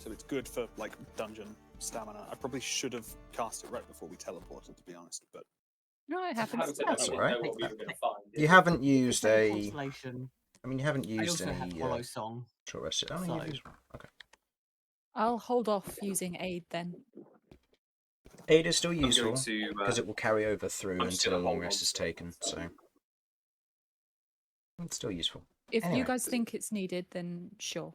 so it's good for like dungeon stamina. I probably should have cast it right before we teleported, to be honest. But No, it happens. That's all right. Know what we were going to find. You haven't used It's a. constellation. I mean, you haven't I used also any. have Hollow Song. Short rest. Oh, So- you've used one. Okay. I'll hold off using aid then. Aid is still I'm useful going to. because it will carry over through I'm just until a gonna long hold rest on is to it, taken. So it's still useful. If Anyway. you guys think it's needed, then sure,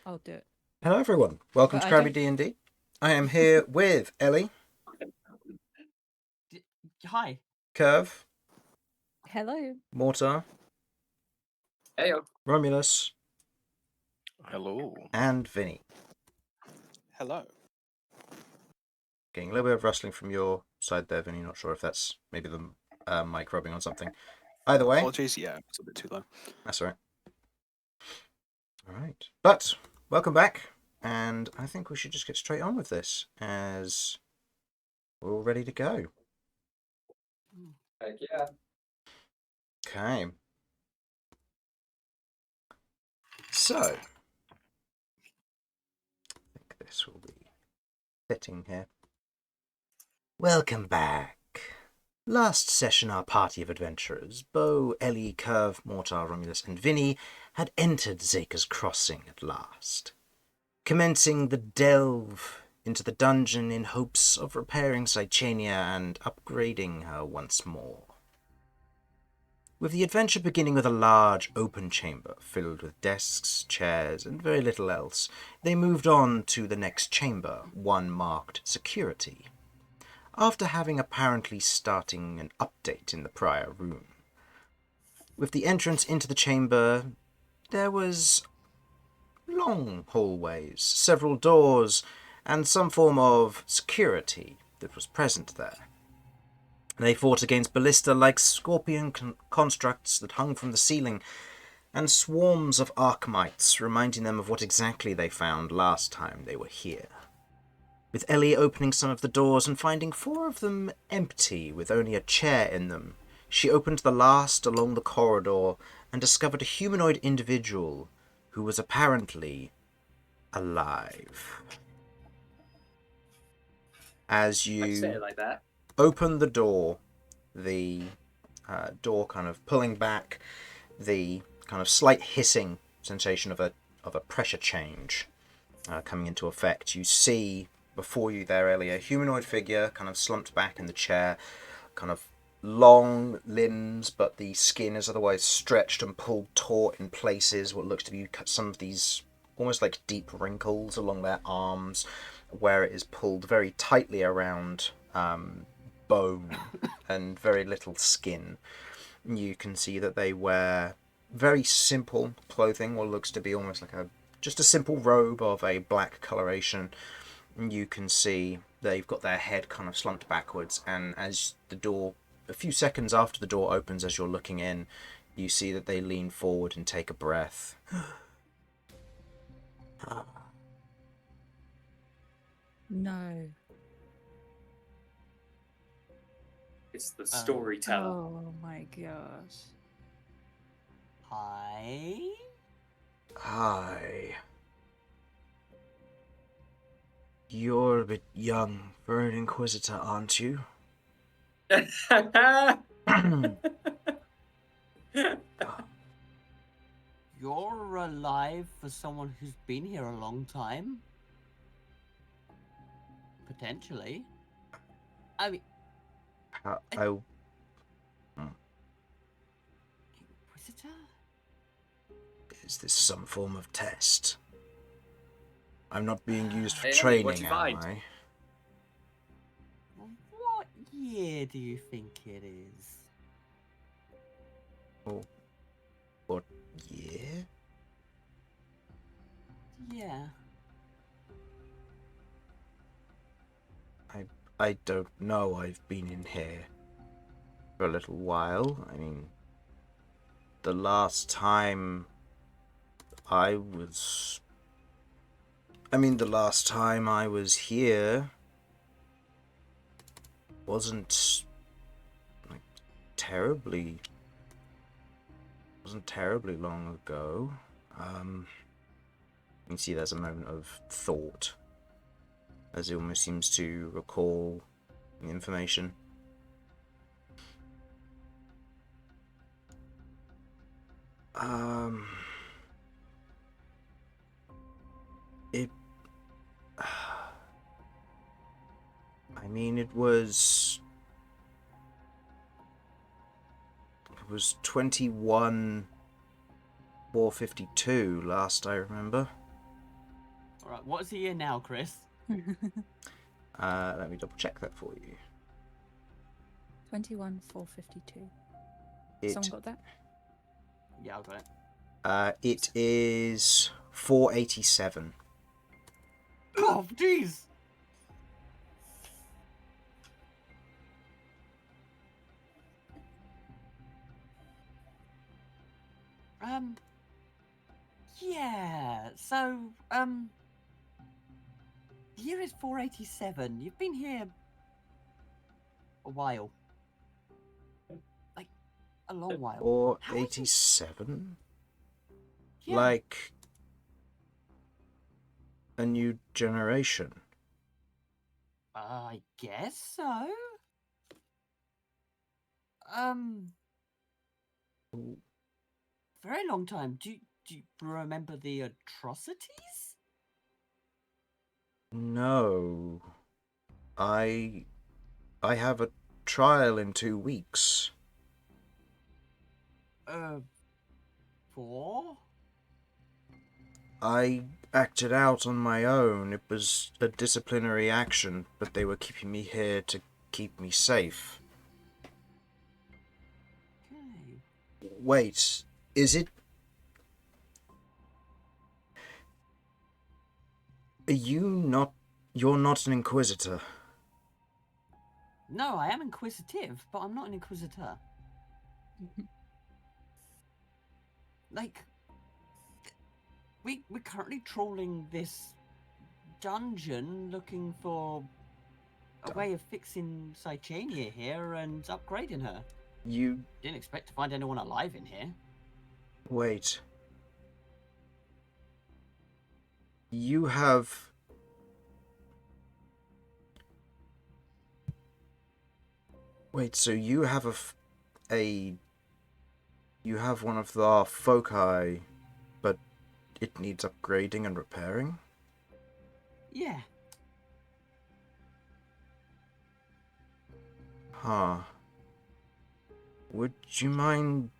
I'll do it. Hello, everyone. Welcome But to I Crabby don't- D&D. I am here with Ellie, Hi. Kirv, Hello. Mortar, Heyo. Romulus, Hello. and Vinny. hello. Getting a little bit of rustling from your side there, Vinny. Not sure if that's maybe the mic rubbing on something. Either way, Apologies. Yeah, it's a bit too low. that's all right. All right. But welcome back. And I think we should just get straight on with this as we're all ready to go. Heck yeah. Okay. So, I think this will be fitting here. Welcome back. Last session, our party of adventurers, Beau, Ellie, Kirv, Mortar, Romulus, and Vinny, had entered Zaker's Crossing at last, commencing the delve into the dungeon in hopes of repairing Sicania and upgrading her once more. With the adventure beginning with a large open chamber filled with desks, chairs, and very little else, they moved on to the next chamber, one marked Security, after having apparently starting an update in the prior room. With the entrance into the chamber, there was long hallways, several doors, and some form of security that was present there. They fought against ballista-like scorpion constructs that hung from the ceiling, and swarms of archmites, reminding them of what exactly they found last time they were here. With Ellie opening some of the doors and finding 4 of them empty with only a chair in them, she opened the last along the corridor and discovered a humanoid individual who was apparently alive. As I say you it like that. open the door kind of pulling back, the kind of slight hissing sensation of a pressure change coming into effect. You see before you there, Ellie, a humanoid figure kind of slumped back in the chair, kind of long limbs, but the skin is otherwise stretched and pulled taut in places, what looks to be some of these almost like deep wrinkles along their arms, where it is pulled very tightly around bone and very little skin. You can see that they wear very simple clothing, what looks to be almost like just a simple robe of a black coloration. You can see they've got their head kind of slumped backwards, and as the door, a few seconds after the door opens, as you're looking in, you see that they lean forward and take a breath. No. It's the storyteller. Oh my gosh. Hi. Hi. You're a bit young for an Inquisitor, aren't you? You're alive for someone who's been here a long time? Potentially. I mean, Inquisitor? Is this some form of test? I'm not being used for Hey, training, what'd you am find? I? What year do you think it is? Oh, what year? Yeah. I don't know. I've been in here for a little while. I mean, the last time I was here wasn't terribly long ago. You see there's a moment of thought as he almost seems to recall the information. It... I mean, it was 21,452 last I remember. Alright, what's the year now, Chris? Let me double check that for you. 21,452. It, Someone got that? Yeah, I got it. it is 487. Oh, jeez! Yeah, so, the year is 487. You've been here a while. Like, a long while. 487? Yeah. Like a new generation. I guess so. Very long time. Do you remember the atrocities? No. I have a trial in 2 weeks. 4? I acted out on my own. It was a disciplinary action, but they were keeping me here to keep me safe. Okay. Wait, is it... You're not an Inquisitor. No, I am inquisitive, but I'm not an inquisitor. Like, we're currently trawling this dungeon looking for a way of fixing Cychania here and upgrading her. You... Didn't expect to find anyone alive in here. Wait. You have... Wait, so you have you have one of the foci, but it needs upgrading and repairing? Yeah. Huh. Would you mind...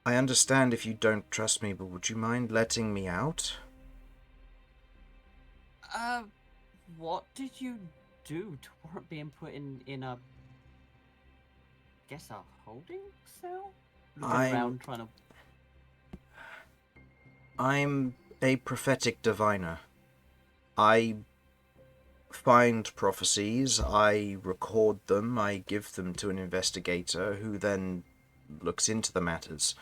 I understand if you don't trust me, but would you mind letting me out? What did you do to warrant being put in a... guess a holding cell? Looking around trying to... I'm a prophetic diviner. I find prophecies, I record them, I give them to an investigator who then looks into the matters.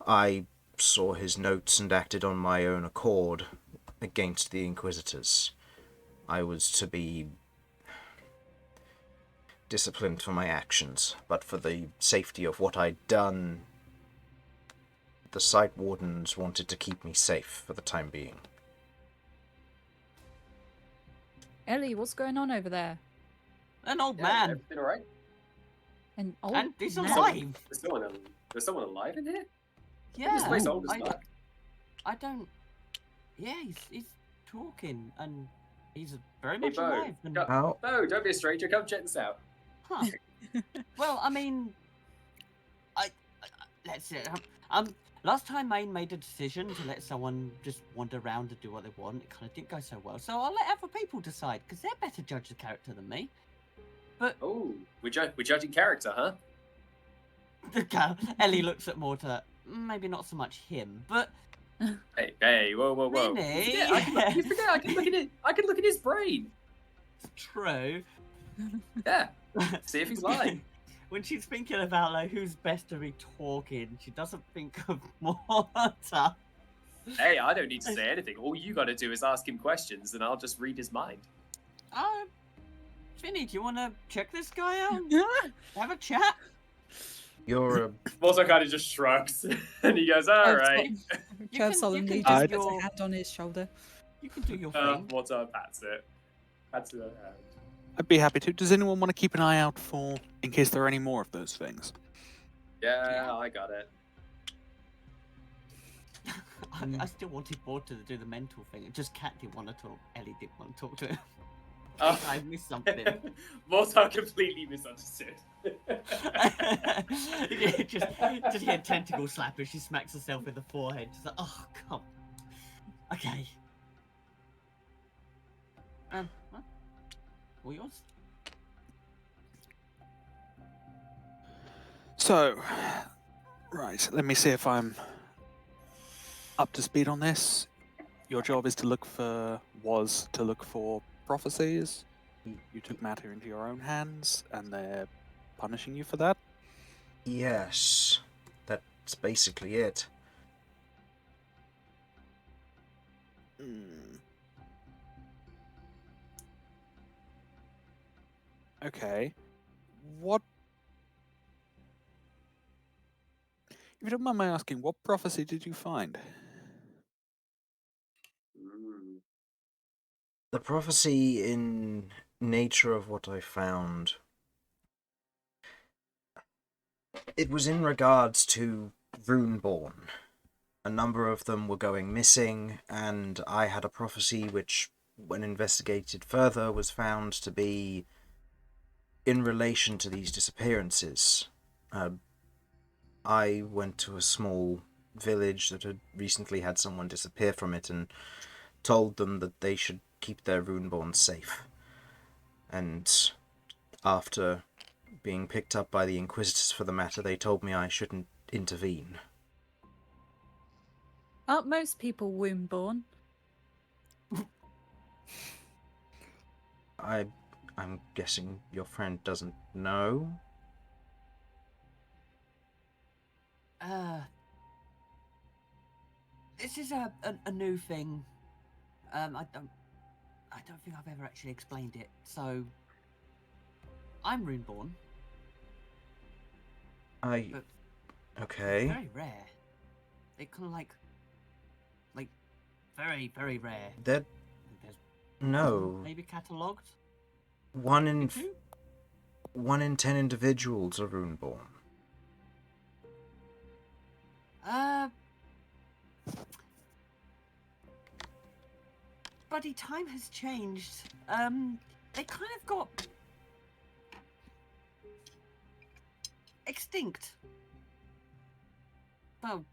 I saw his notes and acted on my own accord against the Inquisitors. I was to be disciplined for my actions, but for the safety of what I'd done, the site wardens wanted to keep me safe for the time being. Ellie, what's going on over there? An old Yeah, man. everything alright? An old And he's man? alive. There's someone alive in here? Yeah. This place old as fuck. I don't... Yeah, he's talking, and he's very Hey, much Beau. alive. And... How? Beau, don't be a stranger. Come check this out. Huh. Well, I mean... let's see. Last time Maine made a decision to let someone just wander around and do what they want, it kind of didn't go so well. So I'll let other people decide, because they're better judge of character than me. But... Oh, we're judging character, huh? Ellie looks at Mortar. Maybe not so much him, but... Hey, whoa. Vinny? You forget, I can look at his brain. It's true. Yeah. See if he's lying. When she's thinking about like who's best to be talking, she doesn't think of Mortar. Hey, I don't need to say anything. All you gotta do is ask him questions and I'll just read his mind. Vinny, do you want to check this guy out? Have a chat? You're a... Mortar kind of just shrugs and he goes, "All right." Curv solemnly can just do puts a your- hand on his shoulder. You can do your thing. Mortar pats it. Pats it. I'd be happy to. Does anyone want to keep an eye out for, in case there are any more of those things? Yeah, I got it. I still wanted Mortar to do the mental thing. Just Cat didn't want to talk. Ellie didn't want to talk to him. Oh. I missed something. Mortar completely misunderstood. just hear tentacle slap as she smacks herself in the forehead. Just like, oh, come. Okay. What? All yours? So, right, let me see if I'm up to speed on this. Your job is to look for prophecies. You took matter into your own hands, and they're punishing you for that? Yes. That's basically it. Okay. What... If you don't mind my asking, what prophecy did you find? The prophecy in nature of what I found... It was in regards to Runeborn. A number of them were going missing, and I had a prophecy which, when investigated further, was found to be in relation to these disappearances. I went to a small village that had recently had someone disappear from it and told them that they should keep their Runeborn safe. And after being picked up by the Inquisitors for the matter, they told me I shouldn't intervene. Aren't most people womb-born? I'm guessing your friend doesn't know? This is a new thing. I don't think I've ever actually explained it. So, I'm Runeborn. But Okay. it's very rare. It kind of like very, very rare. That... There's No. maybe catalogued. 1 in Two? 1 in 10 individuals are Runeborn. Buddy, time has changed. They kind of got extinct. Well,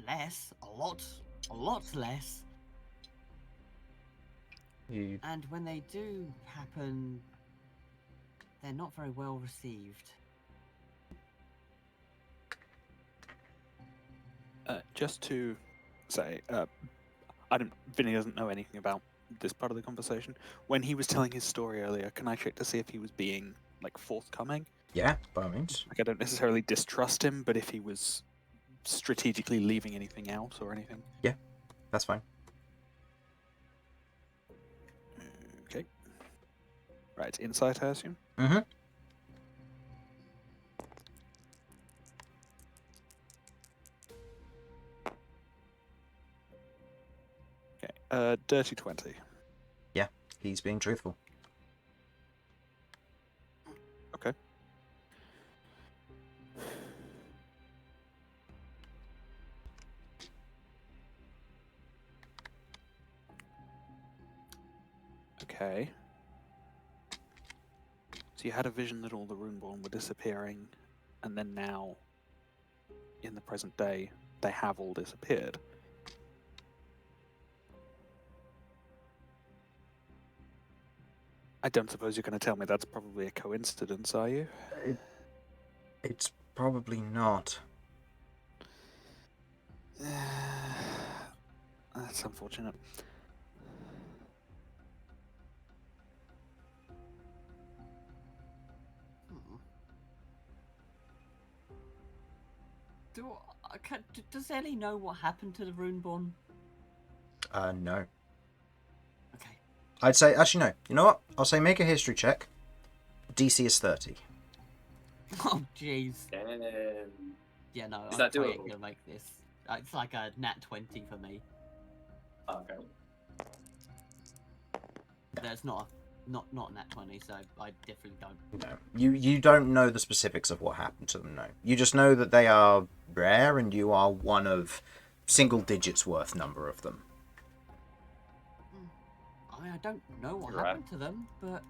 less, a lot less. And when they do happen, they're not very well received. Just to say, Vinny doesn't know anything about this part of the conversation. When he was telling his story earlier, can I check to see if he was being, forthcoming? Yeah, by all means. I don't necessarily distrust him, but if he was strategically leaving anything out or anything. Yeah, that's fine. Okay. Right, insight, I assume? Mm-hmm. Okay, dirty 20. Yeah, he's being truthful. Okay. Okay. So you had a vision that all the Runeborn were disappearing, and then now, in the present day, they have all disappeared. I don't suppose you're going to tell me that's probably a coincidence, are you? It's probably not. That's unfortunate. Does Ellie know what happened to the Runeborn? No. Okay. I'd say, actually no. You know what? I'll say make a history check. DC is 30. Oh, jeez. Damn. Yeah, no, Is I'm that probably doable? gonna make this. It's like a nat 20 for me. Okay. There's not a nat 20, so I definitely don't. No. You don't know the specifics of what happened to them, no. You just know that they are rare and you are one of single digits worth number of them. I mean, I don't know what Right. happened to them, but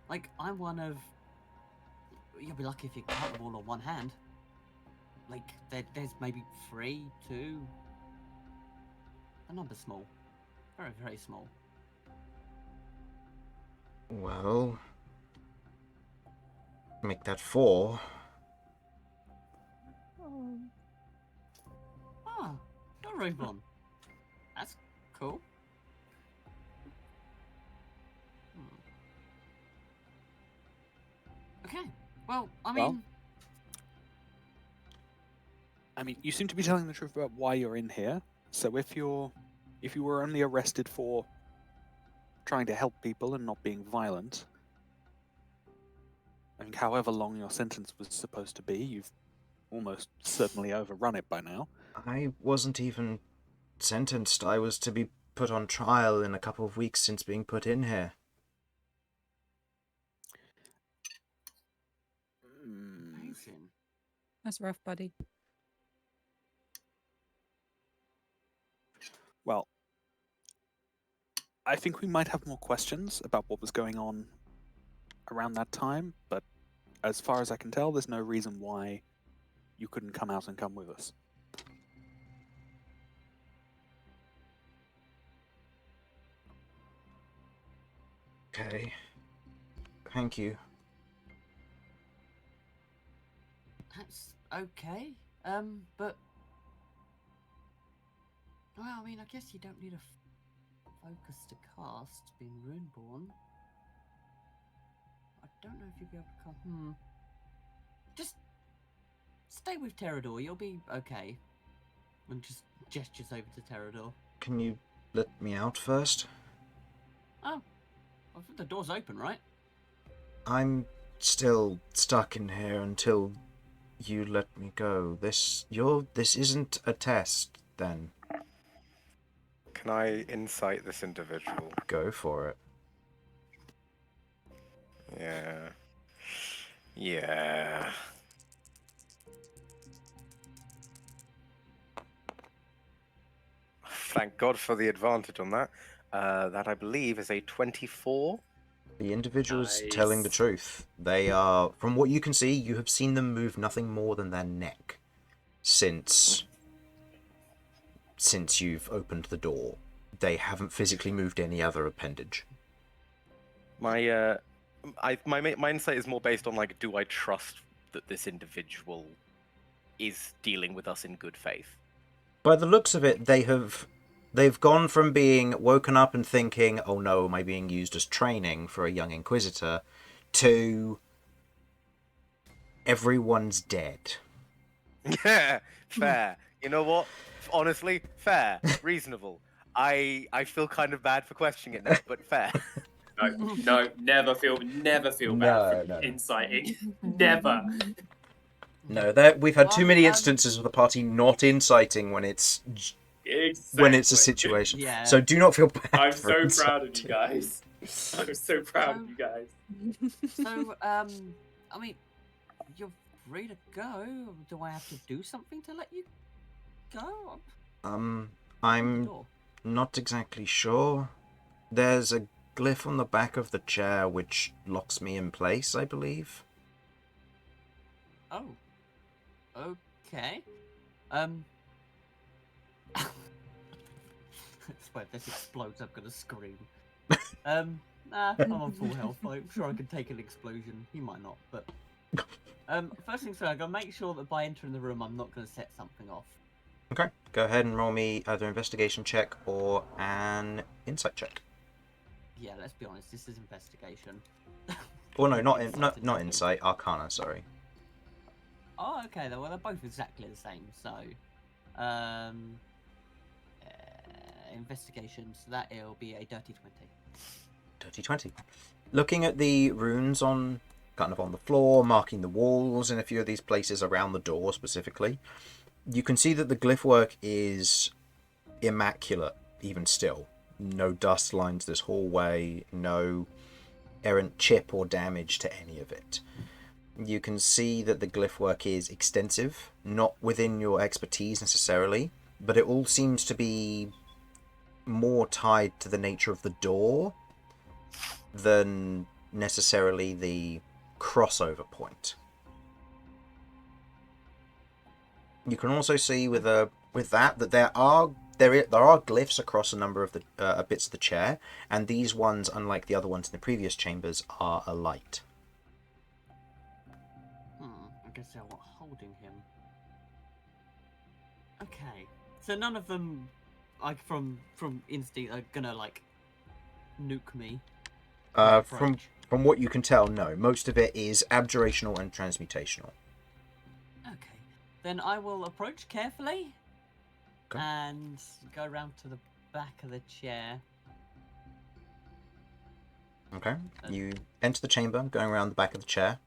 like I'm one of. You'll be lucky if you count them all on one hand. Like there's maybe 3, 2. The number's small, very very small. Well, make that 4. Ah, a Rubon. That's cool. Okay. Well, I Well, mean, you seem to be telling the truth about why you're in here. So if you were only arrested for trying to help people and not being violent, however long your sentence was supposed to be, you've almost certainly overrun it by now. I wasn't even sentenced. I was to be put on trial in a couple of weeks since being put in here. amazing. That's rough, buddy. Well, I think we might have more questions about what was going on around that time, but as far as I can tell, there's no reason why you couldn't come out and come with us. Okay. Thank you. That's okay. But well, I mean, I guess you don't need a focus to cast being Runeborn. I don't know if you'll be able to come. Just stay with Terrador. You'll be okay. And just gestures over to Terrador. Can you let me out first? Oh, I think the door's open, right? I'm still stuck in here until you let me go. This isn't a test, then. Can I insight this individual? Go for it. Yeah. Yeah. Thank God for the advantage on that. That I believe is a 24. The individual's Nice. telling the truth. They are, from what you can see, you have seen them move nothing more than their neck since you've opened the door. They haven't physically moved any other appendage. My my insight is more based on, like, do I trust that this individual is dealing with us in good faith? By the looks of it, they've gone from being woken up and thinking, oh no, am I being used as training for a young Inquisitor, to everyone's dead. Yeah, fair. You know what? Honestly, fair, reasonable. I feel kind of bad for questioning it now, but fair. No, never feel bad for No. inciting. Never. No, we've had too many instances of the party not inciting when it's Exactly. a situation. Yeah. So do not feel bad. I'm for so proud of you inciting. guys. I'm so proud of you guys. So, I mean, you're free to go. Do I have to do something to let you go? I'm Door. not exactly sure. There's a glyph on the back of the chair which locks me in place, I believe. Oh. Okay. I swear if this explodes, I'm gonna scream. Nah, I'm on full health. I'm sure I can take an explosion. He might not, but first things first, I'm gonna make sure that by entering the room, I'm not gonna set something off. Okay, go ahead and roll me either an investigation check or an insight check. Yeah, let's be honest. This is investigation. Well, no, not Insight's not nothing. insight. Arcana, sorry. Oh, okay. Well, they're both exactly the same. So, investigation. So that it'll be a dirty 20. Dirty 20. Looking at the runes on kind of on the floor, marking the walls in a few of these places around the door specifically. You can see that the glyph work is immaculate, even still. No dust lines this hallway, no errant chip or damage to any of it. You can see that the glyph work is extensive, not within your expertise necessarily, but it all seems to be more tied to the nature of the door than necessarily the crossover point. You can also see with that there are glyphs across a number of the bits of the chair, and these ones, unlike the other ones in the previous chambers, are alight. I guess they're holding him. Okay, so none of them, like from instinct, are gonna like nuke me. From what you can tell, no. Most of it is abjurational and transmutational. Okay, then I will approach carefully Okay. and go around to the back of the chair. Okay. You enter the chamber, going around the back of the chair.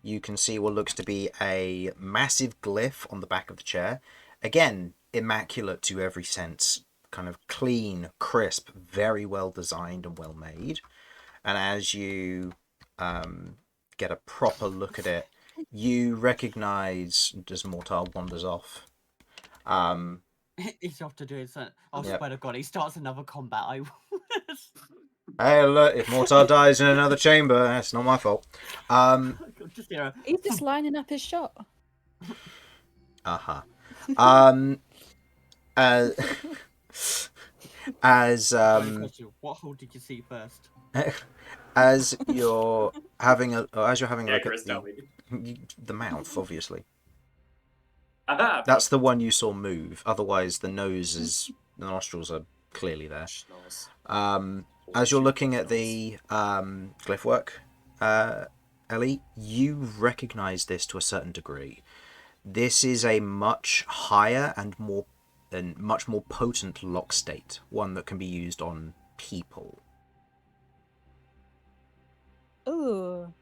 You can see what looks to be a massive glyph on the back of the chair. Again, immaculate to every sense. Kind of clean, crisp, very well designed and well made. And as you get a proper look at it, you recognize, as Mortar wanders off, He's off to do it. I Yep. swear to God, he starts another combat. hey, look, if Mortar dies in another chamber, that's not my fault. Just hear a... He's just lining up his shot. Uh-huh. As question, what hole did you see first? as you're having a look at Chris, tell me. the mouth, obviously. Aha, That's the one you saw move. Otherwise, the nostrils are clearly there. Schnoz. As you're looking at the glyph work, Ellie, you recognize this to a certain degree. This is a much higher and much more potent lock state, one that can be used on people. Ooh.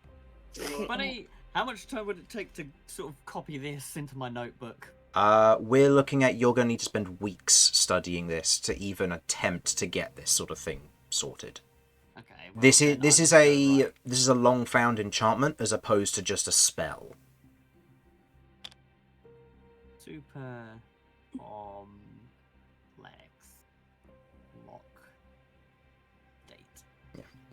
Funny, how much time would it take to sort of copy this into my notebook? We're looking at you're going to need to spend weeks studying this to even attempt to get this sort of thing sorted. Okay. Well, This then is a long found enchantment as opposed to just a spell. Super complex lock date.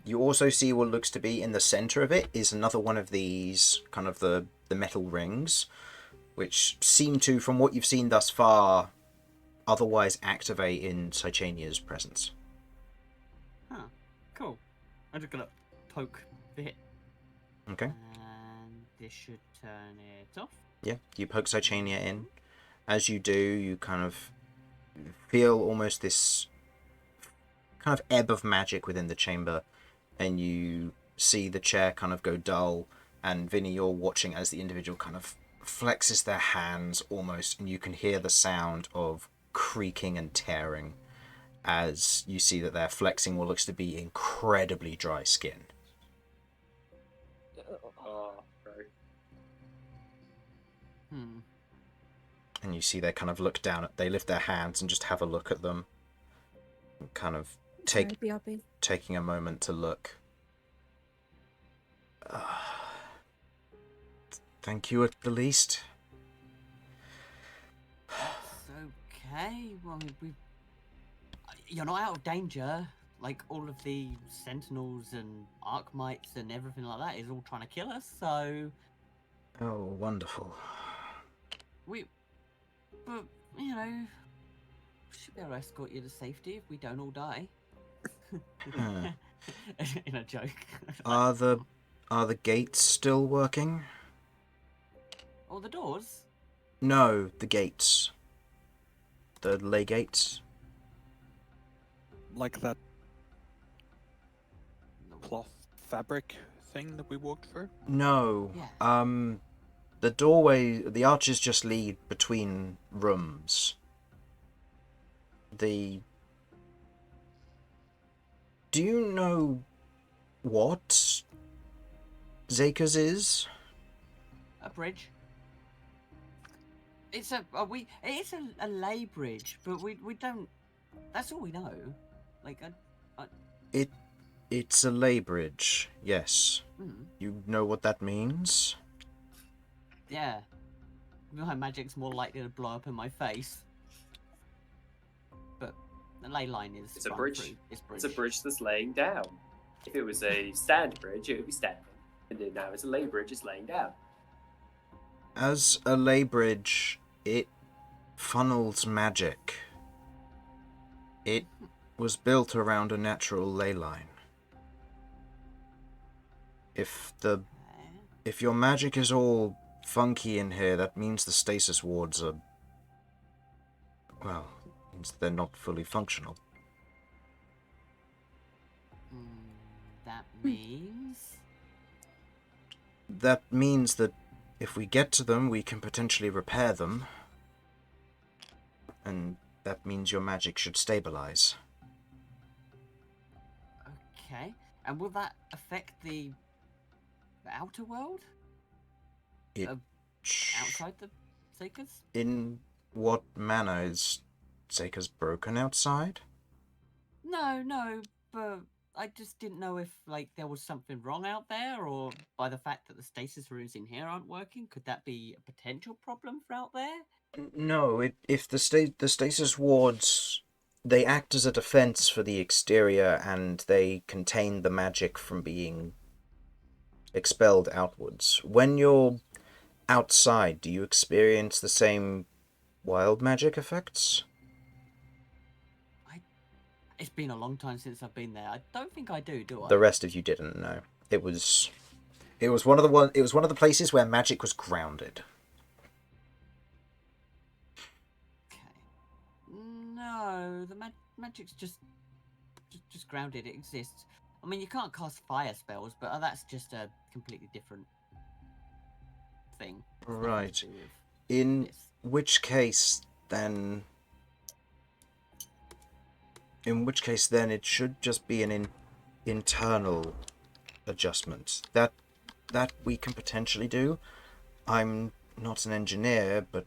You also see what looks to be in the center of it is another one of these kind of the metal rings, which seem to, from what you've seen thus far, otherwise activate in Sicania's presence. Huh. Cool. I'm just gonna poke it. Okay. And this should turn it off. Yeah, you poke Sicania in. As you do, you kind of feel almost this kind of ebb of magic within the chamber, and you see the chair kind of go dull, and Vinny, you're watching as the individual kind of flexes their hands almost, and you can hear the sound of creaking and tearing as you see that they're flexing what looks to be incredibly dry skin. Oh, right. And you see they kind of look down they lift their hands and just have a look at them, and kind of taking a moment to look. Thank you at the least. Okay. Well, you're not out of danger. Like, all of the sentinels and arcmites and everything like that is all trying to kill us, so... Oh, wonderful. But, you know, should be able to escort you to safety if we don't all die. In a joke. Are the gates still working? Oh, the doors? No, the gates. The ley gates. Like that cloth fabric thing that we walked through? No. Yeah. The doorway, the arches just lead between rooms. Do you know what Zaker's is? A bridge. It's a lay bridge, but we don't. That's all we know. Like It's a lay bridge, yes. mm, You know what that means? yeah. My magic's more likely to blow up in my face. But the ley line is. It's a run bridge. through this bridge. It's a bridge that's laying down. If it was a stand bridge, it would be standing. And then now it's a lay bridge, it's laying down. As a lay bridge, it funnels magic. It was built around a natural ley line. If your magic is all funky in here, that means the stasis wards are, well, means they're not fully functional. That means. That means that if we get to them, we can potentially repair them. And that means your magic should stabilize. Okay. And will that affect the outer world? It Outside the Zakers? In what manner is Zaker's broken outside? No, but I just didn't know if there was something wrong out there, or by the fact that the stasis rooms in here aren't working, could that be a potential problem for out there? No, if the stasis wards, they act as a defense for the exterior, and they contain the magic from being expelled outwards. When you're outside, do you experience the same wild magic effects? It's been a long time since I've been there. I don't think I do I? The rest of you didn't know. It was one of the places where magic was grounded. Okay. No, the magic's just grounded. It exists. I mean, you can't cast fire spells, but that's just a completely different thing. It's nothing to Right. do with In this. which case, then it should just be an internal adjustment. That we can potentially do. I'm not an engineer, but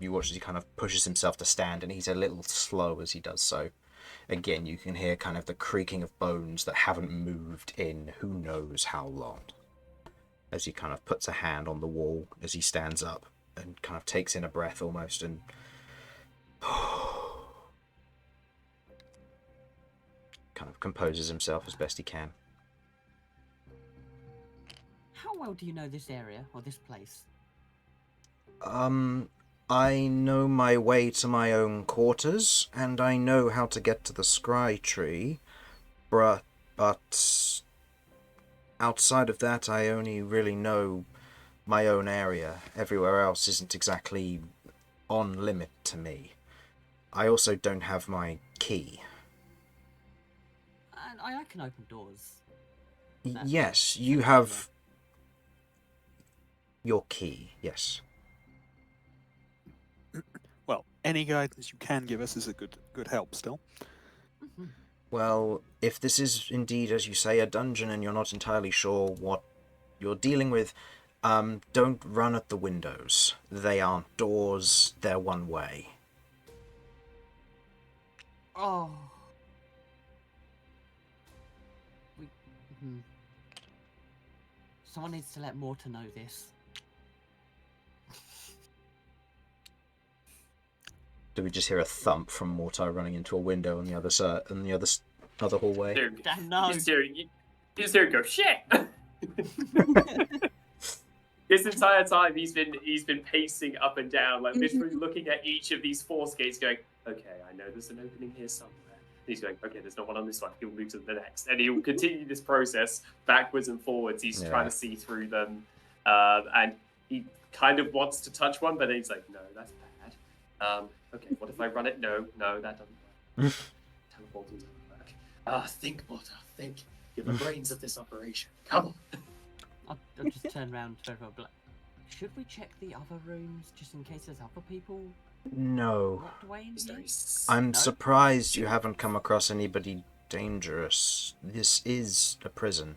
you watch as he kind of pushes himself to stand, and he's a little slow as he does so. Again, you can hear kind of the creaking of bones that haven't moved in who knows how long. As he kind of puts a hand on the wall as he stands up and kind of takes in a breath almost, and kind of composes himself as best he can. How well do you know this area or this place? I know my way to my own quarters, and I know how to get to the scry tree, but outside of that, I only really know my own area. Everywhere else isn't exactly on limit to me. I also don't have my key. And I can open doors. Yes, you have your key, yes. Well, any guidance you can give us is a good help still. Mhm. Well, if this is indeed, as you say, a dungeon and you're not entirely sure what you're dealing with, don't run at the windows. They aren't doors, they're one way. Oh. Someone needs to let Mortar know this. Do we just hear a thump from Mortar running into a window on the other side, on the other hallway? Dude, Damn, no. you just hear him go, shit! This entire time he's been pacing up and down, like literally looking at each of these force gates going, okay, I know there's an opening here somewhere. And he's going, okay, there's not one on this one. He'll move to the next. And he'll continue this process backwards and forwards. He's trying to see through them. And he kind of wants to touch one, but then he's like, no, that's bad. Okay, what if I run it? No, that doesn't work. Teleporting doesn't work. Think, Mortar, think. You're the brains of this operation. Come on. I'll just turn around to everyone. Should we check the other rooms just in case there's other people No. locked away in He's here? very I'm No? surprised you haven't come across anybody dangerous. This is a prison.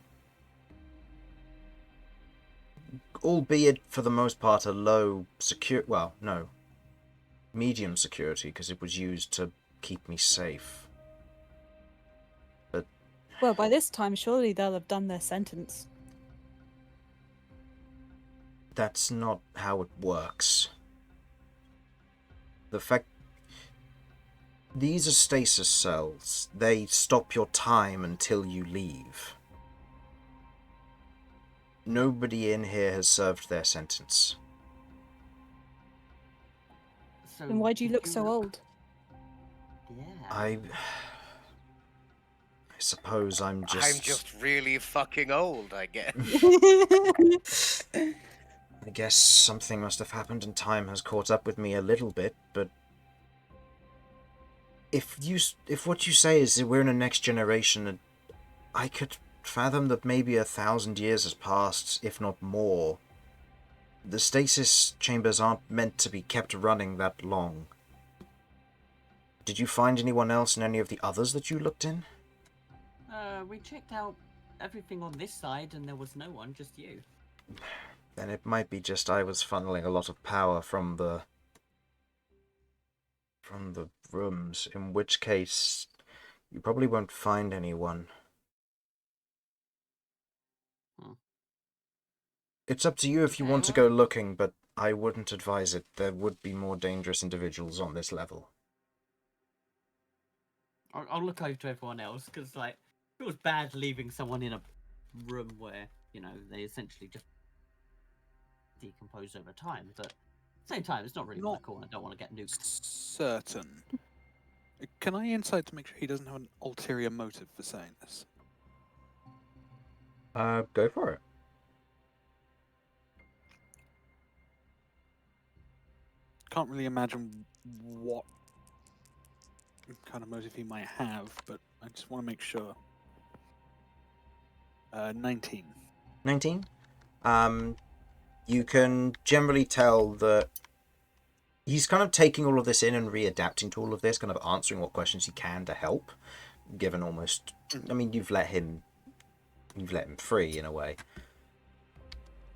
albeit for the most part a low medium security, because it was used to keep me safe. But Well, by this time, surely they'll have done their sentence. that's not how it works. The fact... These are stasis cells. They stop your time until you leave. Nobody in here has served their sentence. So Then why do you did look so old? Yeah. I suppose I'm just... I'm just really fucking old, I guess. I guess something must have happened and time has caught up with me a little bit, but... If what you say is that we're in a next generation, I could fathom that maybe 1,000 years has passed, if not more. The stasis chambers aren't meant to be kept running that long. Did you find anyone else in any of the others that you looked in? We checked out everything on this side and there was no one, just you. Then it might be just I was funneling a lot of power from the rooms, in which case you probably won't find anyone. It's up to you if you Okay, want to go looking, but I wouldn't advise it. There would be more dangerous individuals on this level. I'll look over to everyone else, because, like, it feels bad leaving someone in a room where, you know, they essentially just decompose over time, but at the same time, it's not really my call. I don't want to get nuked. Certain. Can I insight to make sure he doesn't have an ulterior motive for saying this? Go for it. Can't really imagine what kind of motive he might have, but I just want to make sure. 19. 19? You can generally tell that he's kind of taking all of this in and readapting to all of this, kind of answering what questions he can to help, given almost... I mean, you've let him free, in a way.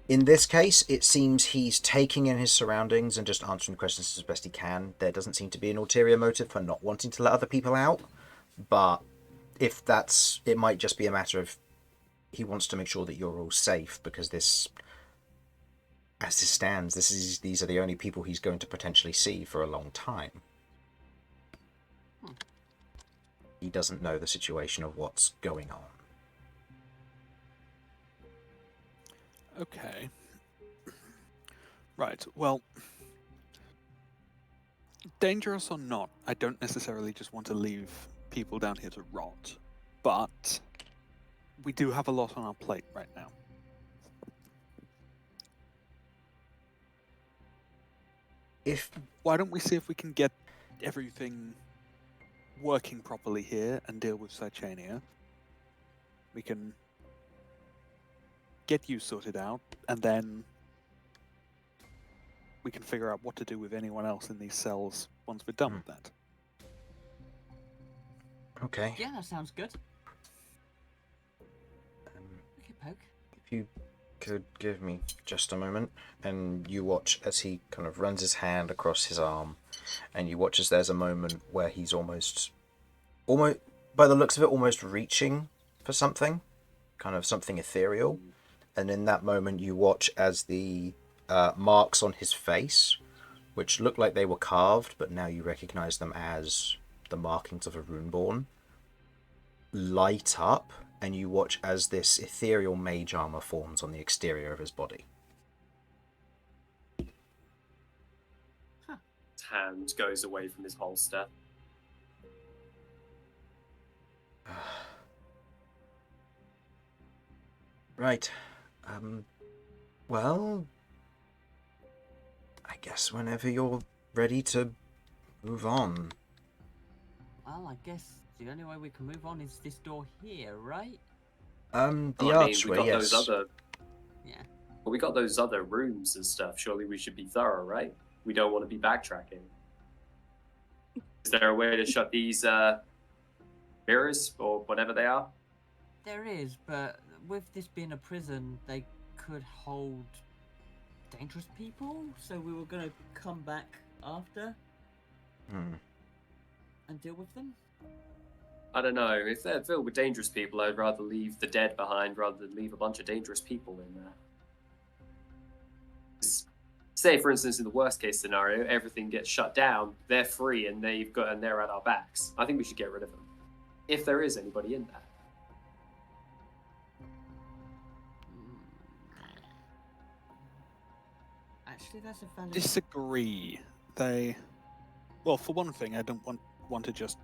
In this case, it seems he's taking in his surroundings and just answering questions as best he can. There doesn't seem to be an ulterior motive for not wanting to let other people out, but if that's... It might just be a matter of he wants to make sure that you're all safe, because this... As it stands, these are the only people he's going to potentially see for a long time. He doesn't know the situation of what's going on. Okay. Right, well... Dangerous or not, I don't necessarily just want to leave people down here to rot. But... we do have a lot on our plate right now. Why don't we see if we can get everything working properly here and deal with Sicania? We can get you sorted out, and then we can figure out what to do with anyone else in these cells once we're done with that. Okay. Yeah, that sounds good. Okay, Poke. If you could give me just a moment, and you watch as he kind of runs his hand across his arm, and you watch as there's a moment where he's almost, by the looks of it, almost reaching for something, kind of something ethereal, and in that moment you watch as the marks on his face, which look like they were carved, but now you recognize them as the markings of a runeborn, light up, and you watch as this ethereal mage armor forms on the exterior of his body. His hand goes away from his holster. Right. Well, I guess whenever you're ready to move on. Well, I guess the only way we can move on is this door here, right? The archway, we got yes. those other... Yeah. Well, we got those other rooms and stuff. Surely we should be thorough, right? We don't want to be backtracking. Is there a way to shut these mirrors or whatever they are? There is, but with this being a prison, they could hold dangerous people, so we were gonna come back after and deal with them. I don't know. If they're filled with dangerous people, I'd rather leave the dead behind rather than leave a bunch of dangerous people in there. Say, for instance, in the worst case scenario, everything gets shut down, they're free, and they're at our backs. I think we should get rid of them, if there is anybody in there. Actually, that's a valid. Disagree. Well, for one thing, I don't want to just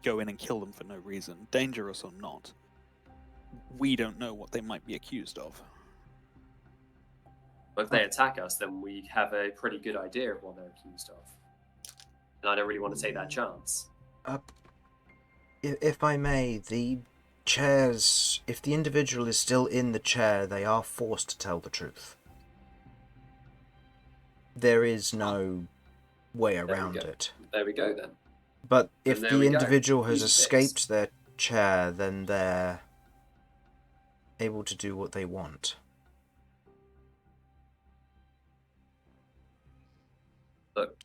go in and kill them for no reason, dangerous or not. We don't know what they might be accused of. But if they attack us, then we have a pretty good idea of what they're accused of. And I don't really want to take that chance. If I may, the chairs, if the individual is still in the chair, they are forced to tell the truth. There is no way around it. There we go, then. But if there the we go. individual has Easy fix. escaped their chair, then they're able to do what they want. Look,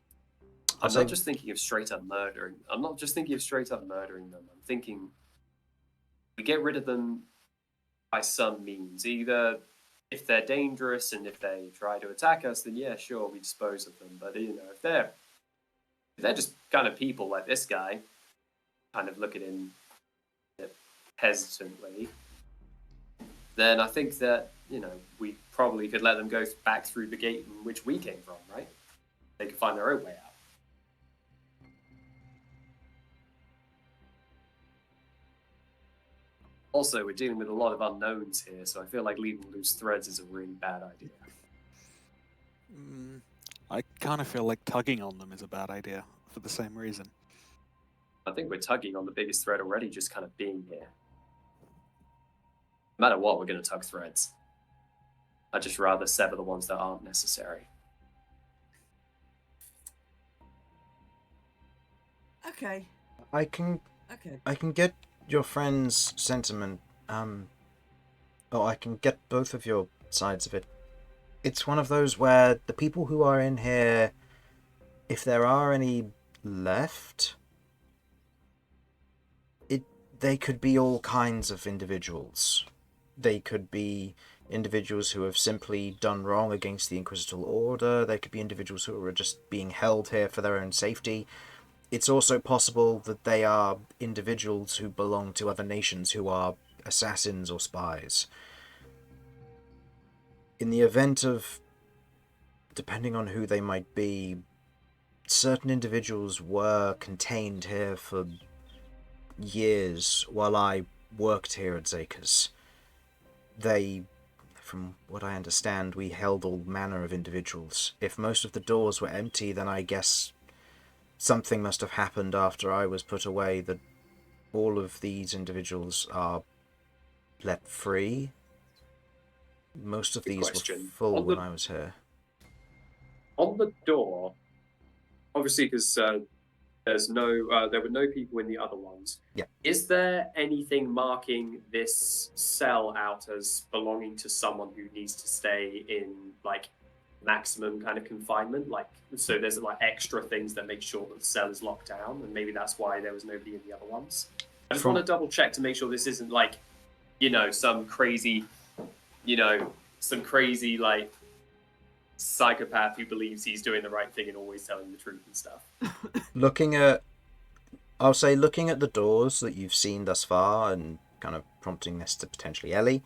I'm not just thinking of straight up murdering. I'm not just thinking of straight up murdering them. I'm thinking we get rid of them by some means. Either if they're dangerous and if they try to attack us, then yeah, sure, we dispose of them. But you know, if they're just kind of people like this guy, kind of look at him hesitantly, then I think that, you know, we probably could let them go back through the gate in which we came from, right? They could find their own way out. Also, we're dealing with a lot of unknowns here, so I feel like leaving loose threads is a really bad idea. I kind of feel like tugging on them is a bad idea for the same reason. I think we're tugging on the biggest thread already, just kind of being here. No matter what, we're going to tug threads. I'd just rather sever the ones that aren't necessary. Okay. I can get your friend's sentiment. I can get both of your sides of it. It's one of those where the people who are in here, if there are any left, they could be all kinds of individuals. They could be individuals who have simply done wrong against the Inquisitorial Order. They could be individuals who are just being held here for their own safety. It's also possible that they are individuals who belong to other nations who are assassins or spies. In the event of, depending on who they might be, certain individuals were contained here for years while I worked here at Zaker's. They, from what I understand, we held all manner of individuals. If most of the doors were empty, then I guess something must have happened after I was put away that all of these individuals are let free. Most of these were full when I was here. On the door, obviously, because there were no people in the other ones. Yeah. Is there anything marking this cell out as belonging to someone who needs to stay in like maximum kind of confinement? Like, so there's like extra things that make sure that the cell is locked down, and maybe that's why there was nobody in the other ones. I just want to double check to make sure this isn't like, you know, some crazy like psychopath who believes he's doing the right thing and always telling the truth and stuff. Looking at the doors that you've seen thus far, and kind of prompting this to potentially Ellie,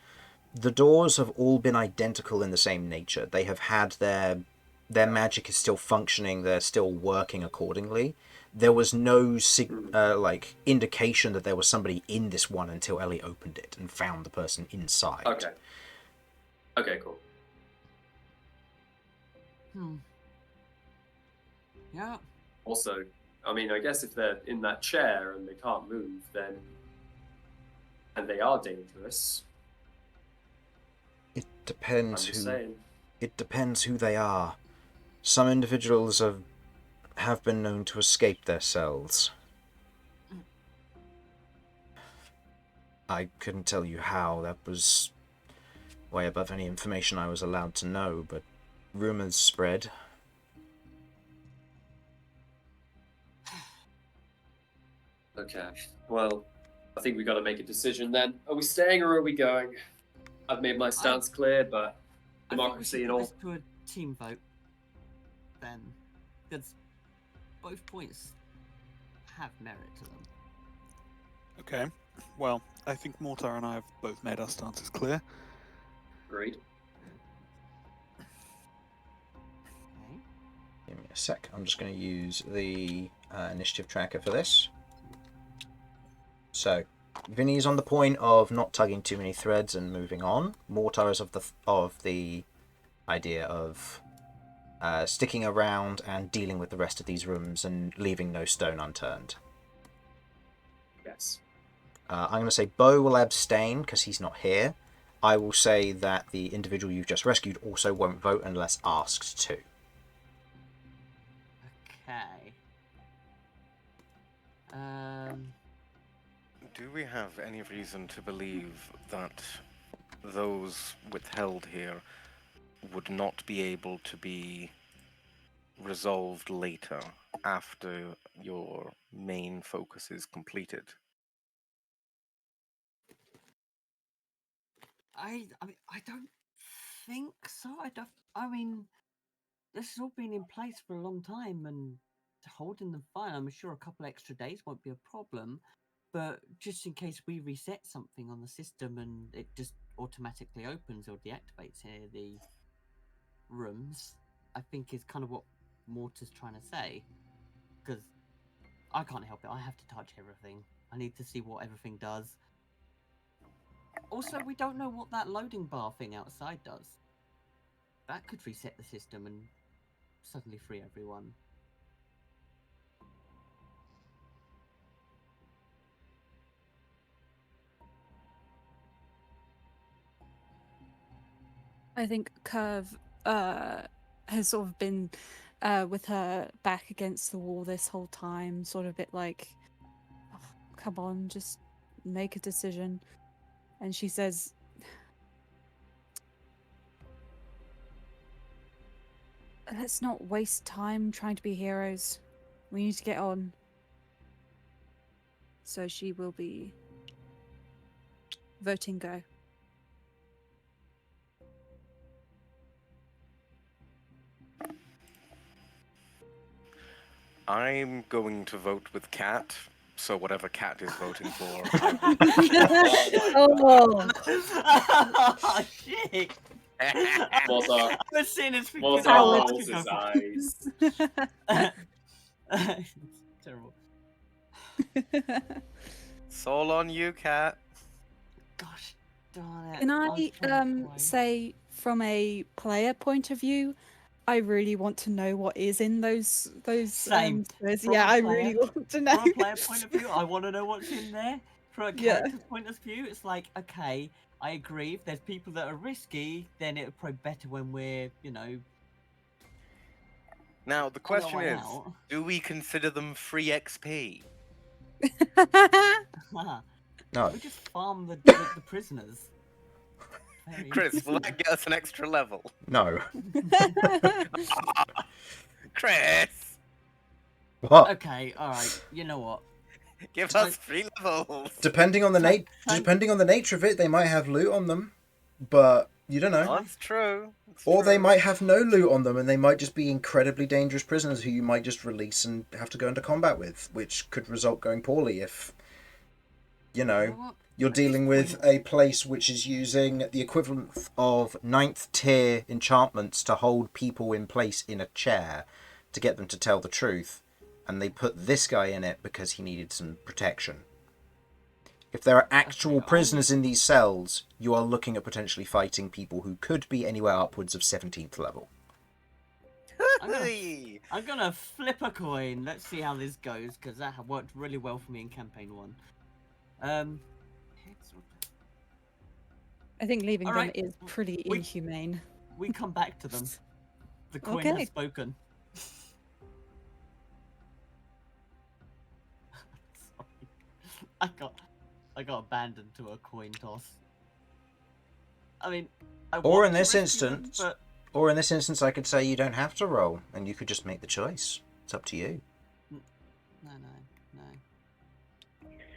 the doors have all been identical in the same nature. They have had their magic is still functioning, they're still working accordingly. There was no indication that there was somebody in this one until Ellie opened it and found the person inside. Okay, cool. Yeah. Also, I mean, I guess if they're in that chair and they can't move, then, and they are dangerous. It depends I'm just saying. It depends who they are. Some individuals have been known to escape their cells. I couldn't tell you how. That was way above any information I was allowed to know, but rumors spread. Okay. Well, I think we got to make a decision then. Are we staying or are we going? I've made my stance clear, but democracy and all. I think we should put this to a team vote. Then, because both points have merit to them. Okay. Well, I think Mortar and I have both made our stances clear. Agreed. Okay. Give me a sec. I'm just going to use the initiative tracker for this. So, Vinny's on the point of not tugging too many threads and moving on. Mortar is of the idea of sticking around and dealing with the rest of these rooms and leaving no stone unturned. Yes. I'm going to say Beau will abstain because he's not here. I will say that the individual you've just rescued also won't vote unless asked to. Okay. Do we have any reason to believe that those withheld here would not be able to be resolved later after your main focus is completed? I mean, I don't think so. I mean, this has all been in place for a long time, and holding them fine. I'm sure a couple extra days won't be a problem, but just in case we reset something on the system and it just automatically opens or deactivates here the rooms, I think is kind of what Mortar's trying to say. Because I can't help it. I have to touch everything. I need to see what everything does. Also, we don't know what that loading bar thing outside does. That could reset the system and suddenly free everyone. I think Kirv has sort of been with her back against the wall this whole time, sort of a bit like, oh, come on, just make a decision. And she says, let's not waste time trying to be heroes. We need to get on. So she will be voting go. I'm going to vote with Cat, so whatever Cat is voting for. Oh, Oh, shit! Mortar. I was seeing his Mortar Howard. rolls his eyes. Terrible. It's all on you, Cat. Gosh darn it. Can I was trying to find- say, from a player point of view, I really want to know what is in those Same. squares. From Yeah, a I player- really want to know. From a player point of view, I want to know what's in there. From a Yeah. character's point of view, it's like, okay, I agree. If there's people that are risky, then it's probably better when we're, Now, the on our question way is, out. do we consider them free XP? No. We just farm the prisoners. Very Chris, will that get us an extra level? No. Chris! What? Okay, alright, you know what? Give us 3 levels! Depending on the nature of it, they might have loot on them, but you don't know. That's true. Or they might have no loot on them, and they might just be incredibly dangerous prisoners who you might just release and have to go into combat with, which could result going poorly if, You know what? you're At this dealing with point- a place which is using the equivalent of 9th tier enchantments to hold people in place in a chair to get them to tell the truth, and they put this guy in it because he needed some protection. If there are actual prisoners in these cells, you are looking at potentially fighting people who could be anywhere upwards of 17th level. I'm gonna flip a coin. Let's see how this goes, because that worked really well for me in campaign 1. Heads or I think leaving them Alright, is pretty we- inhumane. we come back to them. The coin Okay. has spoken. Sorry. I got abandoned to a coin toss. I mean, I Or wanted in to this rescue them, instance- but Or in this instance, I could say you don't have to roll, and you could just make the choice. It's up to you. No.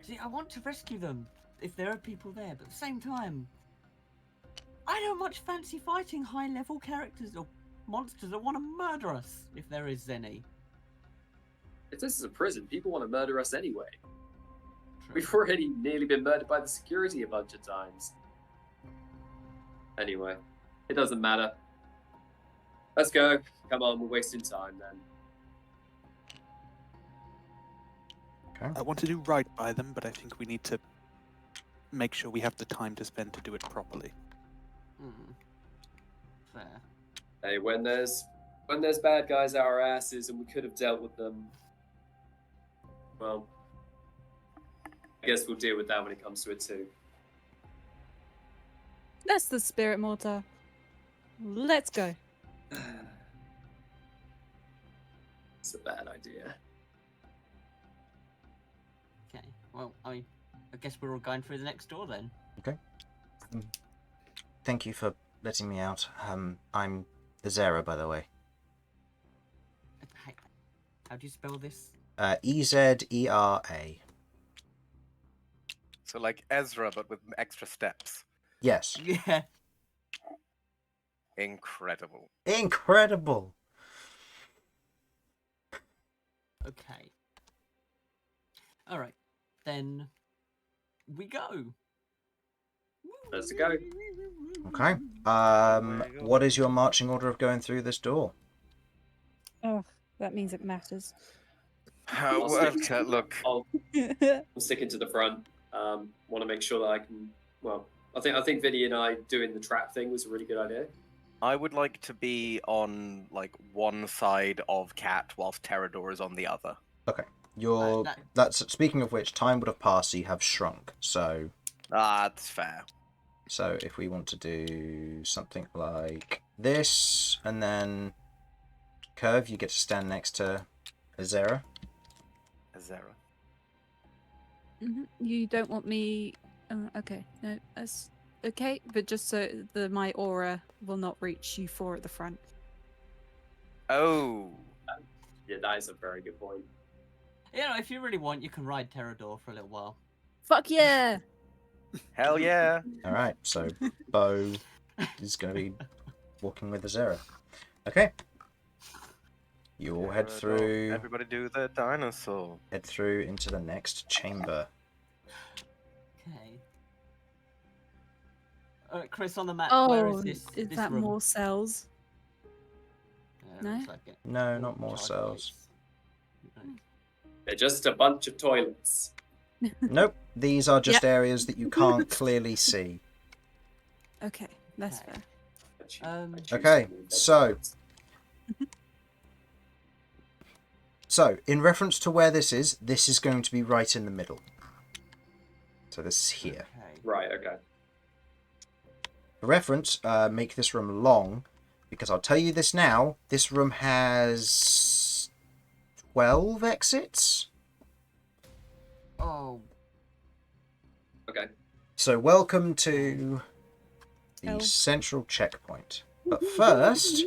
See, I want to rescue them if there are people there, but at the same time, I don't much fancy fighting high-level characters or monsters that want to murder us, if there is any. If this is a prison, people want to murder us anyway. True. We've already nearly been murdered by the security a bunch of times. Anyway, it doesn't matter. Let's go. Come on, we're wasting time then. I want to do right by them, but I think we need to make sure we have the time to spend to do it properly. Fair. Hey, when there's bad guys at our asses and we could have dealt with them, well, I guess we'll deal with that when it comes to it too. That's the spirit, Mortar. Let's go. It's a bad idea. Okay. Well, I guess we're all going through the next door then. Thank you for letting me out. I'm Zaker, by the way. How do you spell this? Ezera. So like Ezra, but with extra steps. Yes. Yeah. Incredible. Incredible. Okay. All right. Then we go. Let's go. Okay. What is your marching order of going through this door? Oh, that means it matters. Okay, look. I'm sticking to the front. Want to make sure that I can. Well, I think Vinny and I doing the trap thing was a really good idea. I would like to be on like one side of Cat whilst Terrador is on the other. Okay. That's speaking of which, time would have passed, so you have shrunk. So That's fair. So if we want to do something like this, and then Kirv, you get to stand next to Zaker. Ezera. You don't want me. Okay, no, that's okay. But just so my aura will not reach you four at the front. Oh. Yeah, that is a very good point. You know, if you really want, you can ride Terrador for a little while. Fuck yeah! Hell yeah. All right, so Beau is going to be walking with Zaker. Okay. You all head through. Everybody do the dinosaur. Head through into the next chamber. Okay. Chris, on the map, Oh, where is this? is this that room? more cells? No? Looks like it. No, not more Charge cells. gates. They're just a bunch of toilets. Nope, these are just Yep. areas that you can't clearly see. Okay, that's Okay. fair. I choose Okay, to move so- toilets. So, in reference to where this is going to be right in the middle. So this is here. Okay. Right. Okay. For reference, make this room long, because I'll tell you this now, this room has 12 exits. Oh, Okay. So welcome to the Oh. central checkpoint. But first,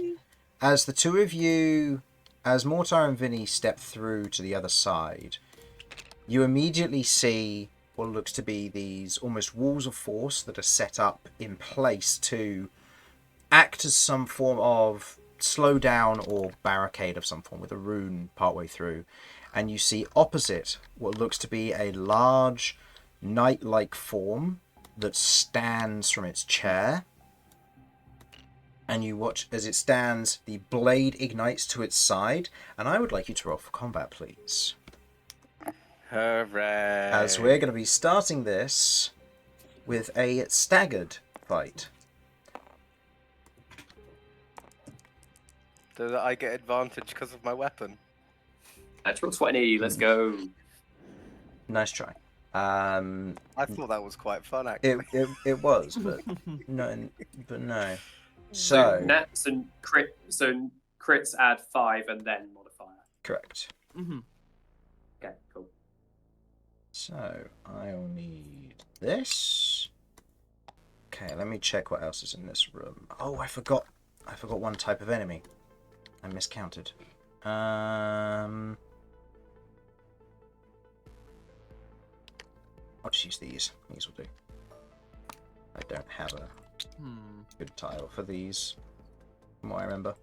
as the two of you, as Mortar and Vinny step through to the other side, you immediately see what looks to be these almost walls of force that are set up in place to act as some form of slowdown or barricade of some form with a rune partway through. And you see opposite what looks to be a large knight-like form that stands from its chair. And you watch as it stands, the blade ignites to its side. And I would like you to roll for combat, please. Hooray. As we're going to be starting this with a staggered fight. Do I get advantage because of my weapon? Natural 20. Let's go. Nice try. I thought that was quite fun, actually. It was, but no. So So crits add 5 and then modifier. correct. mm-hmm. Okay. Cool. So I'll need this. Okay, let me check what else is in this room. Oh, I forgot I forgot one type of enemy. I miscounted. I'll just use these. These will do. I don't have a good tile for these, from what I remember.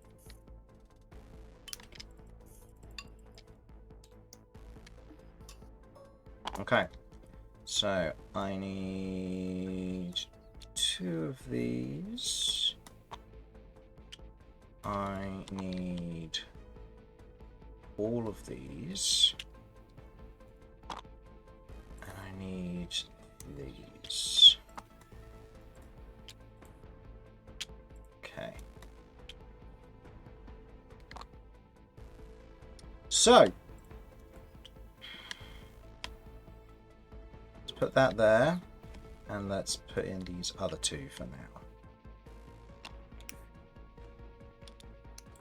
Okay, so I need 2 of these. I need all of these. And I need these. Okay. So, let's put that there, and let's put in these other 2 for now.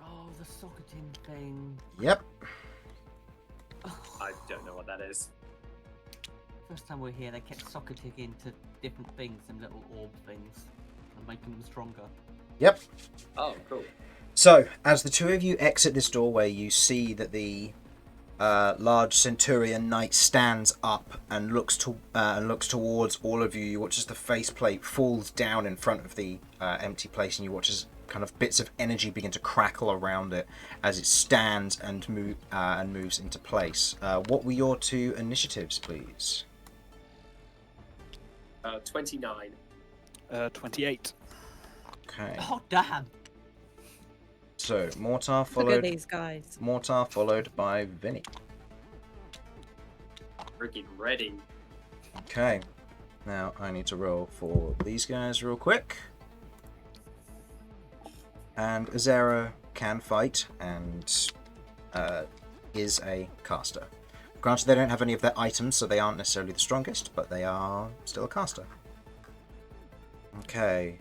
Oh, the socketing thing. Yep. I don't know what that is. First time we were here, they kept socketing into different things and little orb things and making them stronger. Yep. Oh, cool. So, as the 2 of you exit this doorway, you see that the large Centurion Knight stands up and looks towards all of you. You watch as the faceplate falls down in front of the empty place, and you watch as kind of bits of energy begin to crackle around it as it stands and moves into place. What were your 2 initiatives, please? 29. 28. Okay. Oh, damn! So Mortar Look at followed. these guys. Mortar followed by Vinny. Freaking ready. Okay. Now I need to roll for these guys real quick. And Azera can fight and is a caster. Granted, they don't have any of their items, so they aren't necessarily the strongest, but they are still a caster. Okay.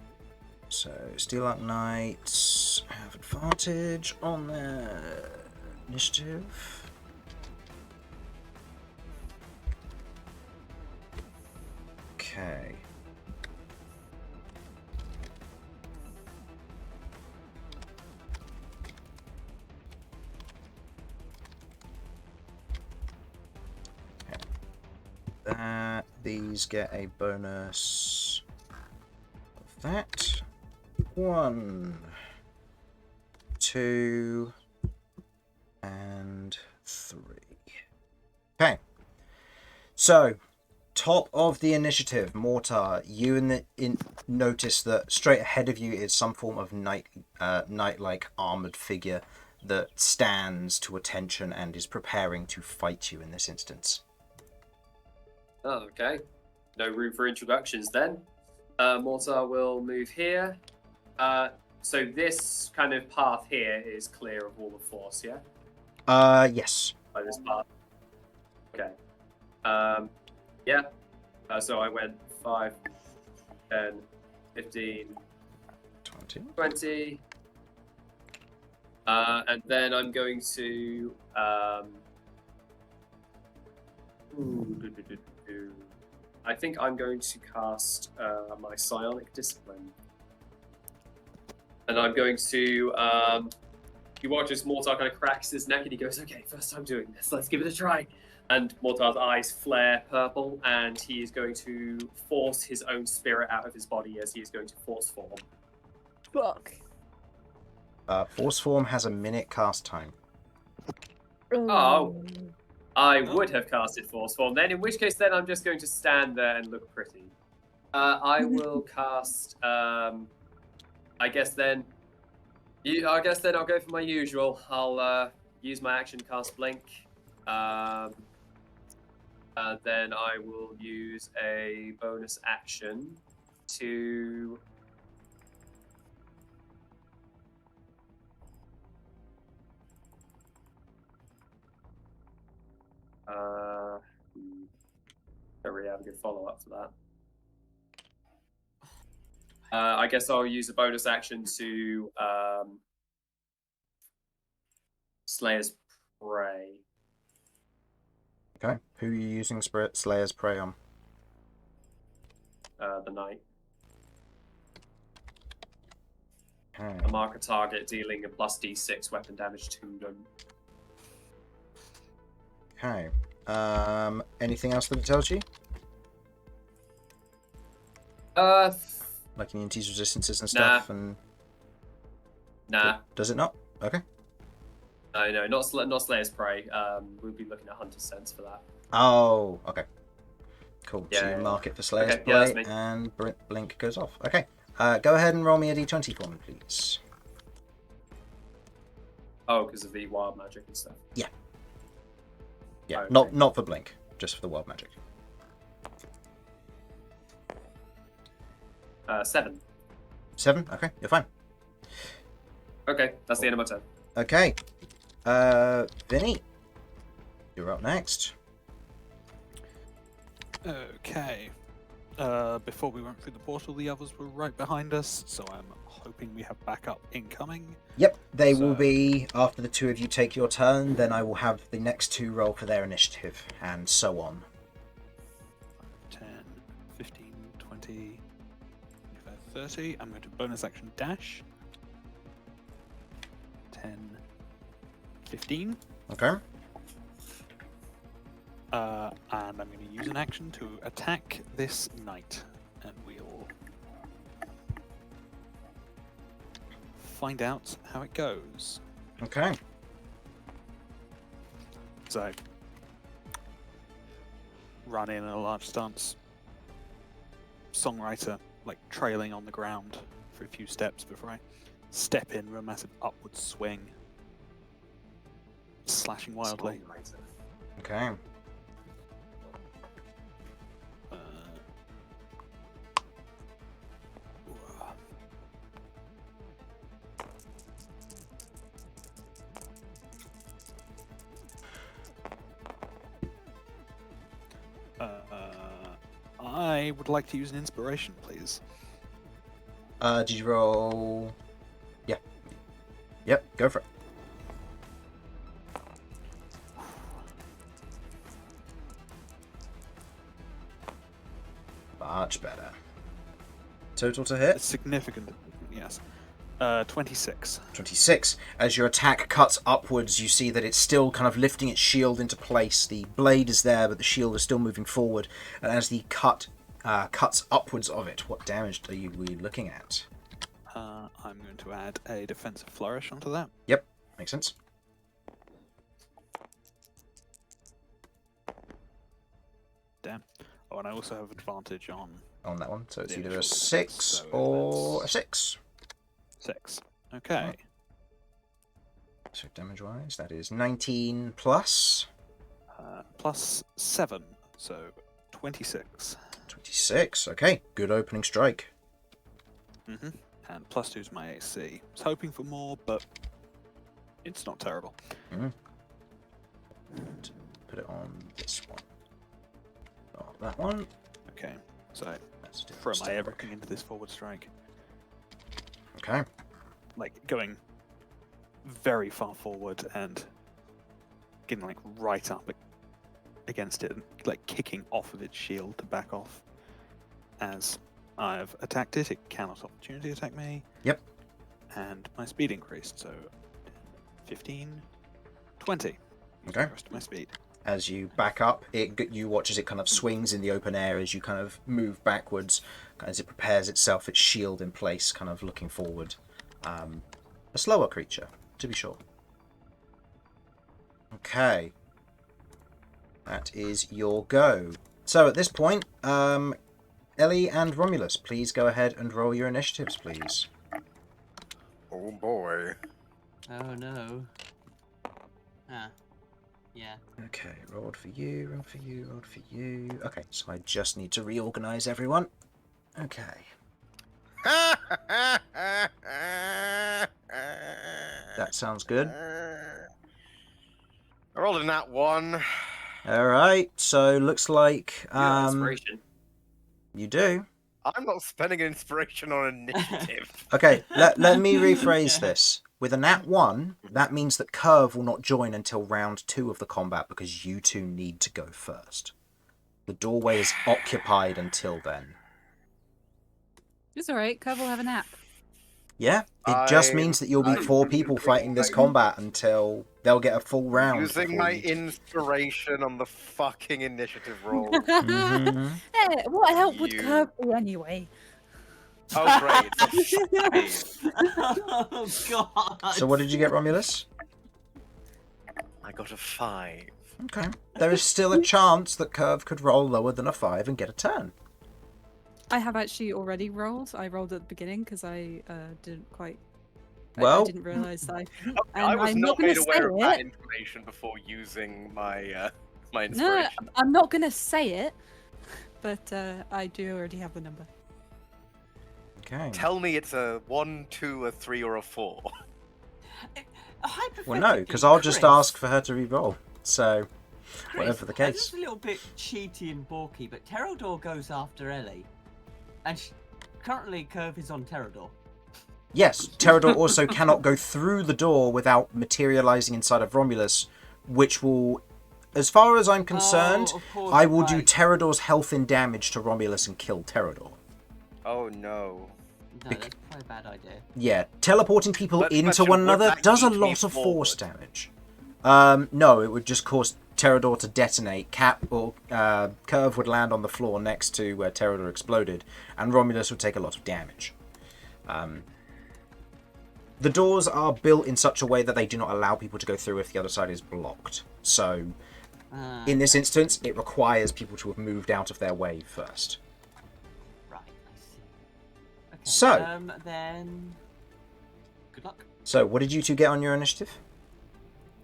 So, Steel Arc Knights have advantage on their initiative. Okay. These get a bonus of that. 1, 2, and 3. Okay. So, top of the initiative, Mortar, you notice that straight ahead of you is some form of knight-like armored figure that stands to attention and is preparing to fight you in this instance. Oh, okay. No room for introductions then. Mortar will move here. So this kind of path here is clear of all the force, yeah? Yes. By this path. Okay. Yeah. So I went 5, 10, 15, 20. And then I'm going to... I think I'm going to cast my Psionic Discipline. And I'm going to... you watch as Mortar kind of cracks his neck and he goes, okay, first time doing this, let's give it a try. And Mortar's eyes flare purple and he is going to force his own spirit out of his body as he is going to force form. Fuck. Force Form has a minute cast time. Oh. I would have casted Force Form then, in which case then I'm just going to stand there and look pretty. I will cast, I guess then I'll go for my usual. I'll use my action to cast Blink. And then I will use a bonus action to... don't really have a good follow-up for that. I guess I'll use a bonus action to Slayer's Prey. Okay. Who are you using Slayer's Prey on? The knight. Okay. A marker target dealing a plus d6 weapon damage to them. Okay. Anything else that it tells you? Nah. Like immunities, resistances, and stuff, and does it not? Okay. No, not Slayer's Prey. We'll be looking at Hunter's Sense for that. Oh, okay. Cool. So Yeah, you mark it for Slayer's Okay, yeah, that's Play, me. and blink goes off. Okay. Go ahead and roll me a d20 for me, please. Oh, because of the wild magic and stuff. Yeah, Okay. not for blink, just for the wild magic. 7. 7? Okay, you're fine. Okay, that's the end of my turn. Okay. Vinny, you're up next. Okay. Before we went through the portal, the others were right behind us, so I'm hoping we have backup incoming. Yep, they will So- be, after the two of you take your turn, then I will have the next two roll for their initiative, and so on. 10, 15, 20, 25, 30. I'm going to bonus action dash. 10, 15. Okay. And I'm going to use an action to attack this knight, and we'll find out how it goes. Okay. So, run in a large stance. Songwriter, like trailing on the ground for a few steps before I step in with a massive upward swing, slashing wildly. Okay. I would like to use an inspiration, please. Did you roll? Yeah. Yep, go for it. Much better. Total to A hit? significant, yes. 26. 26. As your attack cuts upwards, you see that it's still kind of lifting its shield into place. The blade is there, but the shield is still moving forward. And as the cut cuts upwards of it, what damage are we looking at? I'm going to add a defensive flourish onto that. Yep, makes sense. Damn. Oh, and I also have advantage on On that one, so it's the either a initial 6 so or a that's 6. 6. Okay. So damage-wise, that is 19 plus Plus 7, so 26. 26. Okay, good opening strike. Mm-hmm. And plus 2 is my AC. I was hoping for more, but it's not terrible. And put it on this one. Not that one. Okay, so Let's do throw my step everything into this forward strike. Okay. Like, going very far forward and getting, like, right up against it, and, like, kicking off of its shield to back off. As I've attacked it, it cannot opportunity attack me. Yep. And my speed increased, so 15, 20. Use Okay. The rest of my speed. As you back up, you watch as it kind of swings in the open air as you kind of move backwards, as it prepares itself, its shield in place, kind of looking forward. A slower creature, to be sure. Okay. That is your go. So at this point, Ellie and Romulus, please go ahead and roll your initiatives, please. Oh boy. Oh no. Ah. Yeah. Okay, rolled for you, rolled for you, rolled for you. Okay, so I just need to reorganize everyone. Okay. That sounds good. I rolled a nat 1. Alright, so looks like Inspiration. you do. I'm not spending an inspiration on initiative. Okay, let me rephrase this. With a nat 1, that means that Kirv will not join until round 2 of the combat because you two need to go first. The doorway is occupied until then. It's alright, Kirv will have a nap. Yeah, it just means that you'll be 4 people fighting this combat until they'll get a full round. Using before my you- inspiration on the fucking initiative roll. Mhm. Hey, what help would You- Kirv be anyway? Oh, great. It's a 5. Oh god. So what did you get, Romulus? I got a 5. Okay. There is still a chance that Kirv could roll lower than a 5 and get a turn. I have actually already rolled. I rolled at the beginning because I didn't quite. I Well- didn't realize that. I was I'm not gonna made aware of say that it. information before using my my No, inspiration. I'm not gonna say it, but I do already have the number. Okay. Tell me it's a 1, 2, a 3, or a 4. Well, no, because I'll just Chris, ask for her to re-roll. So, Chris, whatever the I know case. it's a little bit cheaty and balky, but Terodor goes after Ellie, and currently Kirv is on Terodor. Yes, Terodor also cannot go through the door without materializing inside of Romulus, which will, as far as I'm concerned, Oh, of course, I will do right. Terodor's health and damage to Romulus and kill Terodor. Oh no. No, that's probably a bad idea. Yeah, teleporting people But into question, one would another that does a eat me lot of force forward? damage. No, it would just cause Terodor to detonate. Kirv would land on the floor next to where Terodor exploded, and Romulus would take a lot of damage. The doors are built in such a way that they do not allow people to go through if the other side is blocked. So, in this instance, it requires people to have moved out of their way first. Right, I see. Okay, So- then good luck. So, what did you two get on your initiative?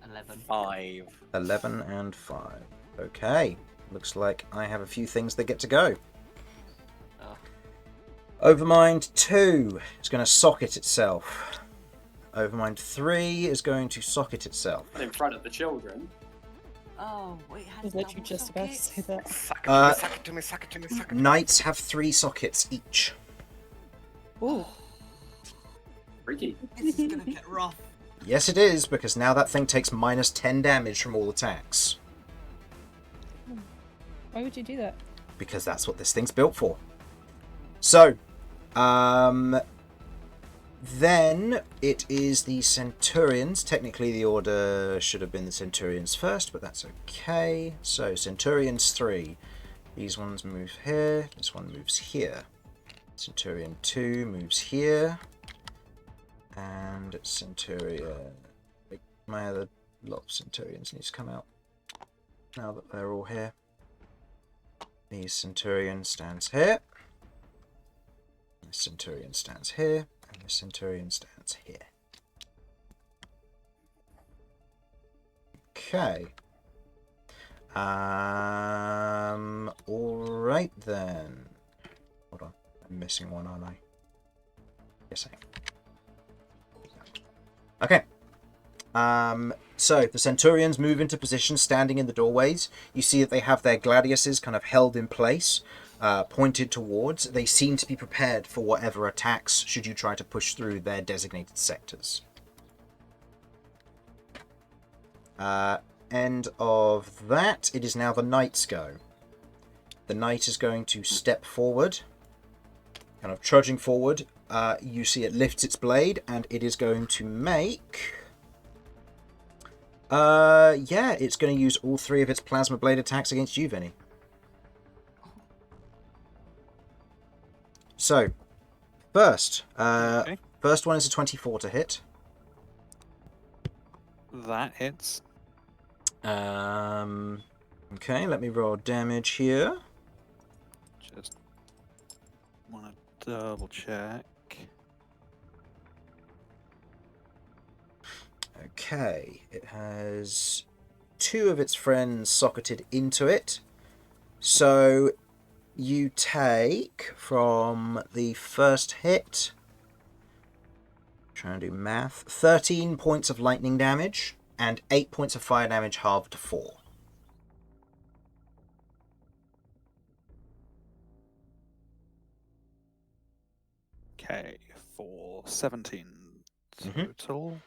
11. 5. 11 and 5. Okay. Looks like I have a few things that get to go. Oh. Overmind 2 is going to socket itself. Overmind 3 is going to socket itself. In front of the children. Oh, wait, how I was does that literally just about to say that. Suck it to me, suck it to me, suck it to me, suck it to me. Knights have 3 sockets each. Ooh. Freaky. This is gonna get rough. Yes, it is, because now that thing takes minus 10 damage from all attacks. Why would you do that? Because that's what this thing's built for. So, then it is the Centurions. Technically, the order should have been the Centurions first, but that's okay. So, Centurions 3. These ones move here. This one moves here. Centurion 2 moves here. And Centurion... My other lot of Centurions needs to come out. Now that they're all here. The Centurion stands here. The Centurion stands here. And the Centurion stands here. Okay. Alright then. Hold on. I'm missing one, aren't I? Yes, I am. Okay. So the Centurions move into position, standing in the doorways. You see that they have their gladiuses kind of held in place, pointed towards. They seem to be prepared for whatever attacks should you try to push through their designated sectors. End of that. It is now the Knight's go. The Knight is going to step forward, kind of trudging forward. You see it lifts its blade, and it is going to make... yeah, it's going to use all 3 of its plasma blade attacks against you, Vinny. So, first, Okay. first one is a 24 to hit. That hits. Okay, let me roll damage here. Just want to double check. Okay, it has 2 of its friends socketed into it. So you take from the first hit, trying to do math, 13 points of lightning damage and 8 points of fire damage halved to 4. Okay, for 17 Mhm. total.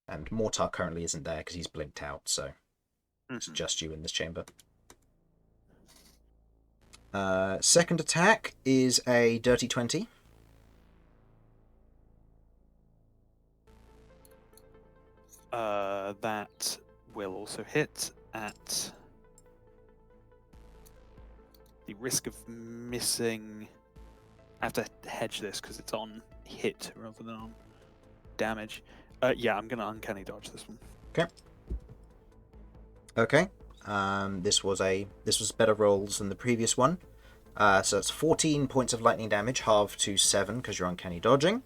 And Mortar currently isn't there because he's blinked out, so it's Mhm. just you in this chamber. Second attack is a dirty 20. That will also hit at the risk of missing. I have to hedge this because it's on hit rather than on damage. Yeah, I'm gonna uncanny dodge this one. Okay. This was better rolls than the previous one. So it's 14 points of lightning damage, halved to 7 because you're uncanny dodging.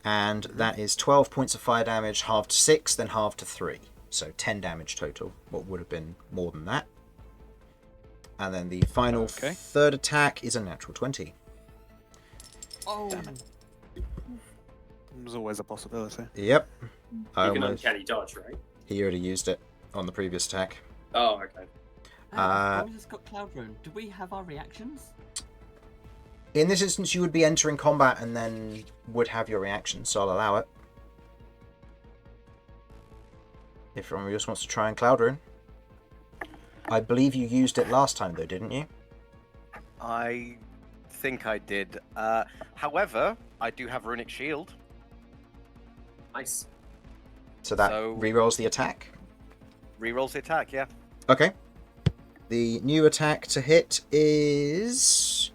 And that is 12 points of fire damage, halved to 6, then halved to 3. So 10 damage total, what would have been more than that. And then the final third attack is a natural 20. Oh, Damn it. There's always a possibility. Yep. You can uncanny dodge, right? He already used it on the previous attack. Oh, okay. Romulus got Cloud Rune. Do we have our reactions? In this instance, you would be entering combat and then would have your reaction, so I'll allow it. If Romulus wants to try and Cloud Rune. I believe you used it last time, though, didn't you? I think I did. However, I do have Runic Shield. Nice. So that rerolls the attack? Rerolls the attack, yeah. Okay. The new attack to hit is...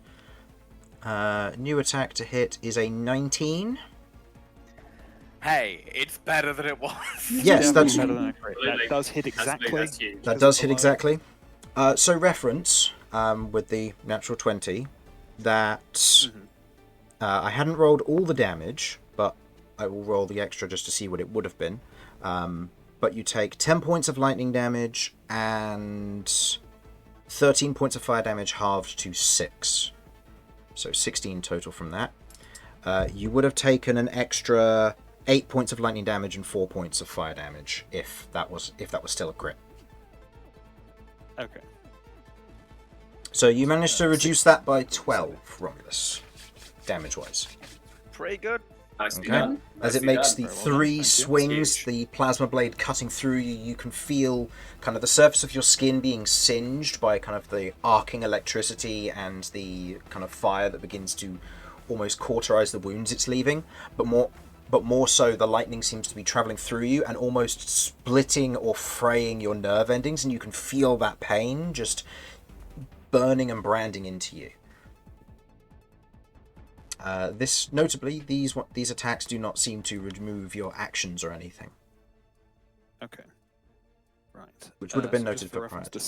a 19. Hey, it's better than it was. Yes, that's... That does hit exactly. That does hit exactly. So reference, with the natural 20, that I hadn't rolled all the damage, but I will roll the extra just to see what it would have been. But you take 10 points of lightning damage and 13 points of fire damage halved to 6. So 16 total from that. You would have taken an extra 8 points of lightning damage and 4 points of fire damage if that was still a crit. Okay. So you managed to reduce that by 12, Romulus, damage-wise. Pretty good. Nicely Okay. done. As it Nicely makes done. the Very well done, three thank you. swings, Huge. the plasma blade cutting through you, you can feel kind of the surface of your skin being singed by kind of the arcing electricity and the kind of fire that begins to almost cauterize the wounds it's leaving. But more so, the lightning seems to be traveling through you and almost splitting or fraying your nerve endings, and you can feel that pain just burning and branding into you. Notably, these attacks do not seem to remove your actions or anything. Okay. Right. Which would have been so noted just for reference, prior.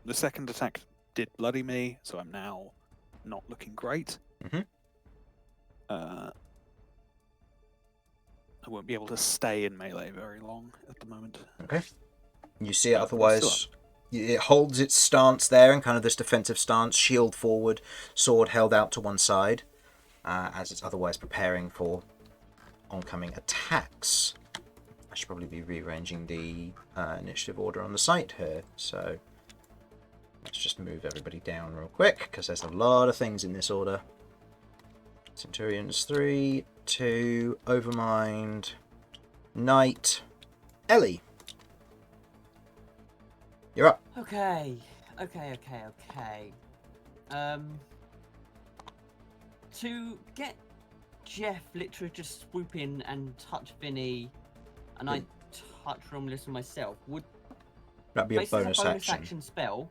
the second attack did bloody me, so I'm now not looking great. Mhm. I won't be able to stay in melee very long at the moment. Okay. You see it But I'm otherwise. still It holds its stance there in kind of this defensive stance, shield forward, sword held out to one side, as it's otherwise preparing for oncoming attacks. I should probably be rearranging the initiative order on the site here, so let's just move everybody down real quick, because there's a lot of things in this order. Centurions 3, 2, Overmind, Knight, Ellie. You're up. Okay. To get Jeff literally just swoop in and touch Vinny, and I touch Romulus and myself, would That'd be a basically bonus a bonus action. action spell.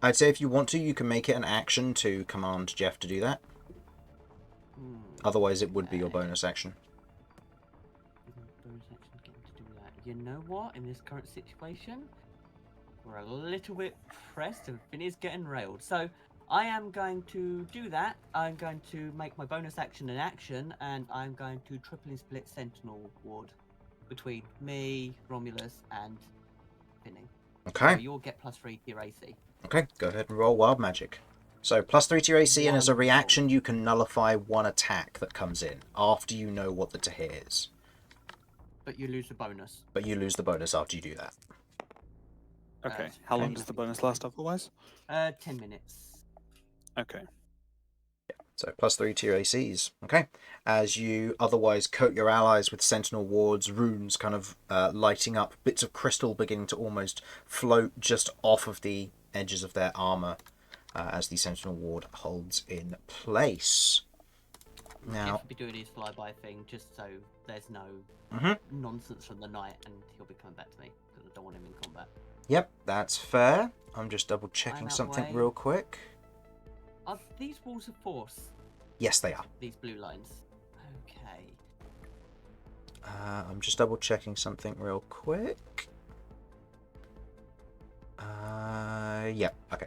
I'd say if you want to, you can make it an action to command Jeff to do that. Otherwise, it would be your bonus action. Bonus action to get him to do that. You know what? In this current situation, we're a little bit pressed and Vinny's getting railed. So I am going to do that. I'm going to make my bonus action an action, and I'm going to triply split Sentinel Ward between me, Romulus, and Vinny. Okay. So you'll get +3 to your AC. Okay, go ahead and roll Wild Magic. So +3 to your AC, and as a Wonderful. reaction, you can nullify one attack that comes in after you know what the to hit is. But you lose the bonus. But you lose the bonus after you do that. Okay. Uh, How long okay. does the bonus last otherwise? 10 minutes. Okay. So +3 to your ACs. Okay. As you otherwise coat your allies with Sentinel wards, runes kind of lighting up, bits of crystal beginning to almost float just off of the edges of their armor as the Sentinel ward holds in place. Now- Jeff will be doing his flyby thing just so there's no Mhm. nonsense from the night, and he'll be coming back to me because I don't want him in combat. Yep, that's fair. I'm just double checking out the something way. real quick. Are these walls of force? Yes, they are. These blue lines. Okay. I'm just double checking something real quick. Yeah, okay.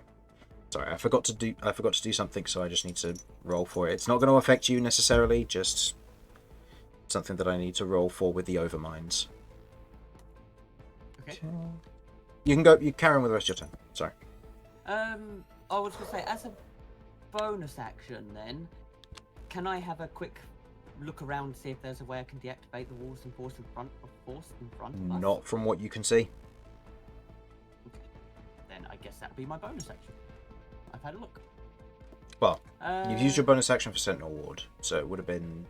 Sorry, I forgot to do something, so I just need to roll for it. It's not going to affect you necessarily, just something that I need to roll for with the overminds. Okay. You can go. You carry on with the rest of your turn. Sorry. I was gonna say, as a bonus action, then, can I have a quick look around, see if there's a way I can deactivate the walls and force in front of us? Not from what you can see. Okay. Then I guess that'll be my bonus action. I've had a look. Well, you've used your Uh, bonus action for Sentinel Ward, so it would have been.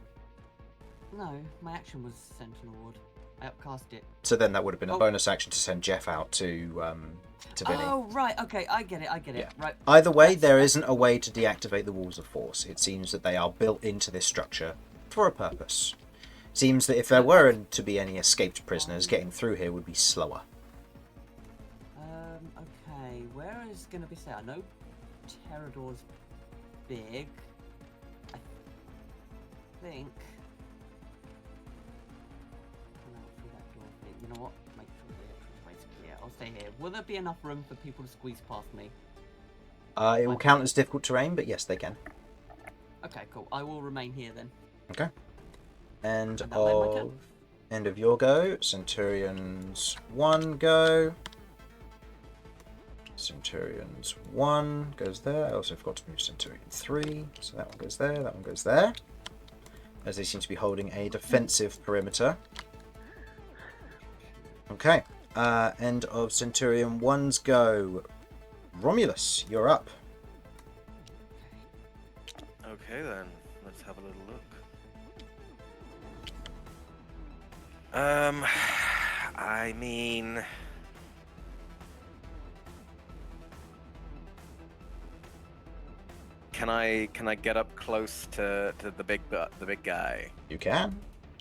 No, my action was Sentinel Ward. I upcast it. So then that would have been a Oh. bonus action to send Jeff out to Vinny. Oh, right, okay, I get it. Yeah. Right. Either way, That's- there isn't a way to deactivate the walls of force. It seems that they are built into this structure for a purpose. Seems that if there weren't to be any escaped prisoners, getting through here would be slower. Okay, where is gonna be say? I know Terrador's big. I think. No, through that door bit. You know what? Make sure the entrance way's clear. I'll stay here. Will there be enough room for people to squeeze past me? It will count as difficult terrain, but yes, they can. Okay, cool. I will remain here then. Okay. End And that'll end my of turn. end of your go. Centurions 1 go. Centurions 1 goes there. I also forgot to move Centurion 3, so that one goes there. That one goes there. As they seem to be holding a defensive perimeter. Okay. End of Centurion 1's go. Romulus, you're up. Okay then, let's have a little look. I mean, can I get up close to the big guy? You can.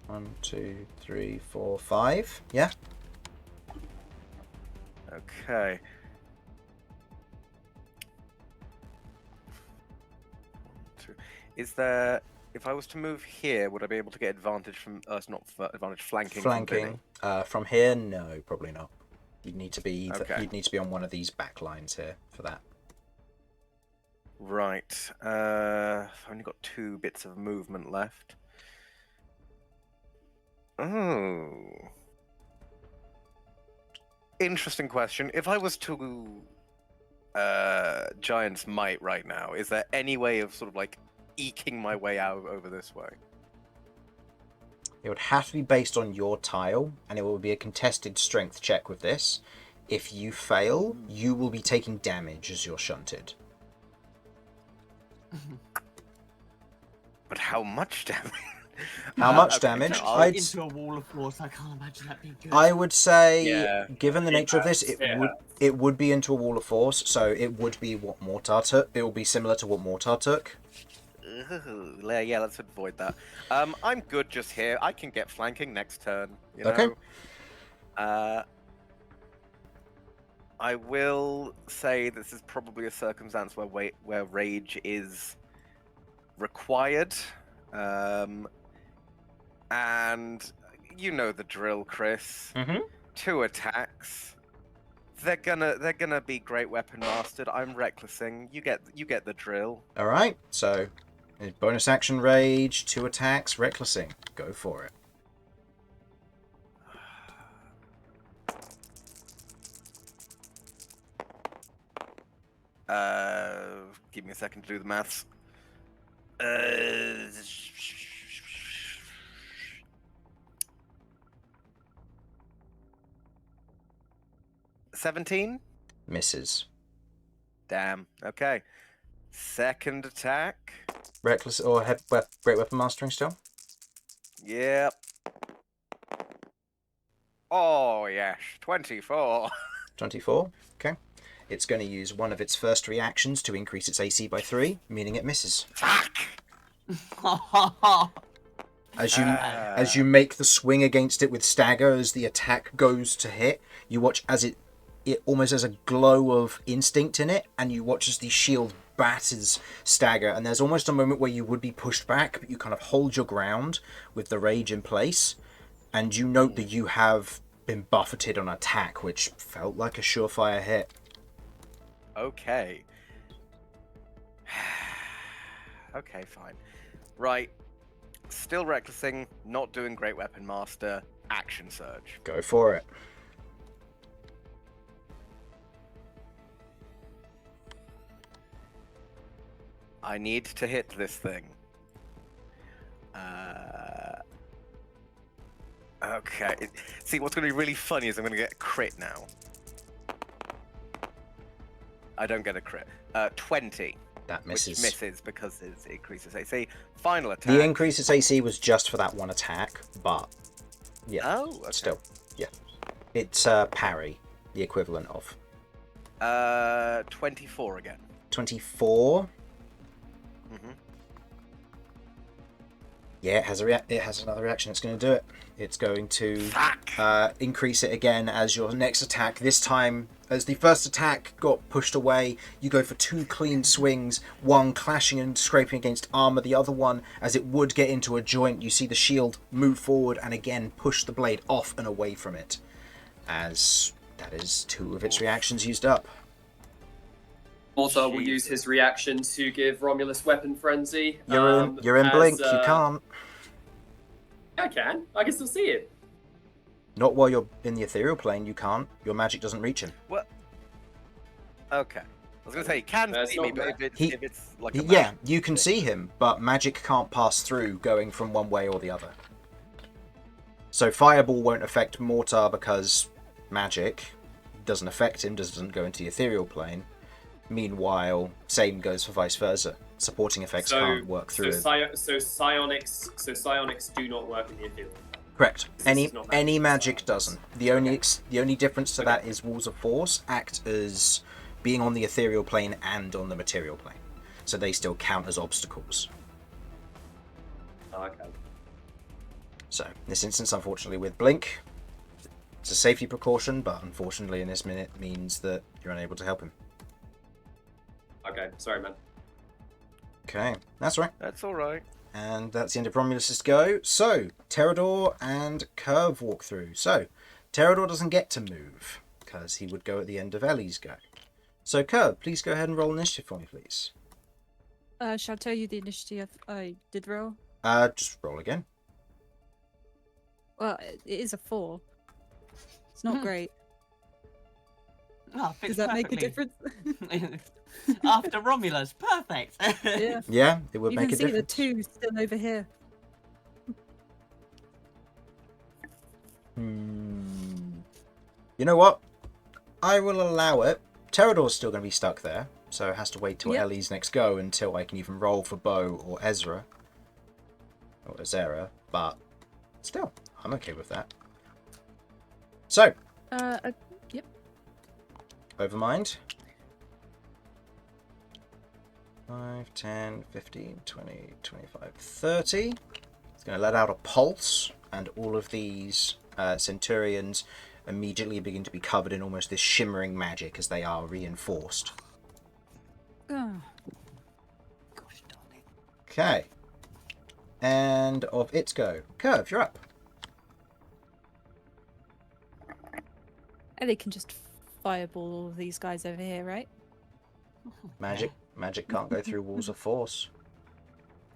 1, 2, 3, 4, 5. Yeah. Okay. Is there? If I was to move here, would I be able to get advantage from us? Not advantage, flanking. From Flanking. From here, no, probably not. You'd need to be. Okay. You'd need to be on one of these back lines here for that. Right. I've only got 2 bits of movement left. Oh. Interesting question. If I was to Giant's Might right now, is there any way of sort of like eking my way out over this way? It would have to be based on your tile, and it will be a contested strength check with this. If you fail, you will be taking damage as you're shunted. But how much damage? How much Okay, damage? I'll- I'd Into a wall of force. I can't imagine that being good. I would say, Yeah. given the nature of this, Yeah. it would be into a wall of force, so it would be what Mortar took. It will be similar to what Mortar took. Ooh, yeah, let's avoid that. I'm good just here. I can get flanking next turn. You know? Okay. I will say this is probably a circumstance where rage is required. And you know the drill, Chris. Mm-hmm. 2 attacks. They're gonna be great weapon mastered. I'm recklessing. You get the drill. All right. So, bonus action rage, 2 attacks, recklessing. Go for it. Give me a second to do the maths. 17? Misses. Damn. Okay. Second attack. Reckless or great weapon mastering still. Yep. Oh, yes. 24. 24. Okay. It's going to use one of its first reactions to increase its AC by 3, meaning it misses. Fuck! As you make the swing against it with stagger, as the attack goes to hit, you watch as it almost has a glow of instinct in it, and you watch as the shield batters stagger, and there's almost a moment where you would be pushed back, but you kind of hold your ground with the rage in place, and you note that you have been buffeted on attack, which felt like a surefire hit. Okay. Okay, fine. Right. Still recklessing, not doing great weapon master, action surge. Go for it. I need to hit this thing. Okay. See, what's going to be really funny is I'm going to get a crit now. I don't get a crit. 20. That misses. Which misses because it increases AC. Final attack. The increase its AC was just for that one attack, but yeah, Oh, okay. still, yeah. It's parry, the equivalent of. 24 again. 24. Mm-hmm. Yeah, it has another reaction. It's going to do it. It's going to Fuck! increase it again as your next attack. This time, as the first attack got pushed away, you go for 2 clean swings, one clashing and scraping against armor, the other one, as it would get into a joint, you see the shield move forward and again push the blade off and away from it, as that is 2 of its reactions used up. Mortar will use his reaction to give Romulus weapon frenzy. You're in blink, you can't. I can still see it. Not while you're in the ethereal plane, you can't. Your magic doesn't reach him. What? Okay. I was going to say, he can That's see me, not but bad. if it's like a Yeah, magic you can thing. see him, but magic can't pass through going from one way or the other. So Fireball won't affect Mortar because magic doesn't affect him, doesn't go into the ethereal plane. Meanwhile, same goes for vice versa. Supporting effects can't work through it. So psionics do not work in the ethereal. Correct. This Any is not magic. any magic doesn't. The only difference to that is Walls of Force act as being on the ethereal plane and on the material plane, so they still count as obstacles. Oh, okay. So in this instance, unfortunately, with Blink, it's a safety precaution, but unfortunately in this minute means that you're unable to help him. Okay, sorry, man. Okay, that's right. That's alright. And that's the end of Romulus's go. So, Terrador and Kirv walk through. So, Terrador doesn't get to move, because he would go at the end of Ellie's go. So, Kirv, please go ahead and roll initiative for me, please. Shall I tell you the initiative I did roll? Just roll again. Well, it is a 4. It's not great. Oh, Does that make a difference? After Romulus, perfect. Yeah. Yeah, it would You make can a see the difference. 2 still over here. You know what? I will allow it. Terrador's still going to be stuck there, so it has to wait till Yep. Ellie's next go until I can even roll for Beau or Ezra. Or Azera, but still, I'm okay with that. So, Yep. Overmind. 5, 10, 15, 20, 25, 30. It's going to let out a pulse, and all of these Centurions immediately begin to be covered in almost this shimmering magic as they are reinforced. Oh, Gosh darn it. Okay. And of its go. Kirv, you're up. Ellie can just fireball all of these guys over here, right? Magic can't go through walls of force.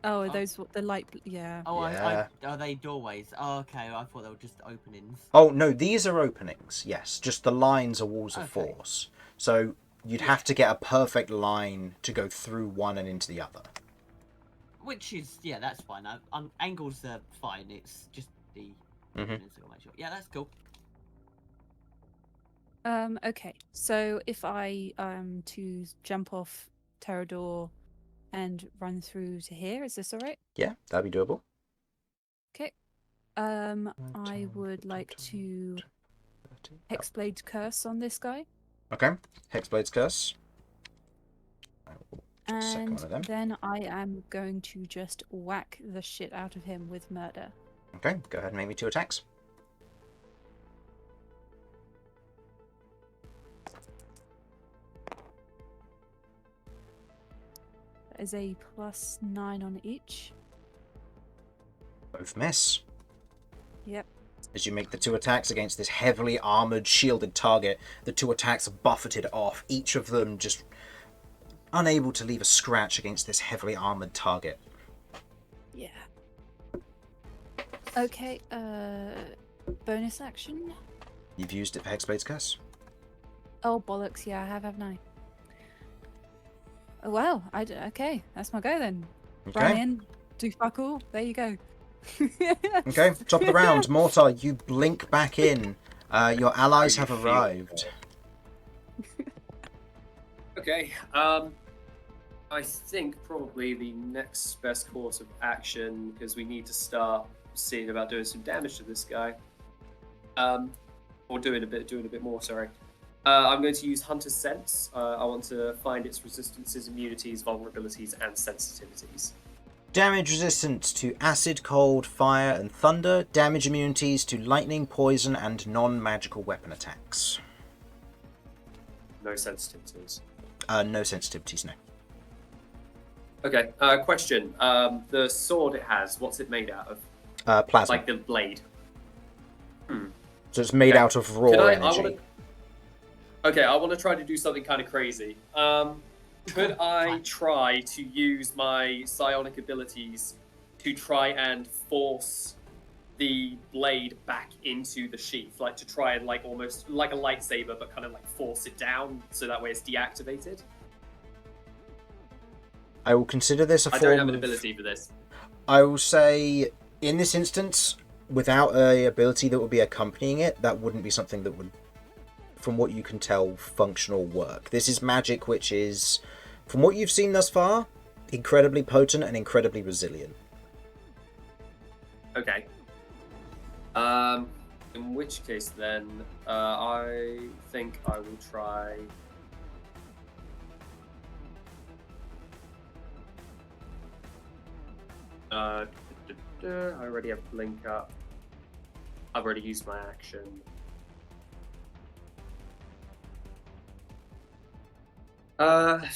Oh, are Oh. those the light? Yeah. Oh, Yeah. are they doorways? Oh, okay. I thought they were just openings. Oh, no, these are openings, yes. Just the lines are walls of Okay. force. So you'd have to get a perfect line to go through one and into the other. Which is, yeah, that's fine. Angles are fine. It's just the openings that I'll make sure. Yeah, that's cool. Okay. So if I to jump off Terrador and run through to here, is this all right? Yeah, that'd be doable. Okay. I would like to Hexblade Curse on this guy. Okay, Hexblade's Curse. I will Second And one of them. then I am going to just whack the shit out of him with murder. Okay, go ahead and make me 2 attacks. That is a +9 on each. Both miss. Yep. As you make the 2 attacks against this heavily armoured, shielded target, the 2 attacks are buffeted off, each of them just unable to leave a scratch against this heavily armoured target. Yeah. Okay, bonus action? You've used it for Hexblade's Curse. Oh, bollocks, yeah, I have, haven't I? Oh, well, okay, that's my go then. Okay. Run in, do fuck all, there you go. Okay, top of the round. Mortar, you blink back in. Your allies have arrived. Okay. I think probably the next best course of action, because we need to start seeing about doing some damage to this guy. Or doing a bit more. Sorry. I'm going to use Hunter's Sense. I want to find its resistances, immunities, vulnerabilities, and sensitivities. Damage resistance to acid, cold, fire, and thunder. Damage immunities to lightning, poison, and non-magical weapon attacks. No sensitivities. No sensitivities, no. Okay. Question. The sword it has, what's it made out of? Plasma. Like the blade. So it's made Okay. out of raw energy. I want to try to do something kind of crazy. Could I try to use my psionic abilities to try and force the blade back into the sheath? Like to try and like almost like a lightsaber, but kind of like force it down so that way it's deactivated? I will consider this a form I don't have an of... ability for this. I will say, in this instance, without a ability that would be accompanying it, that wouldn't be something that would, from what you can tell, functional work. This is magic which is, from what you've seen thus far, incredibly potent and incredibly resilient. Okay. In which case then, I think I will try... I already have Blink up. I've already used my action. I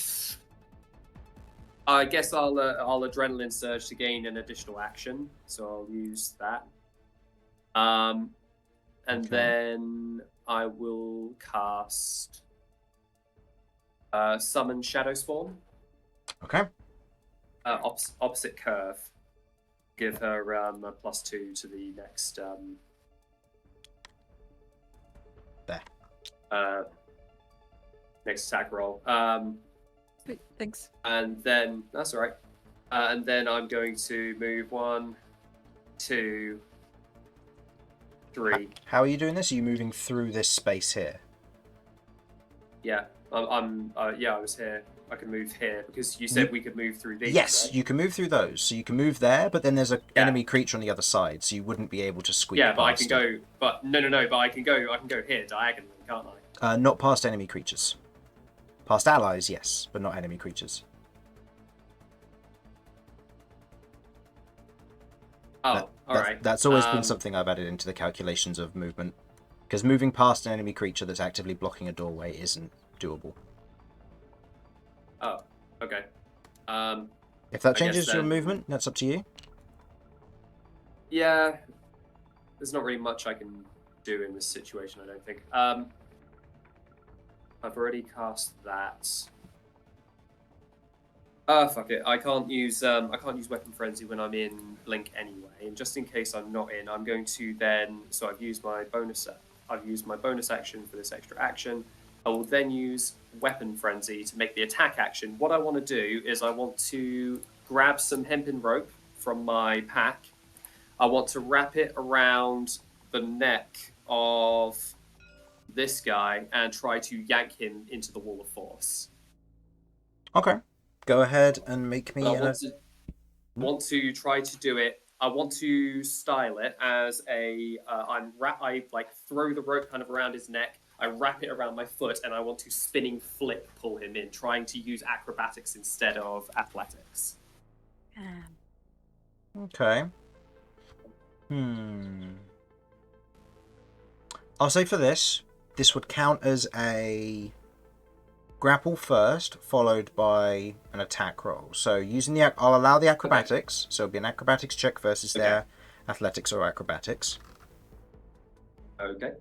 guess I'll Adrenaline Surge to gain an additional action, so I'll use that. And Okay. then I will cast Summon Shadow Spawn. Okay. Opposite Kirv. Give her a +2 to the next There. Next attack roll. Sweet, thanks. And then that's all right. And then I'm going to move 1, 2, 3. How are you doing this? Are you moving through this space here? Yeah, I was here. I can move here because you said we could move through these. Yes, right? you can move through those. So you can move there, but then there's an Yeah. enemy creature on the other side, so you wouldn't be able to squeak Yeah, but I past can it. go. But no. But I can go here diagonally, can't I? Not past enemy creatures. Past allies, yes, but not enemy creatures. Oh, all right. That's always been something I've added into the calculations of movement. Because moving past an enemy creature that's actively blocking a doorway isn't doable. Oh, okay. If that I changes guess your then- movement, that's up to you. Yeah, there's not really much I can do in this situation, I don't think. I've already cast that. Fuck it. I can't use Weapon Frenzy when I'm in Blink anyway. And just in case I'm not in, I'm going to then. So I've used my bonus action for this extra action. I will then use Weapon Frenzy to make the attack action. What I want to do is I want to grab some hempen rope from my pack. I want to wrap it around the neck of this guy and try to yank him into the wall of force. Okay. Go ahead and make me... But I want to try to do it. I want to style it as a I throw the rope kind of around his neck. I wrap it around my foot, and I want to spinning flip pull him in, trying to use acrobatics instead of athletics. Okay. I'll say for this would count as a grapple first, followed by an attack roll. So using I'll allow the acrobatics. So it'll be an acrobatics check versus their athletics or acrobatics. Okay.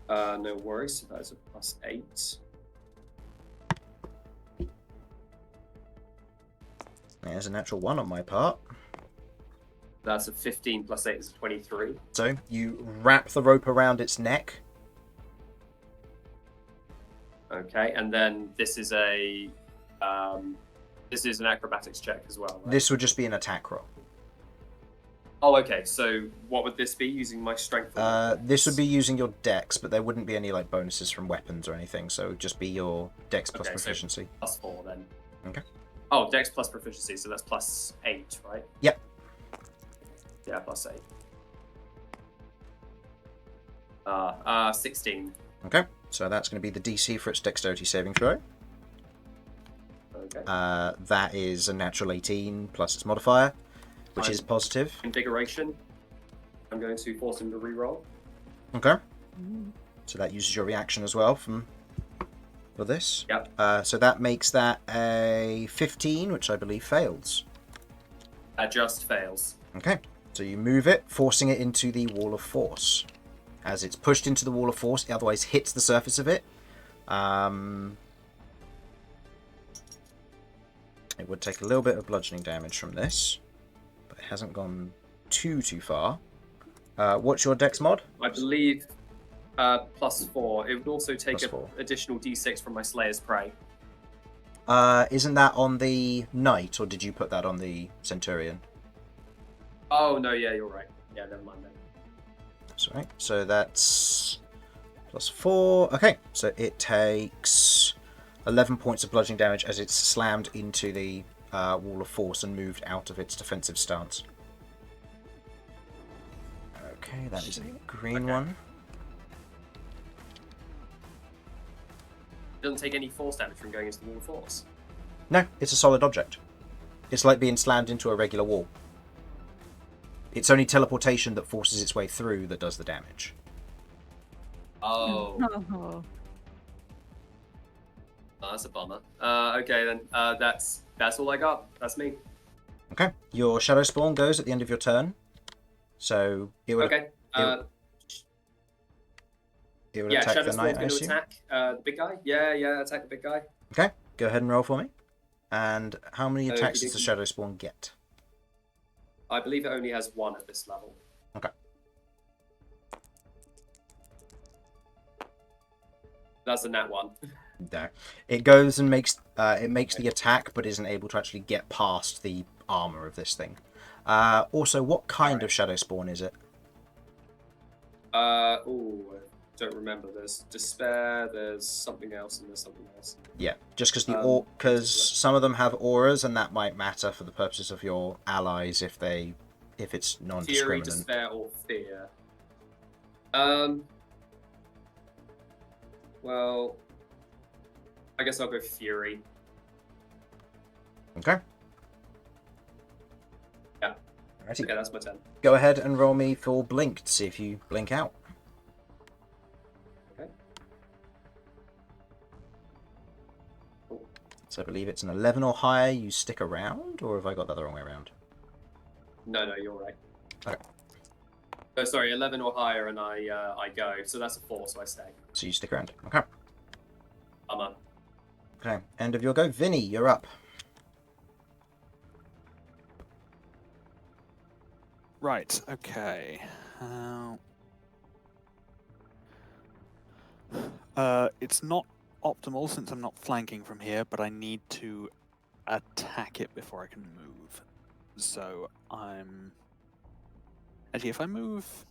No worries. So that's a +8. There's a natural 1 on my part. That's a 15 + 8 is a 23. So you wrap the rope around its neck. Okay, and then this is an acrobatics check as well, right? This would just be an attack roll. Oh, okay. So what would this be, using my strength? This would be using your dex, but there wouldn't be any like bonuses from weapons or anything. So it would just be your dex plus proficiency. So +4 then. Okay. Oh, dex plus proficiency, so that's +8, right? Yep. Yeah, +8. 16. Okay, so that's going to be the DC for its dexterity saving throw. Okay. That is a natural 18 plus its modifier, which is positive. Invigoration. I'm going to force him to reroll. Okay. So that uses your reaction as well for this. Yep. So that makes that a 15, which I believe fails. That just fails. Okay. So you move it, forcing it into the wall of force. As it's pushed into the wall of force, it otherwise hits the surface of it. It would take a little bit of bludgeoning damage from this, but it hasn't gone too far. What's your dex mod? I believe +4. It would also take an +4. additional d6 from my Slayer's Prey. Isn't that on the knight, or did you put that on the centurion? Oh, no, yeah, you're right. Yeah, never mind then. That's right. So that's +4. Okay, so it takes 11 points of bludgeoning damage as it's slammed into the wall of force and moved out of its defensive stance. Okay, that is a green one. It doesn't take any force damage from going into the wall of force. No, it's a solid object. It's like being slammed into a regular wall. It's only teleportation that forces its way through that does the damage. Oh. Oh. Oh, that's a bummer. Okay, then that's all I got. That's me. Okay, your shadow spawn goes at the end of your turn. So it would Okay. it would Yeah, attack Shadow the knight, Spawn's I going to assume. attack the big guy. Yeah, attack the big guy. Okay, go ahead and roll for me. And how many attacks does the Okey-dokey. shadow spawn get? I believe it only has 1 at this level. Okay. That's a nat 1. No. It goes and makes the attack, but isn't able to actually get past the armor of this thing. Also, what kind of shadow spawn is it? I don't remember. There's Despair, there's something else, and there's something else. Yeah, just because some of them have auras, and that might matter for the purposes of your allies if it's Fury, non-discriminant. Despair, or Fear. Well, I guess I'll go Fury. Okay. Yeah. Alrighty. Okay, that's my turn. Go ahead and roll me for blink to see if you blink out. Okay. Cool. So I believe it's an 11 or higher. You stick around, or have I got that the wrong way around? No, you're right. Okay. Oh, sorry, 11 or higher, and I go. So that's a 4, so I stay. So you stick around. Okay. I'm on. Okay. End of your go. Vinny, you're up. Right, okay. It's not optimal since I'm not flanking from here, but I need to attack it before I can move. So I'm... Actually, if I move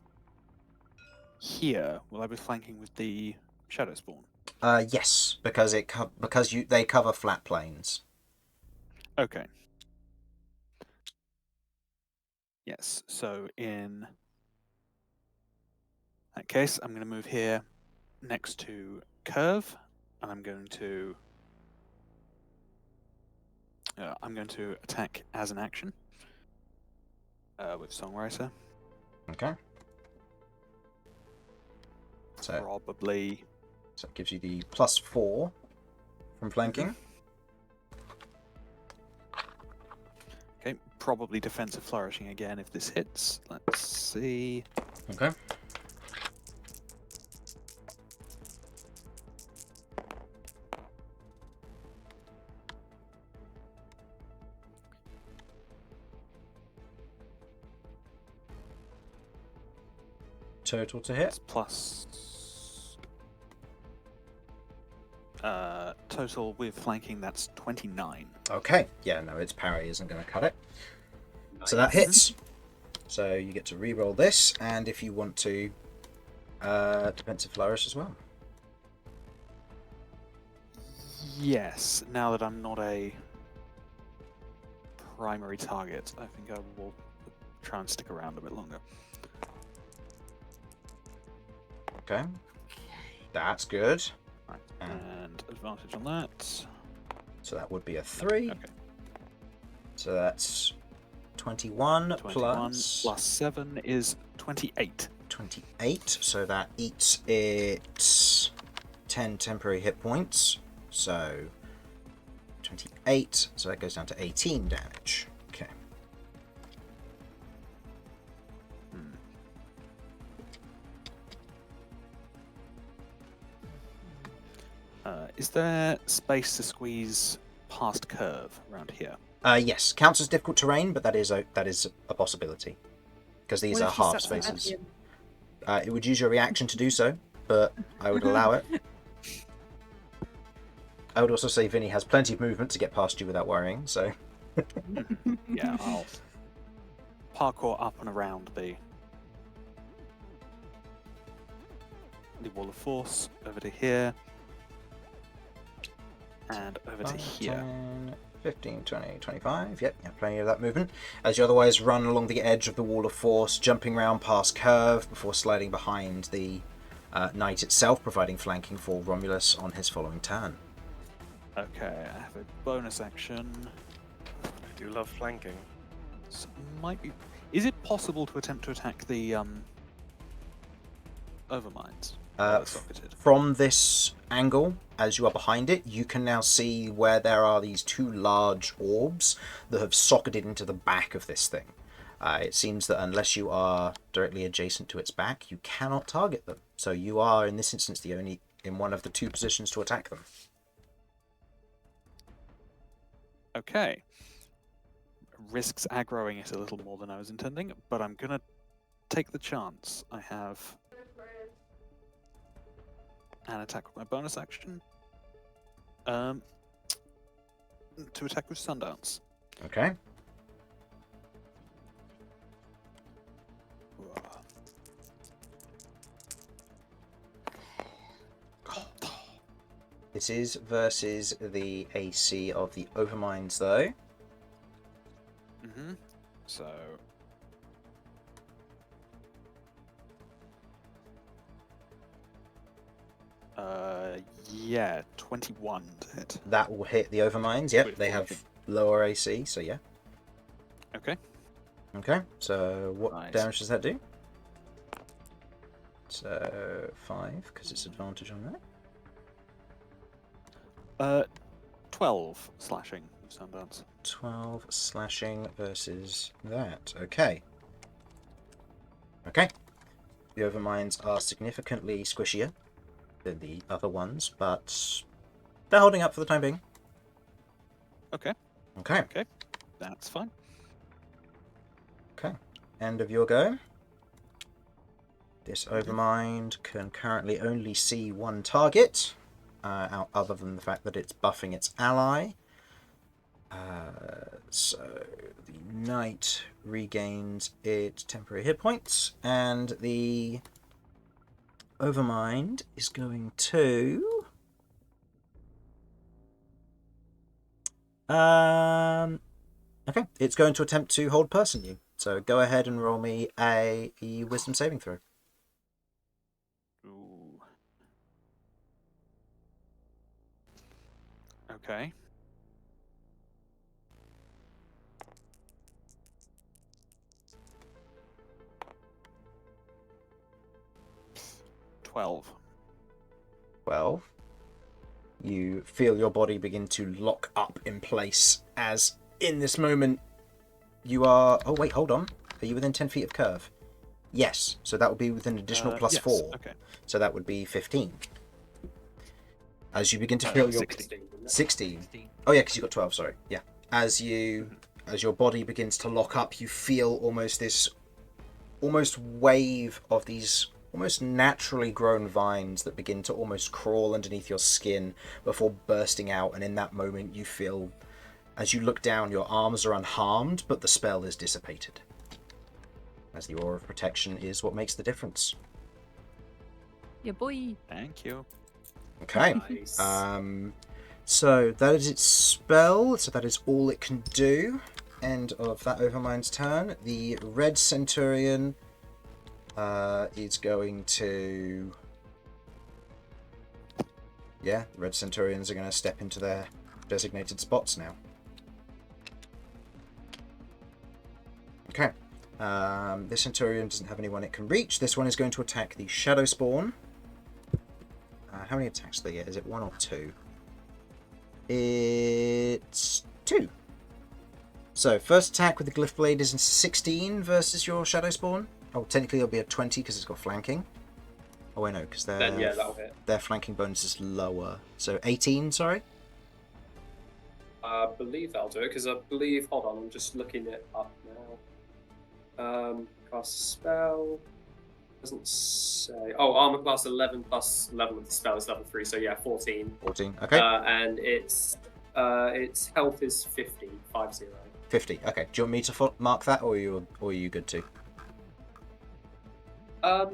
here, will I be flanking with the Shadow Spawn? Yes, because they cover flat plains. Okay. Yes, so in that case, I'm going to move here, next to Kirv, and I'm going to attack as an action with Songwriter. Okay. So Probably. So it gives you the +4 from flanking. Okay, probably defensive flourishing again if this hits. Let's see. Okay. Total to hit. It's plus. Total with flanking, that's 29. Okay. Yeah, no, its parry isn't going to cut it. So that hits. So you get to re-roll this, and if you want to, defensive flourish as well. Yes, now that I'm not a primary target, I think I will try and stick around a bit longer. Okay. That's good. Right. And advantage on that. So that would be a 3. Okay. So that's 21 plus 7 is 28. 28. So that eats its 10 temporary hit points. So 28. So that goes down to 18 damage. Okay. Is there space to squeeze past Kirv around here? Yes, counts as difficult terrain, but that is a possibility because these What are if you half suck some spaces. Adrian? It would use your reaction to do so, but I would allow it. I would also say Vinny has plenty of movement to get past you without worrying. So Yeah, I'll parkour up and around the wall of force over to here. And over to 5, here. 10, 15, 20, 25. Yep, you have plenty of that movement. As you otherwise run along the edge of the wall of force, jumping around past Kirv before sliding behind the knight itself, providing flanking for Romulus on his following turn. Okay, I have a bonus action. I do love flanking. So might be. Is it possible to attempt to attack the overminds? while they're socketed? From this angle, as you are behind it, you can now see where there are these 2 large orbs that have socketed into the back of this thing. It seems that unless you are directly adjacent to its back, you cannot target them. So you are, in this instance, the only in one of the 2 positions to attack them. Okay. Risks aggroing it a little more than I was intending, but I'm gonna take the chance. I have an attack with my bonus action. To attack with Sundance. Okay. This is versus the AC of the Overminds, though. So. Yeah, 21 to hit. That will hit the Overminds. Yep, With they flanking. have lower AC, so yeah. Okay. Okay, so what Right. damage does that do? So 5, because it's advantage on that. 12 slashing with Sundance. 12 slashing versus that. Okay. Okay. The Overminds are significantly squishier than the other ones, but they're holding up for the time being. Okay, Okay. that's fine. Okay. End of your go. This Overmind can currently only see 1 target, other than the fact that it's buffing its ally. So the knight regains its temporary hit points, and the Overmind is going to okay, it's going to attempt to hold person you. So go ahead and roll me a wisdom saving throw. Ooh. Okay. $12. 12. You feel your body begin to lock up in place as in this moment you are... Oh, wait, hold on. Are you within 10 feet of Kirv? Yes, so that would be with an additional plus yes, 4. Okay. So that would be 15. As you begin to feel your... 16. 16. Oh, yeah, because you got 12, sorry. Yeah. As your body begins to lock up, you feel almost this... almost wave of these almost naturally grown vines that begin to almost crawl underneath your skin before bursting out, and in that moment you feel, as you look down, your arms are unharmed, but the spell is dissipated. As the aura of protection is what makes the difference. Yeah, boy. Thank you. Okay. Nice. So that is its spell, so that is all it can do. End of that Overmind's turn. The Red Centurion is going to... Yeah, the Red Centurions are going to step into their designated spots now. Okay. This Centurion doesn't have anyone it can reach. This one is going to attack the Shadow Spawn. How many attacks do they get? Is it 1 or 2? It's 2. So, first attack with the Glyph Blade is a 16 versus your Shadow Spawn. Oh, technically it'll be a 20 because it's got flanking. Oh, wait, no, because Then yeah, that'll hit. their flanking bonus is lower. So, 18, sorry? I believe that'll do it, because I believe... Hold on, I'm just looking it up now. Cast spell... Doesn't say... Oh, armor class 11 plus level of the spell is level 3, so yeah, 14. 14, okay. And its health is 50, 50. 50, okay. Do you want me to mark that, or are you good too? Yeah,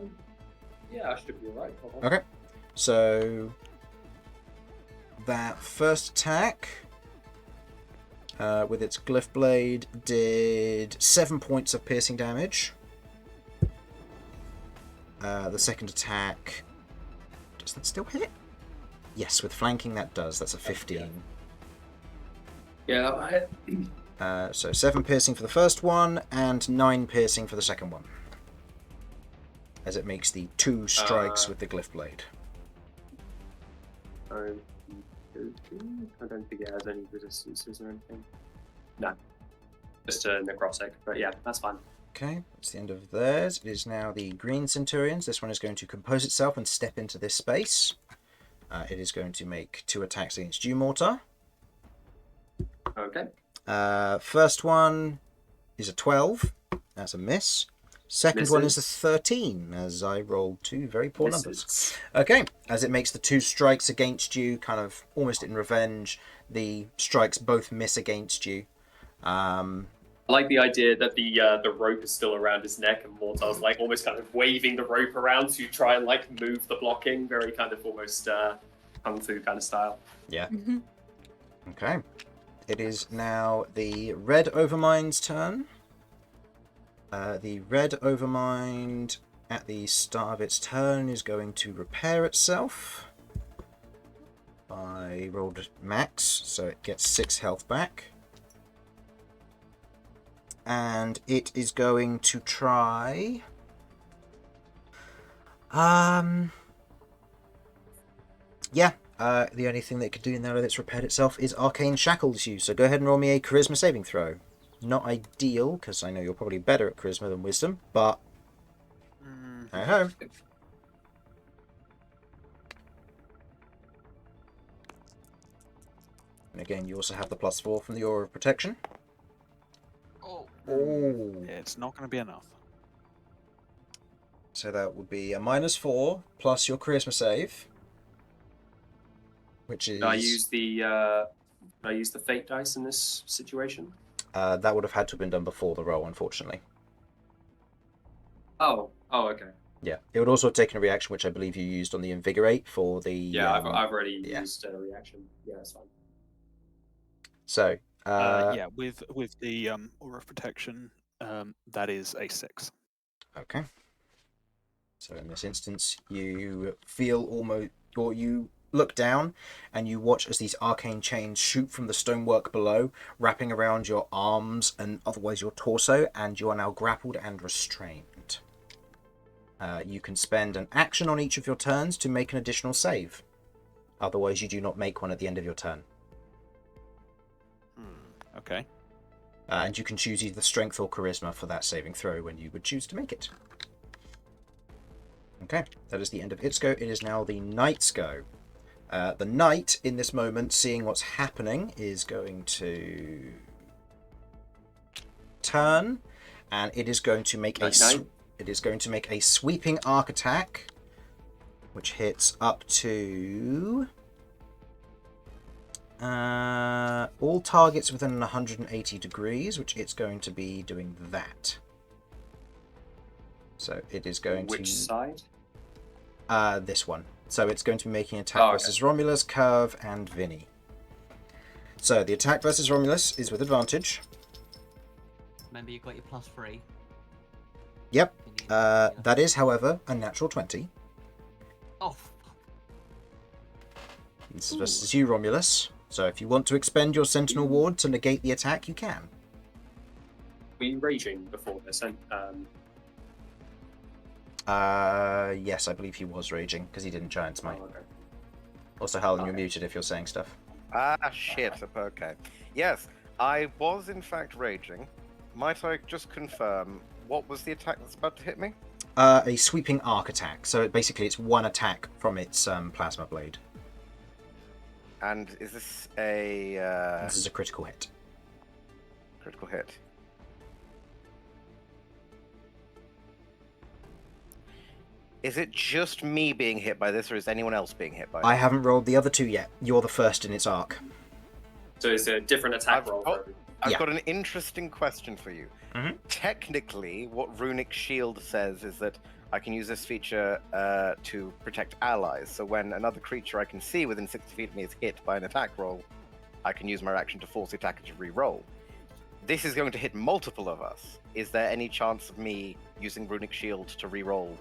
I should be alright. Okay. So, that first attack... with its Glyph Blade, did 7 points of piercing damage. The second attack... Does that still hit? Yes, with flanking that does. That's a 15. Yeah, that'll hit. So 7 piercing for the first one, and 9 piercing for the second one. As it makes the 2 strikes with the Glyph Blade. I don't think it has any resistances or anything. No. Just a necrotic, but yeah, that's fine. Okay, that's the end of theirs. It is now the Green Centurions. This one is going to compose itself and step into this space. It is going to make 2 attacks against you, Mortar. Okay. First one is a 12. That's a miss. Second one is a 13, as I rolled 2 very poor numbers. Okay, as it makes the 2 strikes against you, kind of almost in revenge, the strikes both miss against you. I like the idea that the rope is still around his neck, and Mortar's like almost kind of waving the rope around to try and like move the blocking, very kind of almost kung fu kind of style. Yeah. Okay. It is now the Red Overmind's turn. The Red Overmind, at the start of its turn, is going to repair itself. I rolled max, so it gets 6 health back. And it is going to try... the only thing that it could do now that it's repaired itself is Arcane Shackles you. So go ahead and roll me a Charisma saving throw. Not ideal, because I know you're probably better at Charisma than Wisdom, but... Hey-ho. And again, you also have the +4 from the Aura of Protection. Oh. It's not going to be enough. So that would be a -4 plus your Charisma save. Which is... I use the fate dice in this situation? that would have had to have been done before the roll, unfortunately. Oh, okay. Yeah, it would also have taken a reaction, which I believe you used on the Invigorate for the... Yeah, I've already used a reaction. Yeah, that's fine. So... yeah, with the Aura of Protection, that is a 6. Okay. So in this instance, you feel almost... or you look down, and you watch as these arcane chains shoot from the stonework below, wrapping around your arms and otherwise your torso, and you are now grappled and restrained. You can spend an action on each of your turns to make an additional save. Otherwise, you do not make one at the end of your turn. Okay. And you can choose either strength or charisma for that saving throw when you would choose to make it. Okay, that is the end of its go. It is now the knight's go. The knight, in this moment, seeing what's happening, is going to turn, and it is going to make a sweeping arc attack, which hits up to all targets within 180 degrees, which it's going to be doing that. So it is going to... Which side? This one. So it's going to be making an attack versus Romulus, Kirv, and Vinny. So the attack versus Romulus is with advantage. Remember, you got your +3. Yep. That is, however, a natural 20. Oh, fuck. This is versus you, Romulus. So if you want to expend your Sentinel Ward to negate the attack, you can. Were you raging before this? Yes, I believe he was raging, because he didn't Giant Smite. Okay. Also, Harlan, you're muted if you're saying stuff. Ah, shit. Okay. Yes, I was in fact raging. Might I just confirm, what was the attack that's about to hit me? A sweeping arc attack. So basically it's one attack from its plasma blade. And is this a... This is a critical hit. critical hit? Is it just me being hit by this, or is anyone else being hit by it? I haven't rolled the other two yet. You're the first in its arc. So it's a different attack roll. I've got an interesting question for you. Mhm. Technically, what Runic Shield says is that I can use this feature to protect allies. So when another creature I can see within 60 feet of me is hit by an attack roll, I can use my action to force the attacker to re-roll. This is going to hit multiple of us. Is there any chance of me using Runic Shield to re-roll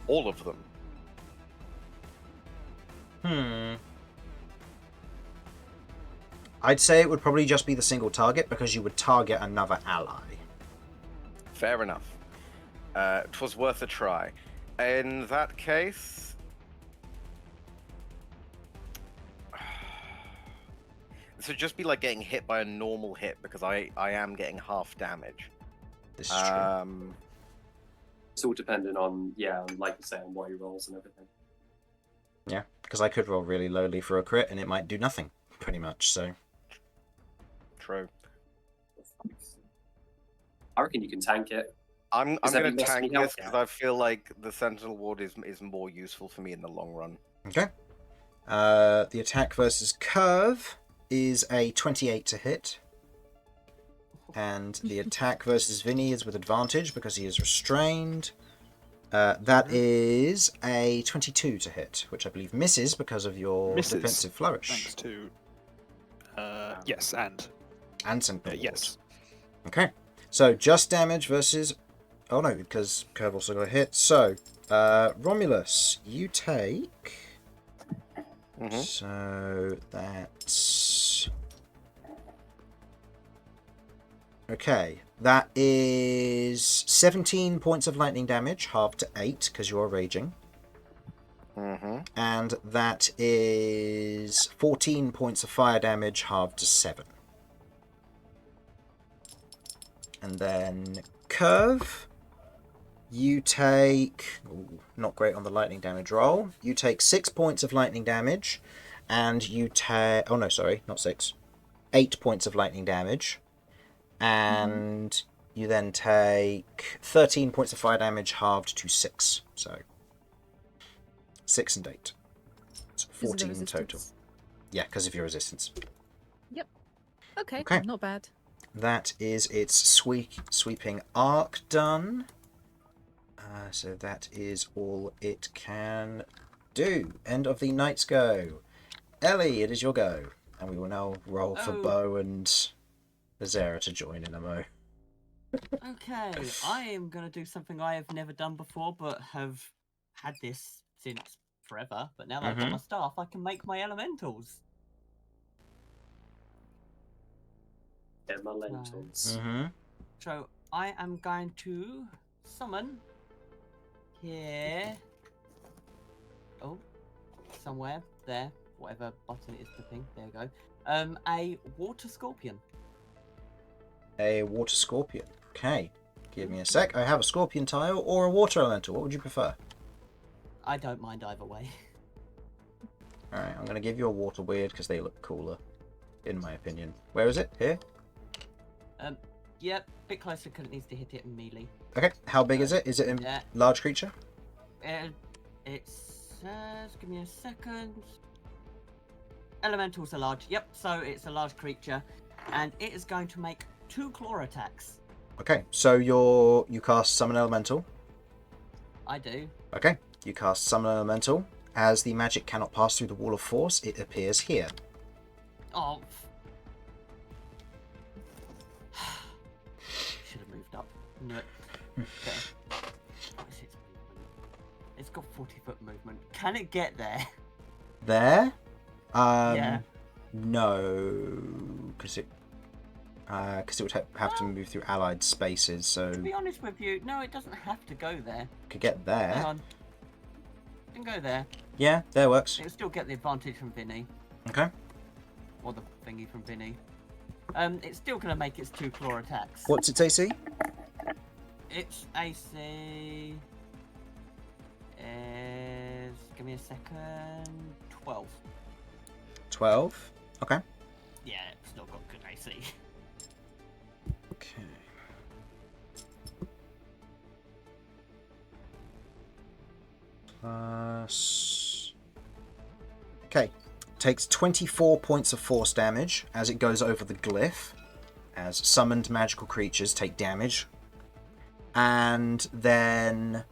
all of them? I'd say it would probably just be the single target, because you would target another ally. Fair enough. 'Twas worth a try. In that case... This would just be like getting hit by a normal hit, because I am getting half damage. This is true. It's all dependent on, like you say, on what he rolls and everything. Yeah, because I could roll really lowly for a crit, and it might do nothing, pretty much, so... True. I reckon you can tank it. I'm Is that going to less tank health this, because gap? I feel like the Sentinel Ward is more useful for me in the long run. Okay. The attack versus Kirv is a 28 to hit. And the attack versus Vinny is with advantage because he is restrained. That is a 22 to hit, which I believe misses because of your Misses. defensive flourish. Thanks to... yes, and... And Sentinel Ward. yes. Okay. So, just damage versus... Oh no, because Kirv also got a hit. So, Romulus, you take... Mhm. So, that's... Okay, that is 17 points of lightning damage, halved to 8, because you're raging. Mm-hmm. And that is 14 points of fire damage, halved to 7. And then Kirv, you take... Ooh, not great on the lightning damage roll. You take 6 points of lightning damage, and you take... Oh no, sorry, not 6. 8 points of lightning damage. And you then take 13 points of fire damage, halved to 6. So 6 and 8. So Because of the 14 in total. resistance. Yeah, because of your resistance. Okay, Okay. not bad. That is its sweeping arc done. So that is all it can do. End of the night's go. Ellie, it is your go. And we will now roll for Oh. Beau and Zara to join in a mo. Okay, I am going to do something I have never done before, but have had this since forever, but now that I've got my staff, I can make my elementals. Elementals. So I am going to summon here. Oh, somewhere there, whatever button it is flipping. There you go. A water scorpion. A water scorpion. Okay. Give me a sec. I have a scorpion tile or a water elemental. What would you prefer? I don't mind either way. Alright, I'm going to give you a water weird because they look cooler, in my opinion. Where is it? Here? Yep, bit closer because it needs to hit it in melee. Okay, how big is it? Is it a large creature? It says, give me a second. Elementals are large. Yep, so it's a large creature, and it is going to make 2 claw attacks. Okay, so you cast Summon Elemental. I do. Okay, you cast Summon Elemental. As the magic cannot pass through the wall of force, it appears here. Oh. Should have moved up. No. Okay. What is its movement? It's got 40-foot movement. Can it get there? There? Yeah. No, because it would have to move through allied spaces, so... To be honest with you, no, it doesn't have to go there. Could get there. Hang on. It can go there. Yeah, there works. It'll still get the advantage from Vinny. Okay. Or the thingy from Vinny. It's still going to make its 2 claw attacks. What's its AC? Its AC is... Give me a second... 12. 12. Okay. Yeah, it's still got good AC. Okay. Okay. Takes 24 points of force damage as it goes over the glyph, as summoned magical creatures take damage. And then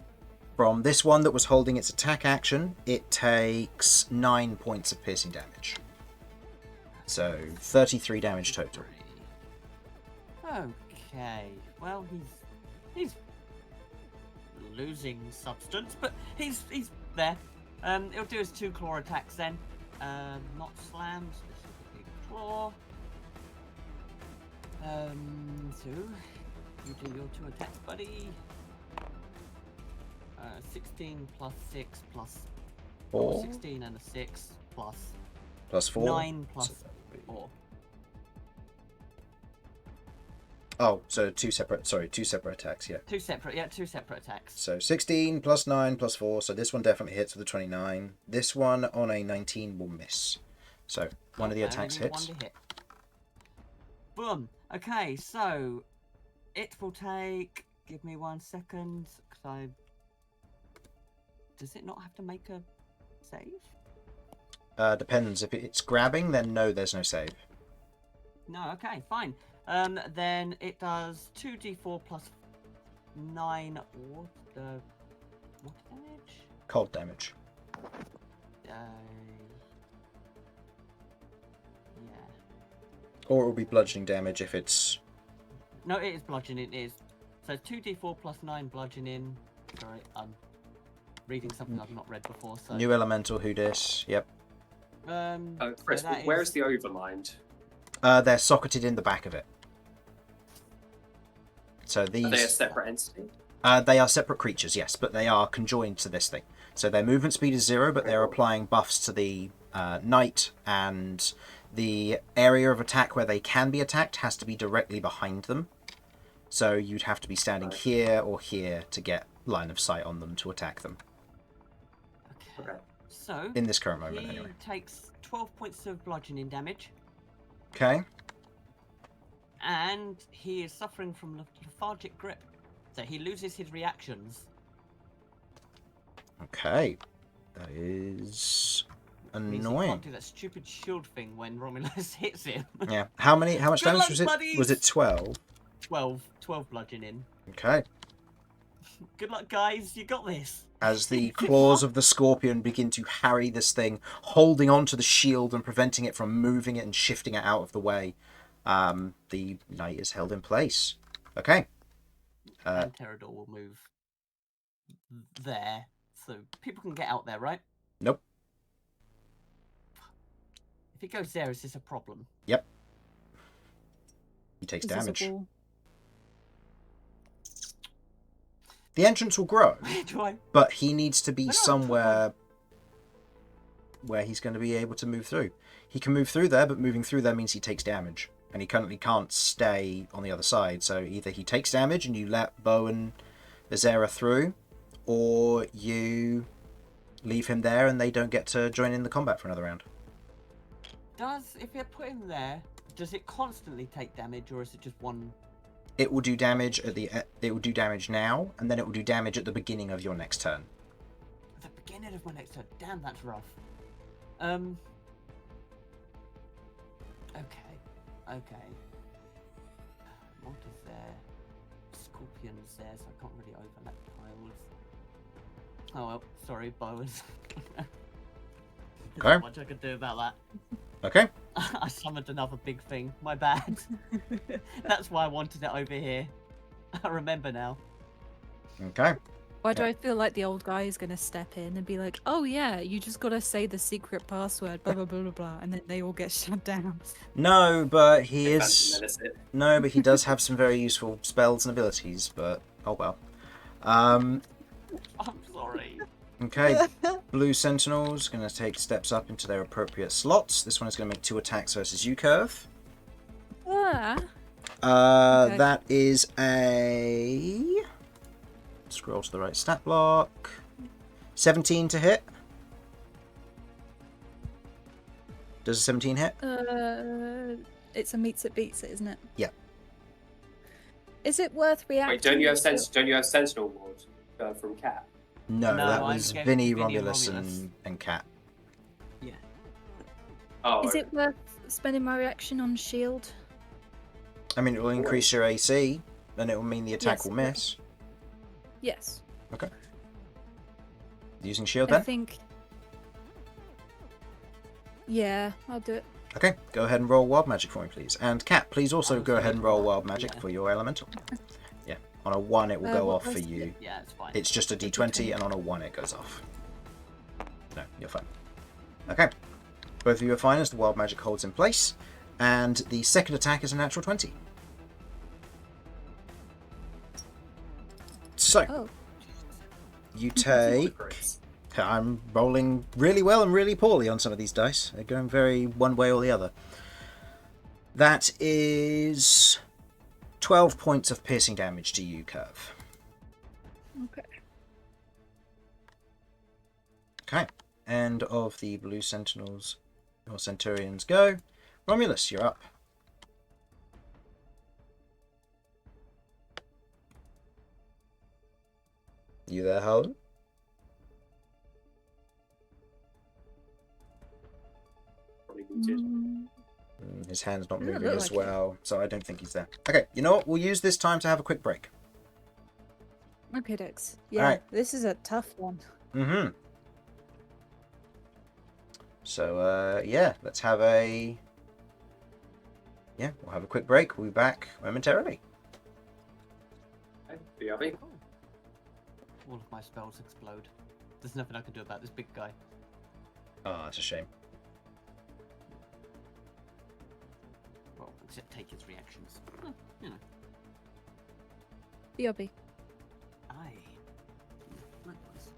from this one that was holding its attack action, it takes 9 points of piercing damage. So 33 damage total. Okay. Well, he's losing substance, but he's there. It'll do his 2 claw attacks then. Not slams, specifically claw. So you do your 2 attacks, buddy. 16 plus 6 plus 4. 16 and a 6 plus Plus 4. 9 plus 4. Oh, so two separate attacks, yeah. 2 separate attacks. So 16 plus 9 plus 4, so this one definitely hits with a 29. This one on a 19 will miss. So one of the attacks hits. One to hit. Boom. Okay, so it will take... Give me 1 second, because I... Does it not have to make a save? Depends. If it's grabbing, then no, there's no save. No, okay, fine. Then it does 2d4 plus 9 what damage? Cold damage. Yeah. Or it will be bludgeoning damage if it's... No, it is bludgeoning, it is. So 2d4 plus 9 bludgeoning. Sorry, I'm reading something I've not read before, so... New elemental, who dis? Yep. Chris, so that where's is- the overmind? They're socketed in the back of it. So these... Are they a separate entity? They are separate creatures, yes, but they are conjoined to this thing. So their movement speed is 0, but they're applying buffs to the knight, and the area of attack where they can be attacked has to be directly behind them. So you'd have to be standing here or here to get line of sight on them to attack them. Okay. So, In this current moment, he anyway. takes 12 points of bludgeoning damage, Okay. and he is suffering from lethargic grip. So he loses his reactions. Okay. That is Means he annoying. can't do that stupid shield thing when Romulus hits him. Yeah. How much Good damage luck, was it? buddies! Was it 12? 12 bludgeoning. Okay. Good luck, guys. You got this. As the claws of the scorpion begin to harry this thing, holding onto the shield and preventing it from moving it and shifting it out of the way, the knight is held in place. Okay. And Terador will move there, so people can get out there, right? Nope. If it goes there, is this a problem? Yep. He takes Is this a damage. wall? The entrance will grow, Where do I? but he needs to be Where do I somewhere where he's going to be able to move through. He can move through there, but moving through there means he takes damage. And he currently can't stay on the other side. So either he takes damage and you let Beau and Azera through, or you leave him there and they don't get to join in the combat for another round. If you put him there, does it constantly take damage, or is it just one? It will do damage it will do damage now, and then it will do damage at the beginning of your next turn. The beginning of my next turn. Damn, that's rough. Okay. Mortar's there. Scorpion's there, so I can't really overlap tiles. Oh well, sorry, Boas. There's Okay. not much I could do about that. Okay. I summoned another big thing. My bad. That's why I wanted it over here. I remember now. Okay. Why do I feel like the old guy is gonna step in and be like, "Oh yeah, you just gotta say the secret password, blah blah blah blah blah," and then they all get shut down. No, but he Phantom is. Menace it. No, but he does have some very useful spells and abilities. But oh well. I'm sorry. Okay. Blue Sentinels going to take steps up into their appropriate slots. This one is going to make 2 attacks versus you, Kirv. Ah. Okay. That is a. Scroll to the right stat block. 17 to hit. Does a 17 hit? It's a meets it beats it, isn't it? Yeah. Is it worth reacting? Wait, don't you have Sentinel Ward from Cat? No, No, that I was gave Vinny, Vinny and Romulus, Romulus. and Cat. Yeah. Oh, Is it worth spending my reaction on shield? I mean, it will increase your AC, and it will mean the attack Yes, will okay. miss. Yes. Okay. Using shield I then? think. Yeah, I'll do it. Okay, go ahead and roll wild magic for me, please. And Cat, please also Oh, go so ahead and roll wild yeah. magic for your elemental. Yeah, on a 1 it will go what off for was you. Yeah, it's fine. It's just a d20, and on a 1 it goes off. No, you're fine. Okay, both of you are fine as the wild magic holds in place. And the second attack is a natural 20. So, Oh. you take... I'm rolling really well and really poorly on some of these dice. They're going very one way or the other. That is 12 points of piercing damage to you, Kirv. Okay. Okay. End of the Blue Sentinels or Centurions go. Romulus, you're up. You there, Harlan? His hand's not Doesn't moving look as like it. well, so I don't think he's there. Okay, you know what? We'll use this time to have a quick break. Okay, Dex. Yeah, Alright. this is a tough one. Mm-hmm. So, yeah, let's have a... Yeah, we'll have a quick break. We'll be back momentarily. BRB. All of my spells explode. There's nothing I can do about this big guy. Oh, that's a shame. Well, except take his reactions. You know. BRB. Aye. Likewise.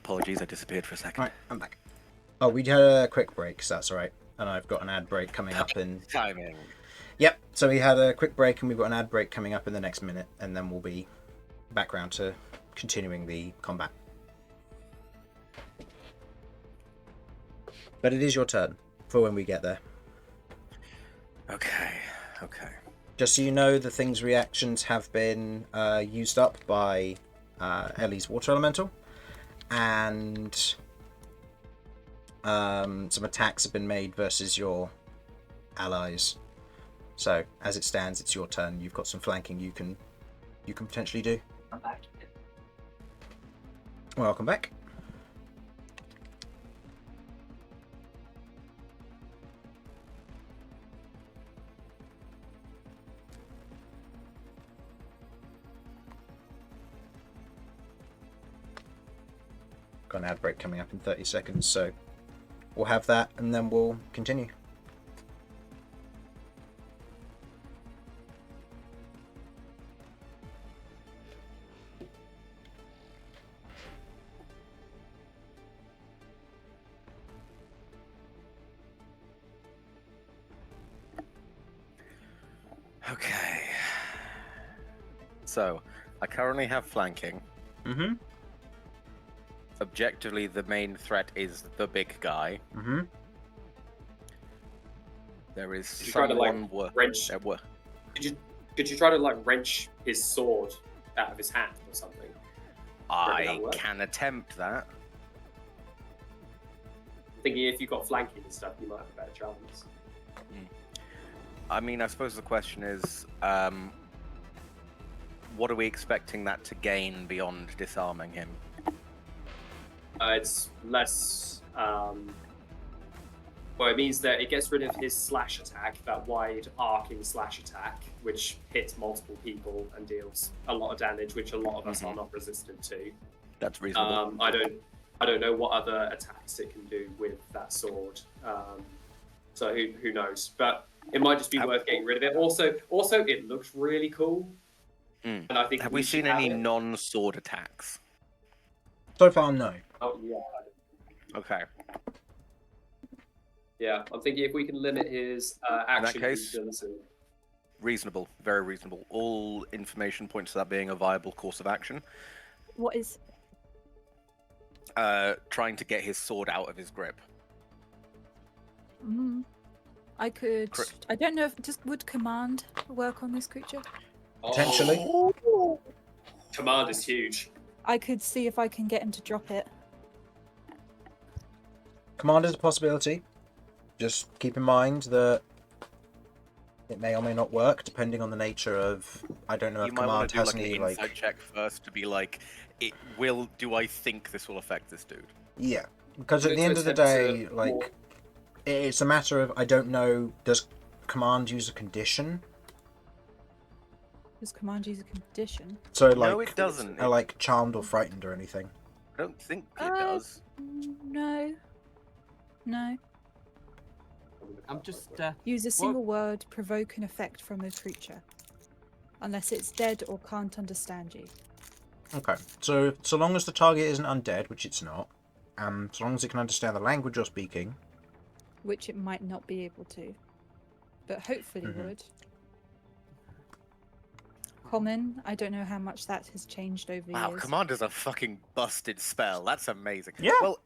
apologies, I disappeared for a second. Right, I'm back. Oh, we had a quick break, so that's alright. And I've got an ad break coming up in... Timing. Yep, so we had a quick break and we've got an ad break coming up in the next minute, and then we'll be back round to continuing the combat. But it is your turn for when we get there. Okay. Just so you know, the thing's reactions have been used up by Ellie's water elemental, and some attacks have been made versus your allies. So as it stands, it's your turn. You've got some flanking you can potentially do. I'm back. Welcome back. Got an ad break coming up in 30 seconds, so we'll have that and then we'll continue. Okay. So, I currently have flanking. Mm-hmm. Objectively, the main threat is the big guy. Mm-hmm. There is Did you try to, like, someone wrench? Could you try to like wrench his sword out of his hand or something? I can attempt that. I'm thinking if you've got flanking and stuff, you might have a better chance. I mean, I suppose the question is, what are we expecting that to gain beyond disarming him? It's less. Well, it means that it gets rid of his slash attack, that wide arcing slash attack, which hits multiple people and deals a lot of damage, which a lot of us are not resistant to. That's reasonable. I don't know what other attacks it can do with that sword. So who knows? But it might just be worth getting rid of it. Also, it looks really cool. And I think have we seen any non-sword attacks? So far, no. Oh yeah. Okay. Yeah, I'm thinking if we can limit his action. In that case, reasonable, very reasonable. All information points to that being a viable course of action. What is? Trying to get his sword out of his grip. I could. I don't know if would command work on this creature. Potentially. Oh. Command is huge. I could see if I can get him to drop it. Command is a possibility. Just keep in mind that it may or may not work, depending on the nature of. I don't know if command has any an insight check first to be like, it will. Do I think this will affect this dude? Yeah, because at the end of the day, like, it's a matter of I don't know. Does command use a condition? Does command use a condition? So like, no, it doesn't. Like charmed or frightened or anything. I don't think it does. No. I'm just. Use a single word, provoke an effect from a creature. Unless it's dead or can't understand you. Okay, so long as the target isn't undead, which it's not, so long as it can understand the language you're speaking. Which it might not be able to. But hopefully would. Common, I don't know how much that has changed over Wow, years. command is a fucking busted spell. That's amazing. Yeah. Well,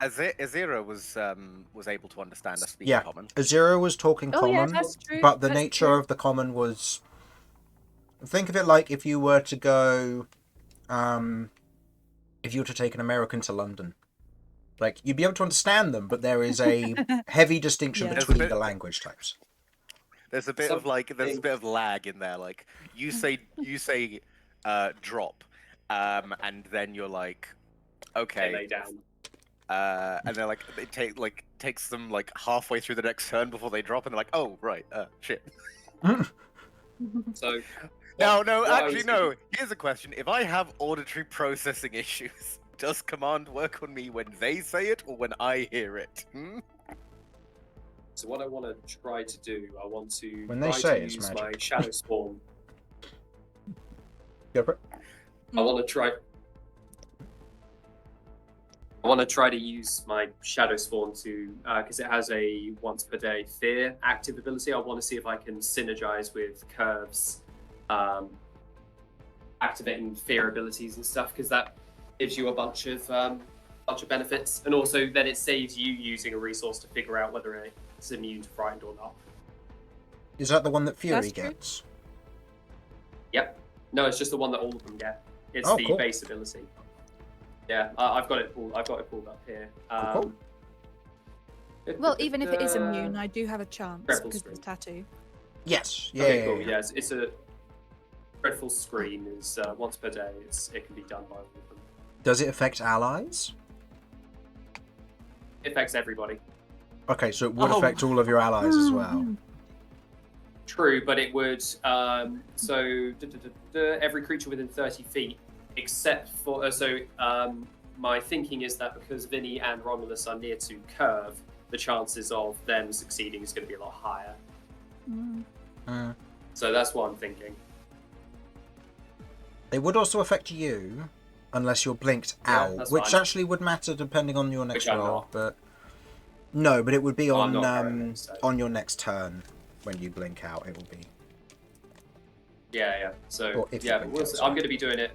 Azira was able to understand us speaking common. Azira was talking common, yeah, that's true. but the nature of the common was. Think of it like if you were to go, if you were to take an American to London, like you'd be able to understand them, but there is a heavy distinction between the language types. There's a bit of lag in there. Like you say drop, and then you're like, okay. Lay down. And they're like, it takes them like halfway through the next turn before they drop, and they're like, oh right, shit. So. No. Here's a question: if I have auditory processing issues, does command work on me when they say it or when I hear it? So what I want to try to do, I want to when they say use it's my shadow spawn. Go for it. I want to try. I want to try to use my Shadow Spawn to, because it has a once per day fear active ability. I want to see if I can synergize with Kirv's activating fear abilities and stuff, because that gives you a bunch of benefits, and also then it saves you using a resource to figure out whether it's immune to frightened or not. Is that the one that Fury That's true. gets? Yep. No, it's just the one that all of them get. It's Oh, the cool. base ability. Yeah, I've got it pulled up here. Cool. Well, even if it is immune, I do have a chance Dreadful because of the Scream. tattoo. Yes. Yeah. Okay, cool. Yes, it's a dreadful scream. Is once per day. It can be done by all of them. Does it affect allies? It affects everybody. Okay, so it would Oh. affect all of your allies as well. True, but it would. Every creature within 30 feet, except for my thinking is that because Vinny and Romulus are near to Kirv, the chances of them succeeding is going to be a lot higher. Mm. So that's what I'm thinking. They would also affect you, unless you're blinked Yeah, out, that's which fine. actually would matter depending on your next Which I'm roll. not. But no, but it would be Oh, on I'm not currently, so- on your next turn when you blink out. It will be. Yeah. So Or if you yeah, blink but out, I'm sorry. going to be doing it.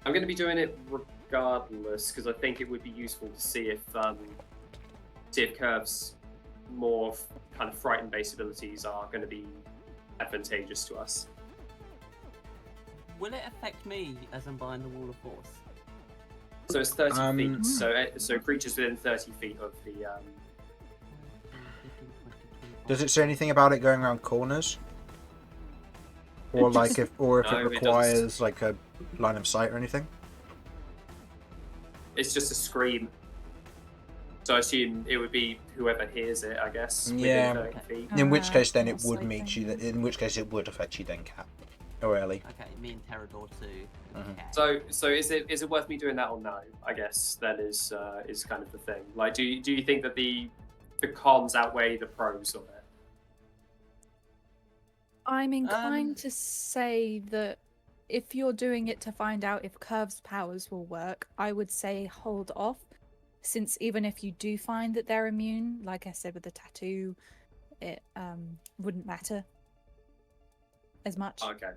I'm going to be doing it regardless, because I think it would be useful to see if Kirv's more kind of frightened based abilities are going to be advantageous to us. Will it affect me as I'm behind the wall of force? So it's 30 Um, feet. So creatures within 30 feet of the. 15, 20, Does 25. it say anything about it going around corners? Or It like just- if No, it it doesn't. requires like a line of sight or anything? It's just a scream. So I assume it would be whoever hears it, I guess. Yeah. Within 30 feet. In which case, then not it would sight meet you. thing. In which case, it would affect you then, Cap. Or Ellie. Okay, me and Terrador too. Mhm. Okay. So is it worth me doing that or no? I guess that is kind of the thing. Like, do you think that the cons outweigh the pros of it? I'm inclined to say that if you're doing it to find out if Kirv's powers will work, I would say hold off, since even if you do find that they're immune, like I said with the tattoo, it wouldn't matter as much. Okay.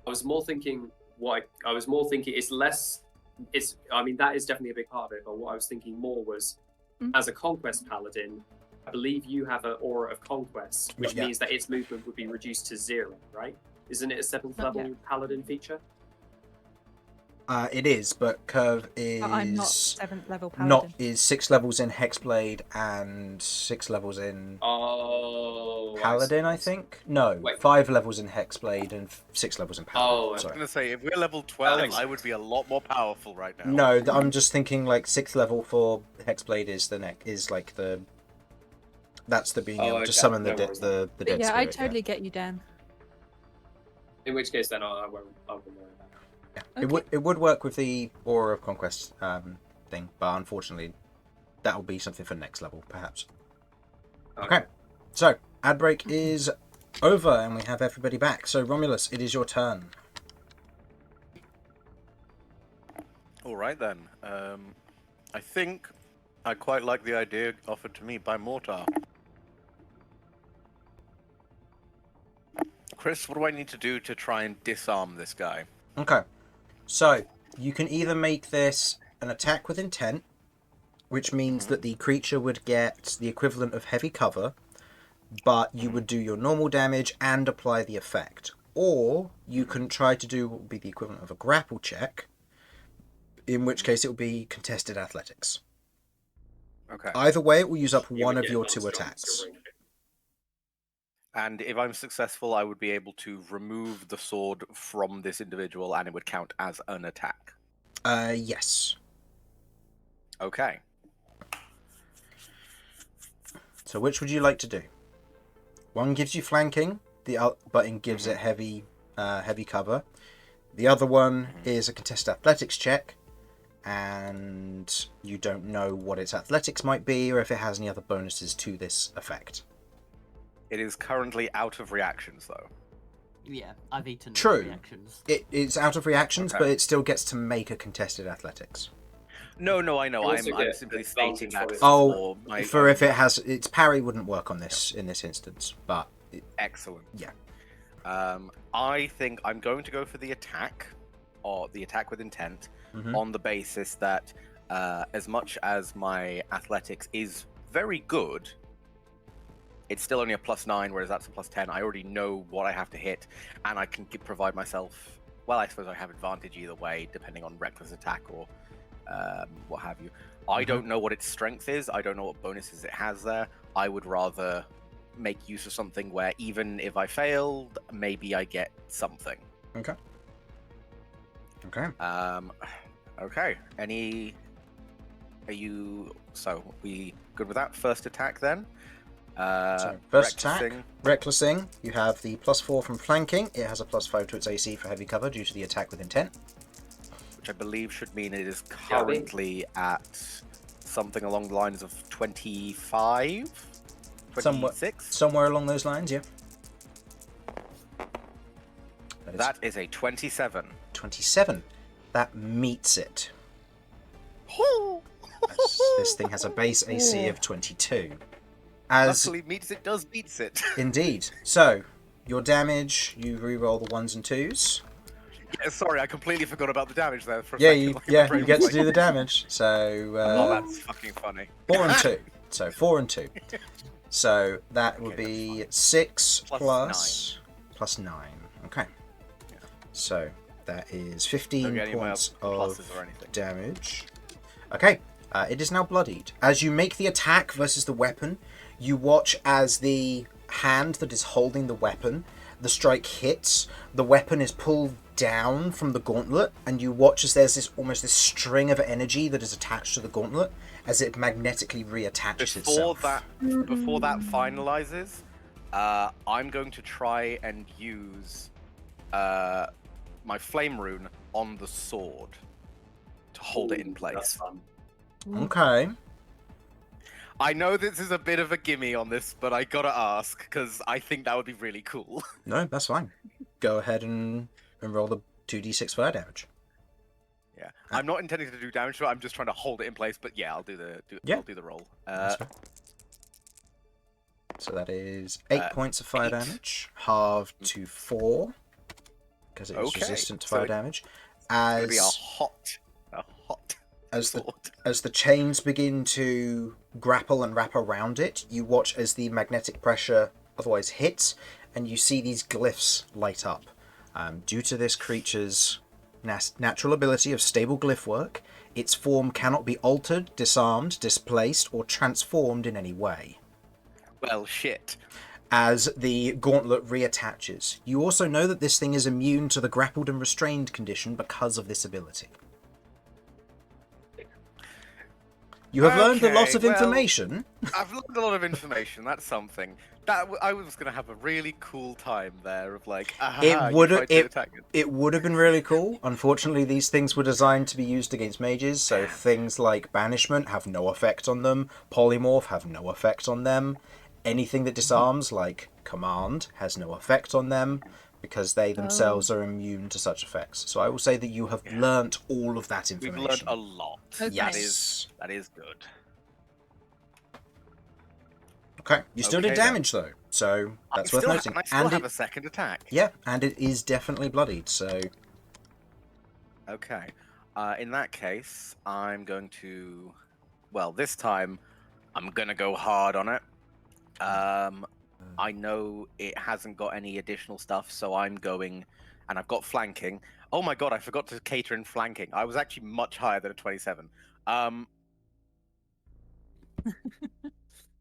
I was more thinking it's less. I mean, that is definitely a big part of it. But what I was thinking more was, as a conquest paladin, I believe you have an aura of conquest, which Yeah. means that its movement would be reduced to 0, right? Isn't it a 7th level Yeah. paladin feature? It is, but Kirv But I'm not is 7th level paladin. is 6 levels in Hexblade and 6 levels in Oh. Paladin, I think. No, Wait. 5 levels in Hexblade and 6 levels in Paladin. Oh, I was Sorry. going to say, if we're level 12, makes I would be a lot more powerful right now. No, I'm just thinking like 6th level for Hexblade is that's the being Oh, able okay. to summon the No worries. the But dead yeah, spirit. I totally get you, Dan. In which case, then I won't worry about it. Yeah. Okay. It would work with the Aura of Conquest thing, but unfortunately, that'll be something for next level, perhaps. Okay, so ad break is over, and we have everybody back. So Romulus, it is your turn. All right then. I think I quite like the idea offered to me by Mortar. Chris, what do I need to do to try and disarm this guy? Okay, so you can either make this an attack with intent, which means that the creature would get the equivalent of heavy cover, but you would do your normal damage and apply the effect. Or you can try to do what would be the equivalent of a grapple check, in which case it will be contested athletics. Okay. Either way, it will use up You one would of get your bonus 2 to attacks. range. And if I'm successful, I would be able to remove the sword from this individual and it would count as an attack. Yes. Okay. So which would you like to do? One gives you flanking, but it gives it heavy cover. The other one is a contested athletics check, and you don't know what its athletics might be or if it has any other bonuses to this effect. It is currently out of reactions, though. Yeah, I've eaten True. reactions. It's out of reactions, Okay. but it still gets to make a contested athletics. No, I know. You also I'm get simply advantage stating from that it. for my for if own- it has its parry wouldn't work on this in this instance, but Excellent. Yeah. I think I'm going to go for the attack, or the attack with intent, Mhm. on the basis that as much as my athletics is very good, it's still only a +9, whereas that's a +10. I already know what I have to hit, and I can provide myself. Well, I suppose I have advantage either way, depending on reckless attack or what have you. I don't know what its strength is. I don't know what bonuses it has there. I would rather make use of something where even if I failed, maybe I get something. Okay. Okay. So we good with that? First attack then? So first attack, recklessing. recklessing. You have the +4 from flanking. It has a +5 to its AC for heavy cover due to the attack with intent. Which I believe should mean it is currently at something along the lines of 25? 26? Somewhere along those lines, yeah. That is a 27. 27. That meets it. This thing has a base AC of 22. As Luckily, does beats it. indeed. So, your damage, you re-roll the 1s and 2s. Yeah, sorry, I completely forgot about the damage there for a Yeah, second. you Like, my brain you get was to like, do the damage. So, oh, that's fucking funny. 4 and 2. So 4 and 2. So that would Okay, be that's 6 Plus plus 9. Okay. Yeah. So that is Don't 15 get any of my points pluses of or anything. damage. Okay. It is now bloodied. As you make the attack versus the weapon, you watch as the hand that is holding the weapon, the strike hits, the weapon is pulled down from the gauntlet, and you watch as there's this string of energy that is attached to the gauntlet as it magnetically reattaches Before itself. that finalizes, I'm going to try and use my flame rune on the sword to hold it in That's place. fun. Okay. I know this is a bit of a gimme on this, but I gotta ask because I think that would be really cool. No, that's fine. Go ahead and roll the 2d6 fire damage. Yeah, I'm not intending to do damage to it. I'm just trying to hold it in place. But yeah, I'll do the I'll do the roll. That's fair. So that is 8 points of fire 8. damage, halved to 4, because it is Okay, resistant to so fire it- damage. It's gonna be a As hot sword. as the chains begin to grapple and wrap around it, you watch as the magnetic pressure otherwise hits, and you see these glyphs light up. Due to this creature's natural ability of stable glyph work, its form cannot be altered, disarmed, displaced, or transformed in any way. Well, shit. As the gauntlet reattaches, you also know that this thing is immune to the grappled and restrained condition because of this ability. You have learned a lot Okay, of well, information. I've learned a lot of information. That's something. I was gonna have a really cool time there of like, It would have it would have been really cool. Unfortunately, these things were designed to be used against mages, so things like banishment have no effect on them. Polymorph have no effect on them. Anything that disarms, like command, has no effect on them because they themselves are immune to such effects. So I will say that you have learnt all of that We've information. learned a lot. Okay. Yes. That is good. Okay, you still did Okay, then. damage though, so that's worth noting. I still have a second attack. Yeah, and it is definitely bloodied. So Okay. In that case, I'm going to. Well, this time, I'm gonna go hard on it. I know it hasn't got any additional stuff, so I'm going, and I've got flanking. Oh my god, I forgot to cater in flanking. I was actually much higher than a 27.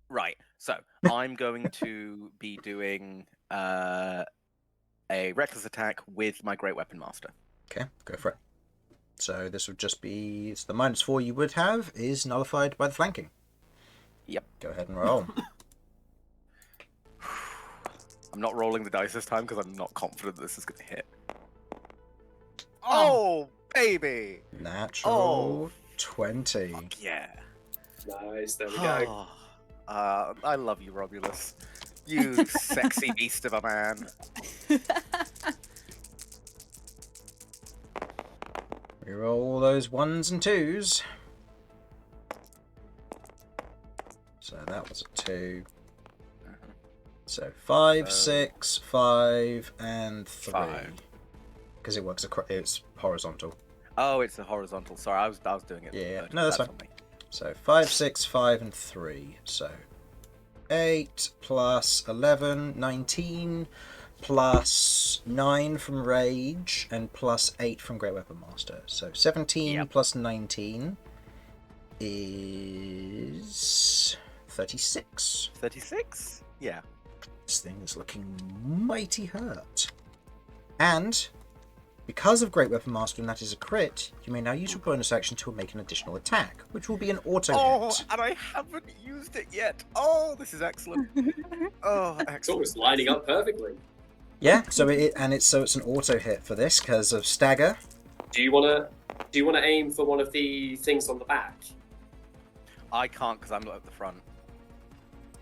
Right. So I'm going to be doing a reckless attack with my Great Weapon Master. okay, go for it. So this would just be the -4 you would have is nullified by the flanking. Yep. Go ahead and roll. I'm not rolling the dice this time because I'm not confident this is going to hit. Oh, baby! Natural 20. Fuck yeah. Nice, there we go. I love you, Romulus. You sexy beast of a man. Reroll all those 1s and 2s. So that was a 2. So 5, 6, 5, and 3. 5. Because it works across. It's horizontal. Oh, it's a horizontal. Sorry, I was doing it. Yeah. vertical. No, that's fine. on me. So 5, 6, 5, and 3. So 8 plus 11, 19, plus 9 from Rage, and plus 8 from Great Weapon Master. So 17 plus 19 is 36. 36? Yeah. This thing is looking mighty hurt. And because of Great Weapon Master, and that is a crit, you may now use your bonus action to make an additional attack, which will be an auto hit. And I haven't used it yet. Oh, this is excellent. Oh, It's excellent. almost lining up perfectly. Yeah, so it's an auto hit for this because of stagger. Do you wanna aim for one of the things on the back? I can't because I'm not at the front.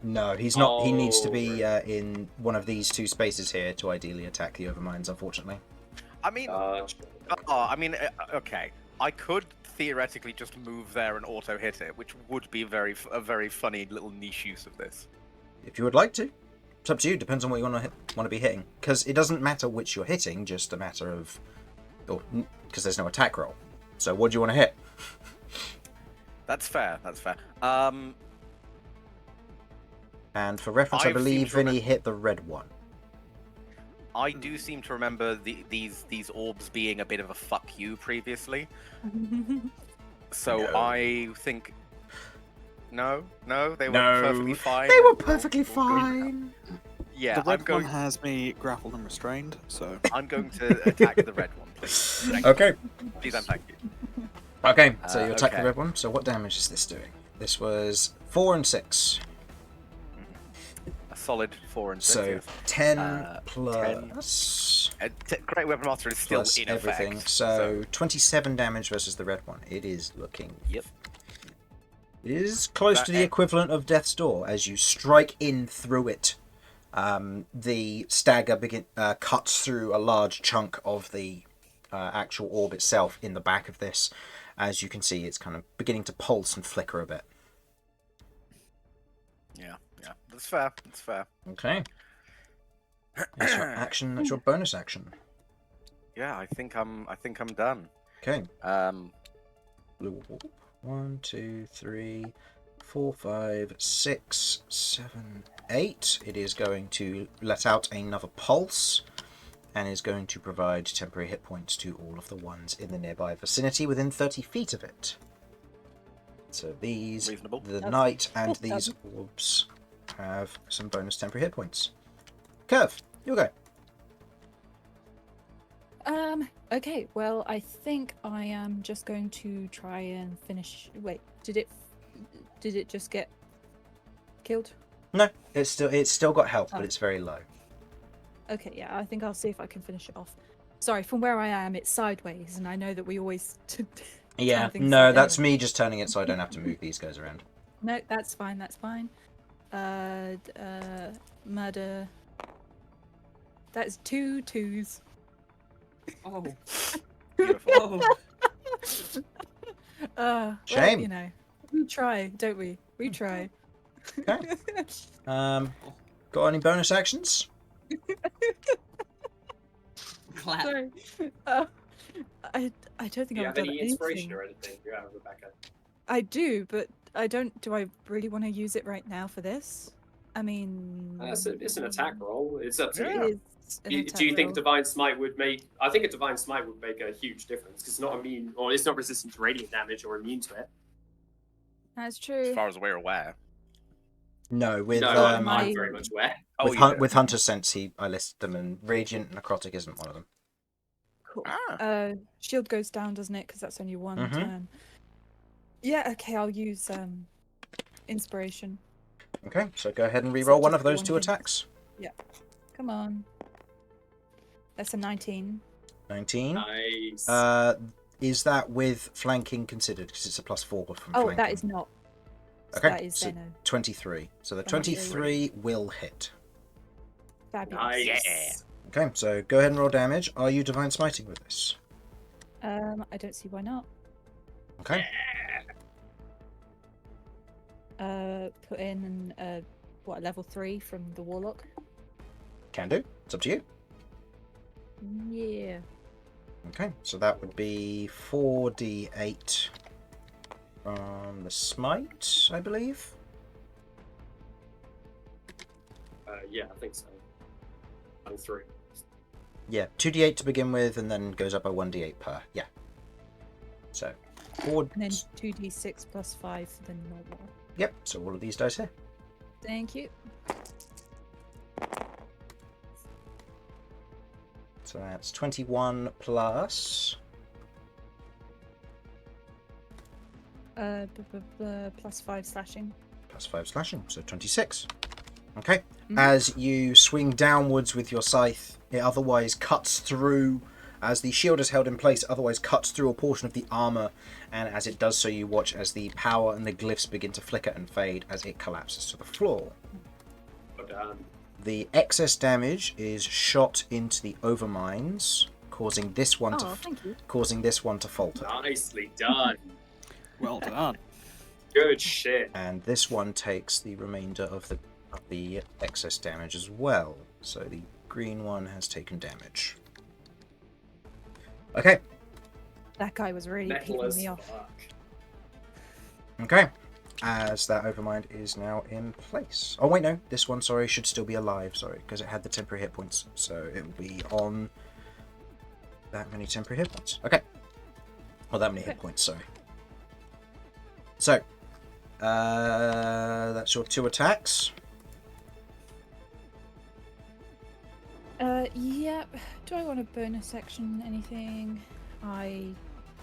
No, he's not. He needs to Oh, be in one of these 2 spaces here to ideally attack the overminds, unfortunately. I mean, okay. I could theoretically just move there and auto hit it, which would be a very funny little niche use of this. If you would like to. It's up to you. Depends on what you want to be hitting. Because it doesn't matter which you're hitting, just a matter of... Because there's no attack roll. So what do you want to hit? That's fair. And for reference, I I believe seem to Vinny hit the red one. I do seem to remember these orbs being a bit of a fuck you previously. So No. I think... No, they were No. perfectly fine. They were perfectly fine. Yeah, The red I'm going. one has me grappled and restrained, so I'm going to attack the red one, please. Thank you. Okay. Please and thank you. Okay, so you attack the okay. red one. So what damage is this doing? This was 4 and 6. A solid 4 and 6. So yes. 10 plus... Great Weapon Master is still plus in everything. effect. So 27 damage versus the red one. It is looking... Yep. It is close to the equivalent of Death's Door as you strike in through it. The stagger cuts through a large chunk of the actual orb itself in the back of this. As you can see, it's kind of beginning to pulse and flicker a bit. Yeah, that's fair. Okay. That's your action. That's your bonus action. Yeah, I think I'm done. Okay. Blue. 1, 2, 3, 4, 5, 6, 7, 8. It is going to let out another pulse and is going to provide temporary hit points to all of the ones in the nearby vicinity within 30 feet of it. So these, Reasonable. the knight and these orbs have some bonus temporary hit points. Kirv, you'll go. Okay, well, I think I am just going to try and finish... Wait, did it just get killed? No, it's still got health, but Oh. it's very low. Okay, yeah, I think I'll see if I can finish it off. Sorry, from where I am, it's sideways, and I know that we always... Yeah, Something's no, like that's that. me just turning it so I don't have to move these guys around. No, that's fine, that's fine. Murder... That's 2 2s. Oh, Beautiful. oh. Shame. Well, you know, we try, don't we? We try. Okay. Got any bonus actions? Clap. Sorry. I don't think Do you I've have done any inspiration anything. or anything? Yeah, Rebecca. I do, but I don't. Do I really want to use it right now for this? I mean, It's an attack roll. It's up to Yeah. you. it is an Do attack you think roll. Divine Smite would make? I think a Divine Smite would make a huge difference because it's not immune, or it's not resistant to radiant damage or immune to it. That's As true. far as we're aware. No, with No, um, I'm very much aware. Oh, with Hunter's Sense, I listed them, and Radiant Necrotic isn't one of them. Cool. Ah. Shield goes down, doesn't it? Because that's only one Mhm. turn. Yeah. Okay. I'll use inspiration. Okay, so go ahead and So re-roll one just of those one 2 hit. attacks. Come on. That's a 19. 19. Nice. Is that with flanking considered? Because it's a +4 from Oh, flanking. that is not. So Okay, that is so then a 23. So the 23. 23 will hit. fabulous. Nice. Okay, so go ahead and roll damage. Are you Divine Smiting with this? I don't see why not. Okay. put in a level 3 from the Warlock? Can do. It's up to you. Yeah. Okay, so that would be 4d8 on the smite, I believe. Yeah, I think so. I'm 3. Yeah, 2d8 to begin with, and then goes up by 1d8 per. Yeah. So, 4. And then 2d6 plus 5 for the normal. Yep, so all of these dice here. Thank you. So that's 21 plus. Plus 5 slashing. Plus 5 slashing, so 26. Okay. Mhm. As you swing downwards with your scythe, it otherwise cuts through, as the shield is held in place, it otherwise cuts through a portion of the armour, and as it does so, you watch as the power and the glyphs begin to flicker and fade as it collapses to the floor. Well done. The excess damage is shot into the overmines, causing this one Thank you. to falter. Nicely done. Well done. Good shit. And this one takes the remainder of the excess damage as well. So the green one has taken damage. Okay. That guy was really Metal peeing as me off. fuck. Okay. As that overmind is now in place. Oh wait, no. This one, sorry, should still be alive. Sorry, because it had the temporary hit points. So it will be on that many temporary hit points. Okay. Well, that many hit points, sorry. So, that's your 2 attacks. Yeah. Do I want a bonus action? Anything? I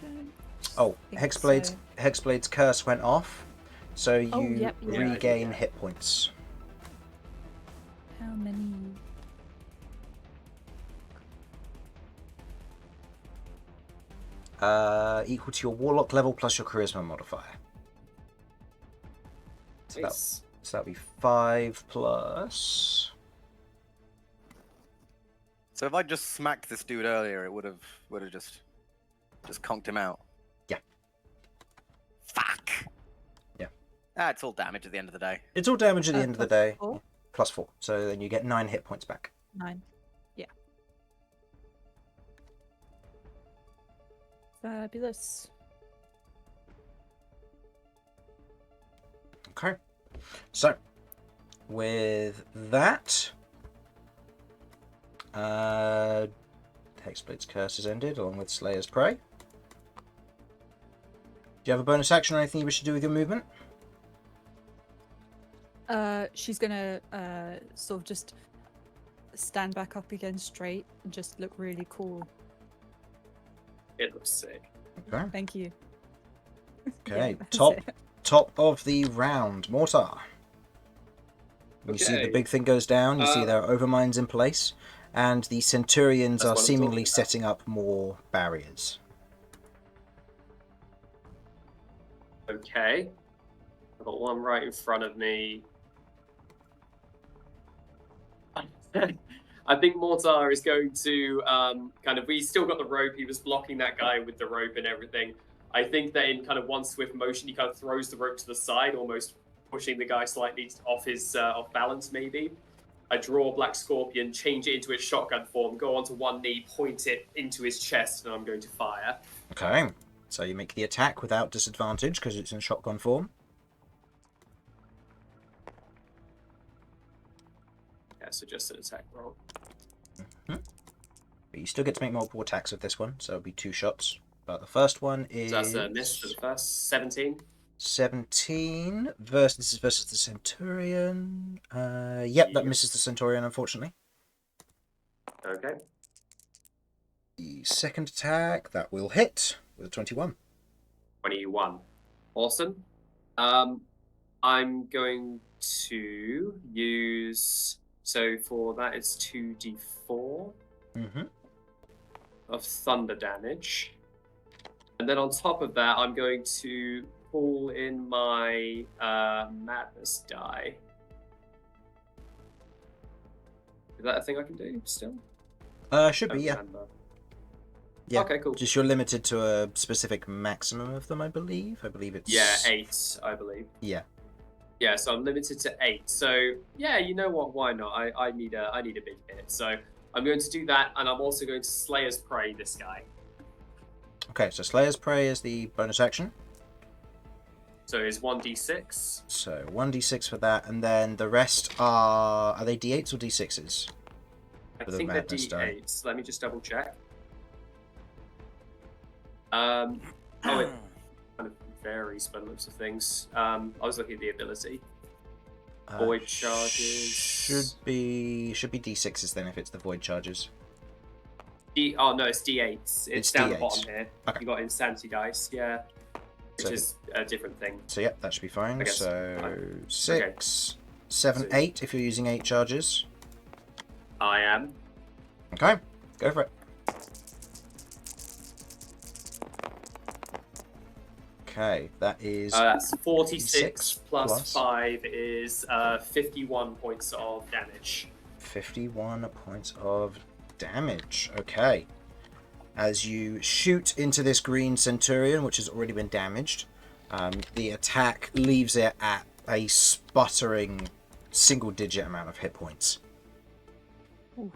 don't. Oh, think Hexblade's so. Hexblade's curse went off, so you Oh, yep. regain Yeah. hit points. How many? Equal to your Warlock level plus your Charisma modifier. So Nice. that'll be 5 plus. So if I just smacked this dude earlier, it would have just conked him out. Yeah. Fuck. Yeah. It's all damage at the end of the day. It's all damage at the end of the Plus day. 4? Plus 4. So then you get 9 hit points back. 9. Yeah. Fabulous. Okay. So, with that, Hexblade's curse is ended, along with Slayer's Prey. Do you have a bonus action or anything you wish to do with your movement? She's gonna sort of just stand back up again straight and just look really cool. It looks sick. Okay. Thank you. Okay. Yeah, that's top it. top of the round, Mortar. You see the Okay. big thing goes down. You see there are overmines in place, and the Centurions That's are what I'm seemingly talking about. setting up more barriers. Okay. I've got one right in front of me. I think Mortar is going to he's still got the rope. He was blocking that guy with the rope and everything. I think that in kind of one swift motion, he kind of throws the rope to the side, almost pushing the guy slightly off his off balance, maybe. I draw Black Scorpion, change it into its shotgun form, go onto one knee, point it into his chest, and I'm going to fire. Okay. So you make the attack without disadvantage because it's in shotgun form. Yeah, so just an attack roll. But you still get to make multiple attacks with this one, so it'll be 2 shots. But the first one is So that's a miss for the first. 17. 17 this is versus the Centurion. Yep, that Yep. misses the Centurion, unfortunately. Okay. The second attack, that will hit with a 21. 21. Awesome. I'm going to use... So for that, it's 2d4 Mm-hmm. of thunder damage. And then on top of that, I'm going to pull in my madness die. Is that a thing I can do still? Should be, Don't yeah. remember. Yeah. Okay, cool. Just you're limited to a specific maximum of them, I believe. I believe it's... Yeah, 8, I believe. Yeah. Yeah, so I'm limited to 8. So yeah, you know what? Why not? I need a big hit. So I'm going to do that, and I'm also going to Slayer's Prey this guy. Okay, so Slayer's Prey is the bonus action. So it's 1d6. So 1d6 for that, and then the rest are they d8s or d6s? I For the think they're madness die. d8s. Let me just double check. Oh, it kind of varies by the looks of things. I was looking at the ability. Void charges. Should be d6s then if it's the void charges. Oh no, it's d8s. It's down the D8s. bottom here. Okay. You got insanity dice, yeah, which So- is a different thing. So yep, that should be fine. I guess. So 6, 7, So- 8 if you're using 8 charges. I am. Okay, go for it. Okay, that is That's 46 46 plus plus 5 is 51 points of damage. 51 points of damage. Okay. As you shoot into this green centurion, which has already been damaged, the attack leaves it at a sputtering single-digit amount of hit points. Ooh.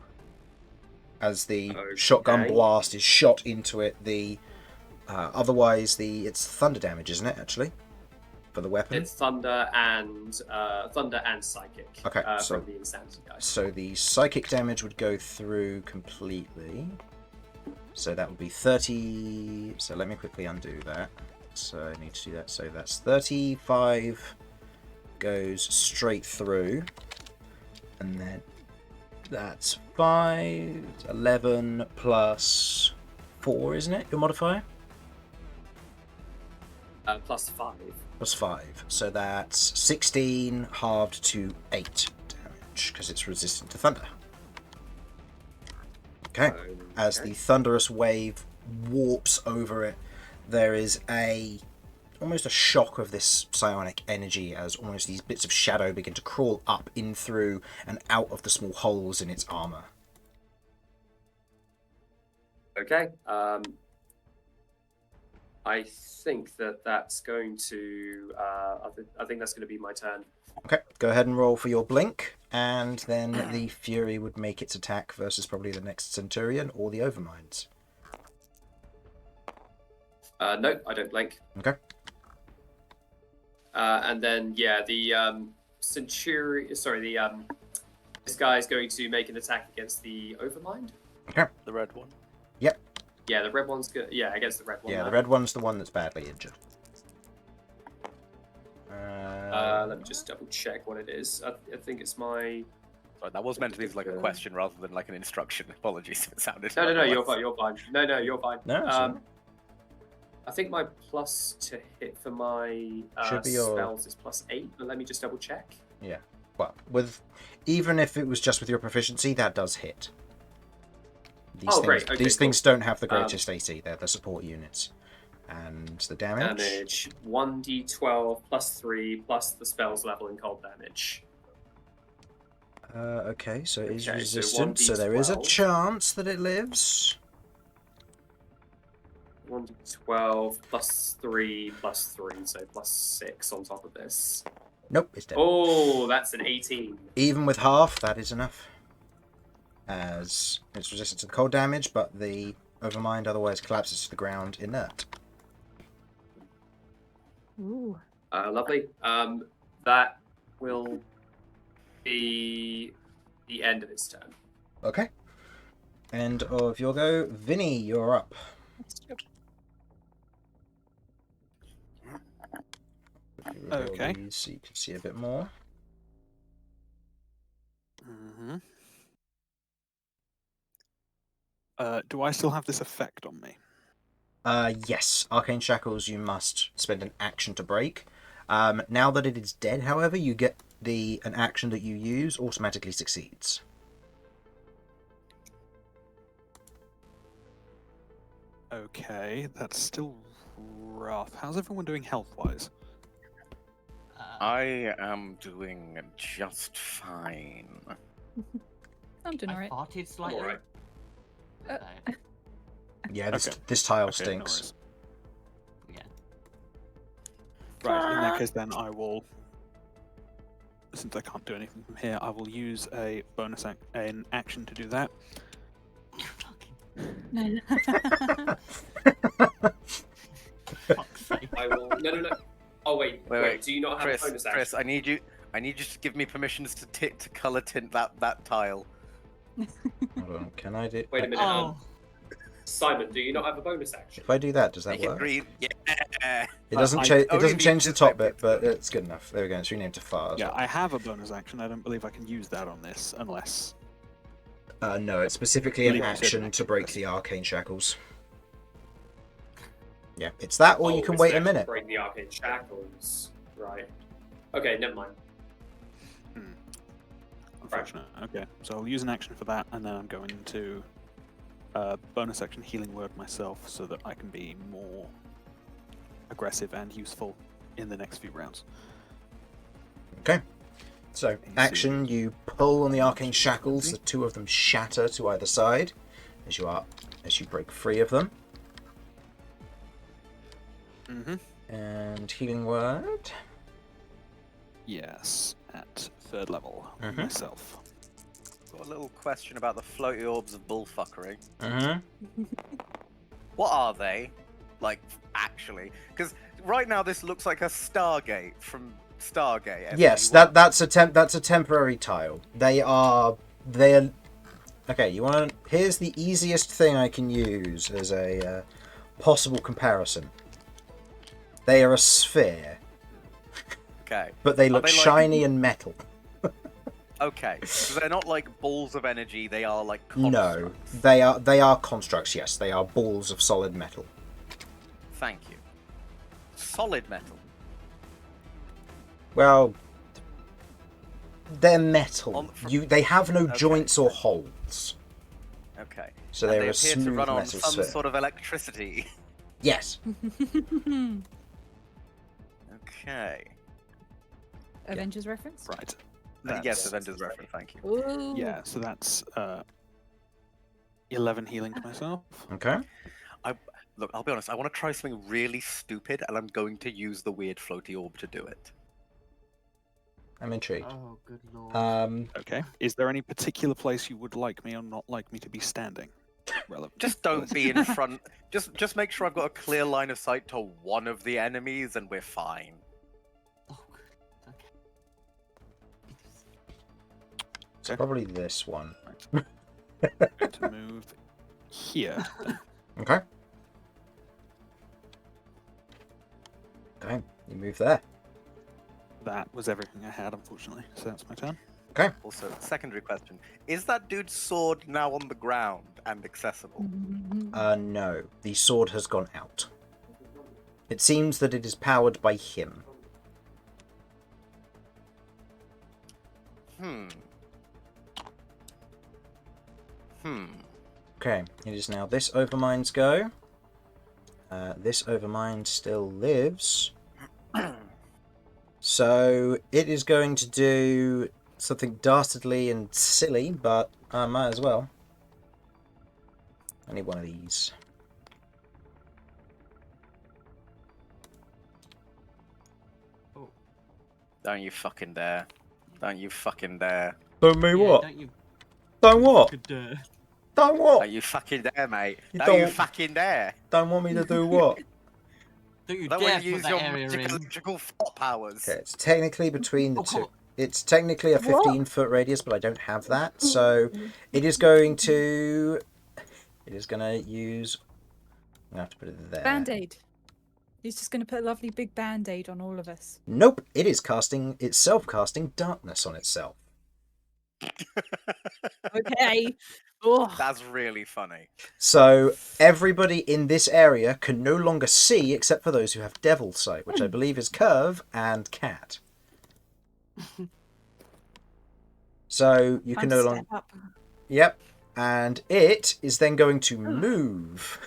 As the Okay. shotgun blast is shot into it, otherwise it's thunder damage, isn't it? Actually, for the weapon. It's thunder and psychic. Okay, so- from the insanity dice. So the psychic damage would go through completely. So that would be 30. So let me quickly undo that. So I need to do that. So that's 35 goes straight through. And then that's 5, 11 plus 4, isn't it? Your modifier? Plus 5. Plus 5. So that's 16 halved to 8 damage because it's resistant to thunder. Okay. As the thunderous wave warps over it, there is almost a shock of this psionic energy as almost these bits of shadow begin to crawl up in through and out of the small holes in its armor. Okay. I think that's going to. I think that's going to be my turn. Okay, go ahead and roll for your blink, and then the Fury would make its attack versus probably the next Centurion or the Overminds. No, I don't blink. Okay. And then the Centurion. Sorry, this guy is going to make an attack against the Overmind. The red one. Yeah, the red one's good. Yeah, against the red one. Yeah, the red one's the one that's badly injured. Let me just double check what it is. I think it's my. Sorry, that was meant to be like a question rather than like an instruction. Apologies, it sounded. No, like you're it fine. You're fine. No, you're fine. No, it's all right. I think my plus to hit for my Should be your- spells is +8, but let me just double check. Well, even if it was just with your proficiency, that does hit. Great. Okay, These cool. things don't have the greatest AC. They're the support units. And the damage? Damage 1d12 +3 plus the spell's level in cold damage. Okay, so it is Okay, so resistant, so there is a 1d12. chance that it lives. 1d12 +3 +3, so +6 on top of this. Nope, it's dead. Oh, that's an 18. Even with half, that is enough. As it's resistant to the cold damage, but the Overmind otherwise collapses to the ground inert. Ooh. Lovely. That will be the end of its turn. Okay. End of your go. Vinny, you're up. Okay. So you can see a bit more. Mm-hmm. Do I still have this effect on me? Yes. Arcane Shackles you must spend an action to break. Now that it is dead, however, you get an action that you use automatically succeeds. Okay, that's still rough. How's everyone doing health-wise? I am doing just fine. I'm doing I alright. farted slightly. Alright. So, Yeah, Okay. this tile Okay, no stinks. worries. yeah. Right, in that case then I will since I can't do anything from here, I will use a an action to do that. Fuck's sake. I will. No. Oh wait. Do you not have a bonus action? Chris, I need you to give me permissions to color tint that tile. Hold on, can I do? Wait a minute. Oh, Simon, do you not have a bonus action? If I do that, does that Make it work? green. Yeah. It doesn't I change. It only doesn't need change the to top make bit, but it's good enough. There we go. It's renamed to far. as Yeah, well. I have a bonus action. I don't believe I can use that on this unless. No, it's specifically an Believe I said action an to action, break Chris. the arcane shackles. Yeah, it's that, or you can it's wait a actually minute. Break the arcane shackles. Right. Okay, never mind. Unfortunate. Okay, so I'll use an action for that, and then I'm going to bonus action healing word myself so that I can be more aggressive and useful in the next few rounds. Okay. So, Easy. action, you pull on the arcane shackles. The two of them shatter to either side as you break free of them. Mm-hmm. And healing word. Yes, at 3rd level Mhm. myself. Got a little question about the floaty orbs of bullfuckery. Mm-hmm. What are they? Like, actually? Because right now this looks like a Stargate from Stargate. Yes, SG-1. that's a temporary tile. They are. Okay, you want? Here's the easiest thing I can use as a possible comparison. They are a sphere, Okay. but they Are look they like- shiny and metal. Okay. So they're not like balls of energy. They are like No, constructs. they are constructs. Yes, they are balls of solid metal. Thank you. Solid metal. Well, they're metal. from- They have no Okay. joints or holes, Okay. so And they're they a appear to smooth run on metal some sphere. sort of electricity. Yes. Okay. Avengers reference? Right. Yes, That's- Avengers reference. Thank you. Ooh. Yeah, so that's 11 healing to myself. Okay. Look, I'll be honest. I want to try something really stupid, and I'm going to use the weird floaty orb to do it. I'm intrigued. oh, good lord. Okay. Is there any particular place you would like me or not like me to be standing? Relevant. Just don't be in front. Just make sure I've got a clear line of sight to one of the enemies, and we're fine. Oh, good. Okay. It's probably this one. I'm going to move here. Okay. Okay, you move there. That was everything I had, unfortunately. So that's my turn. Also, secondary question: is that dude's sword now on the ground and accessible? No, the sword has gone out. It seems that it is powered by him. Okay, it is now this Overmind's go. This Overmind still lives. So it is going to do something dastardly and silly, but I might as well. I need one of these. Don't you fucking dare! Don't you fucking dare! Don't me Yeah, what? Don't you? Don't what? Good, Don't what? Don't you fucking dare, mate! You Don't you don't- fucking dare! Don't want me to do what? don't you That dare way you put use that your area magic in. electrical thought powers. Okay, it's technically between the Oh, two. God. It's technically a 15-foot radius, but I don't have that, so it is going to. It is going to use. I'm gonna have to put it there. Band-aid. He's just going to put a lovely big band-aid on all of us. Nope, it is casting itself casting darkness on itself. Okay. Ugh. That's really funny. So everybody in this area can no longer see except for those who have Devil Sight, which I believe is Kirv and Cat. So you can Time no to longer. step up. Yep, and it is then going to move.